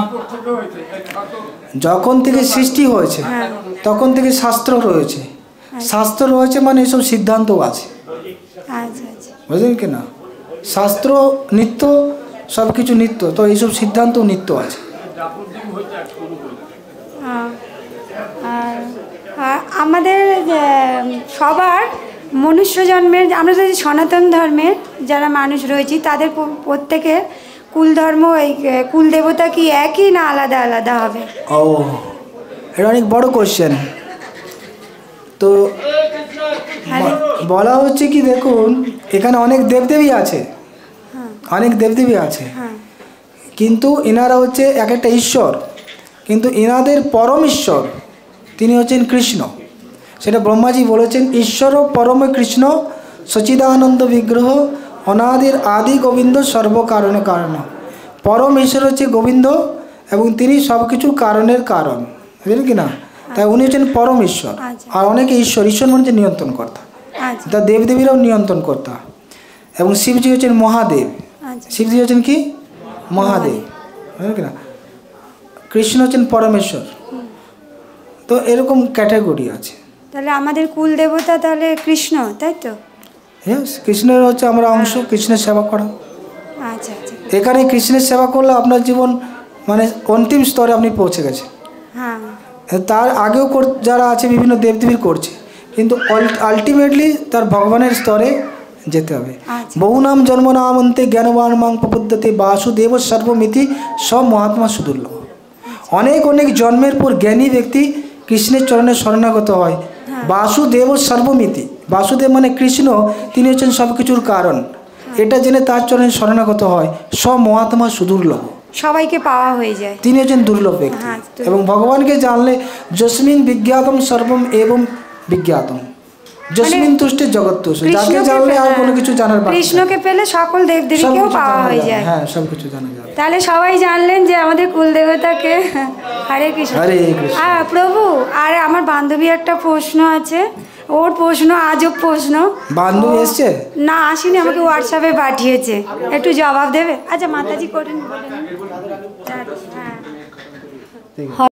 যখন থেকে সৃষ্টি হয়েছে তখন থেকে শাস্ত্র রয়েছে। শাস্ত্র রয়েছে মানে এইসব সিদ্ধান্তও আছে। বুঝলেন কি না? শাস্ত্র নিত্য, সব কিছু নিত্য, তো এইসব সিদ্ধান্ত নিত্য আছে। আমাদের সবার মনুষ্য জন্মের, আমরা যদি সনাতন ধর্মের যারা মানুষ রয়েছি, তাদের প্রত্যেকের কুল ধর্ম, এই কুল দেবতা কি একই না আলাদা আলাদা হবে? ও, এটা অনেক বড় কোশ্চেন। তো বলা হচ্ছে কি, দেখুন এখানে অনেক দেবদেবী আছে, অনেক দেবদেবী আছে, কিন্তু এনারা হচ্ছে এক একটা ঈশ্বর, কিন্তু এনাদের পরম ঈশ্বর তিনি হচ্ছেন কৃষ্ণ। সেটা ব্রহ্মাজি বলেছেন, ঈশ্বর পরম কৃষ্ণ সচিদানন্দ বিগ্রহ অনাদির আদি গোবিন্দ সর্বকারণে কারণ। পরম ঈশ্বর হচ্ছে গোবিন্দ এবং তিনি সব কিছুর কারণের কারণ। বুঝলেন কি না? তাই উনি হচ্ছেন পরম ঈশ্বর। আর অনেকে ঈশ্বর মানে হচ্ছে নিয়ন্ত্রণকর্তা, তা দেবদেবীরাও নিয়ন্ত্রণকর্তা। এবং শিবজি হচ্ছেন মহাদেব। শিবজি হচ্ছেন কি? মহাদেব। বুঝলেন কি না? কৃষ্ণ হচ্ছেন পরমেশ্বর। তো এরকম ক্যাটাগরি আছে। তাহলে আমাদের কুল দেবতা তাহলে কৃষ্ণ, তাই তো? হ্যাঁ, কৃষ্ণের হচ্ছে আমরা অংশ, কৃষ্ণের সেবা করা। আচ্ছা আচ্ছা। এখানে কৃষ্ণের সেবা করলে আপনার জীবন মানে অন্তিম স্তরে আপনি পৌঁছে গেছেন। হ্যাঁ, তার আগেও যারা আছে বিভিন্ন দেবদেবীর করছে, কিন্তু আলটিমেটলি তার ভগবানের স্তরে যেতে হবে। বহু নাম জন্ম নাম অন্তে জ্ঞানবান মাং প্রপদ্যতে বাসুদেব সর্বমিতি সব মহাত্মা সুদুর্লভ। অনেক অনেক জন্মের পর জ্ঞানী ব্যক্তি কৃষ্ণের চরণে শরণাগত হয়। বাসুদেব সর্বমিতি, বাসুদেব মানে কৃষ্ণ, তিনি হচ্ছেন সব কিছুর কারণ। এটা জেনে তার চরণে শরণাগত হয়, সব মহাত্মা সুদুর্লভ, সবাইকে পাওয়া হয়ে যায়। তিনি হচ্ছেন দুর্লভ ব্যক্তি। হ্যাঁ, এবং ভগবানকে জানলে যস্মিন বিজ্ঞাতম সর্বম এবং বিজ্ঞাতম, যস্মিন তুষ্টে জগৎ তুষ্ট, যাকে জানলে আর কোনো কিছু জানার বাকি নেই। কৃষ্ণকে পেলে সকল দেবদেবীকেও পাওয়া হয়ে যায়। হ্যাঁ, সব কিছু জানা যায়। তাহলে সবাই জানলেন যে আমাদের কুলদেবতাকে। হরে কৃষ্ণ। হরে কৃষ্ণ। হ্যাঁ প্রভু, আর আমার বান্ধবী একটা প্রশ্ন আছে, ওর প্রশ্ন আজব প্রশ্ন। বান্ধবী এসছে? না আসেনি, আমাকে হোয়াটসঅ্যাপে পাঠিয়েছে, একটু জবাব দেবে? আচ্ছা মাতাজি করেন, বলেন। হ্যাঁ।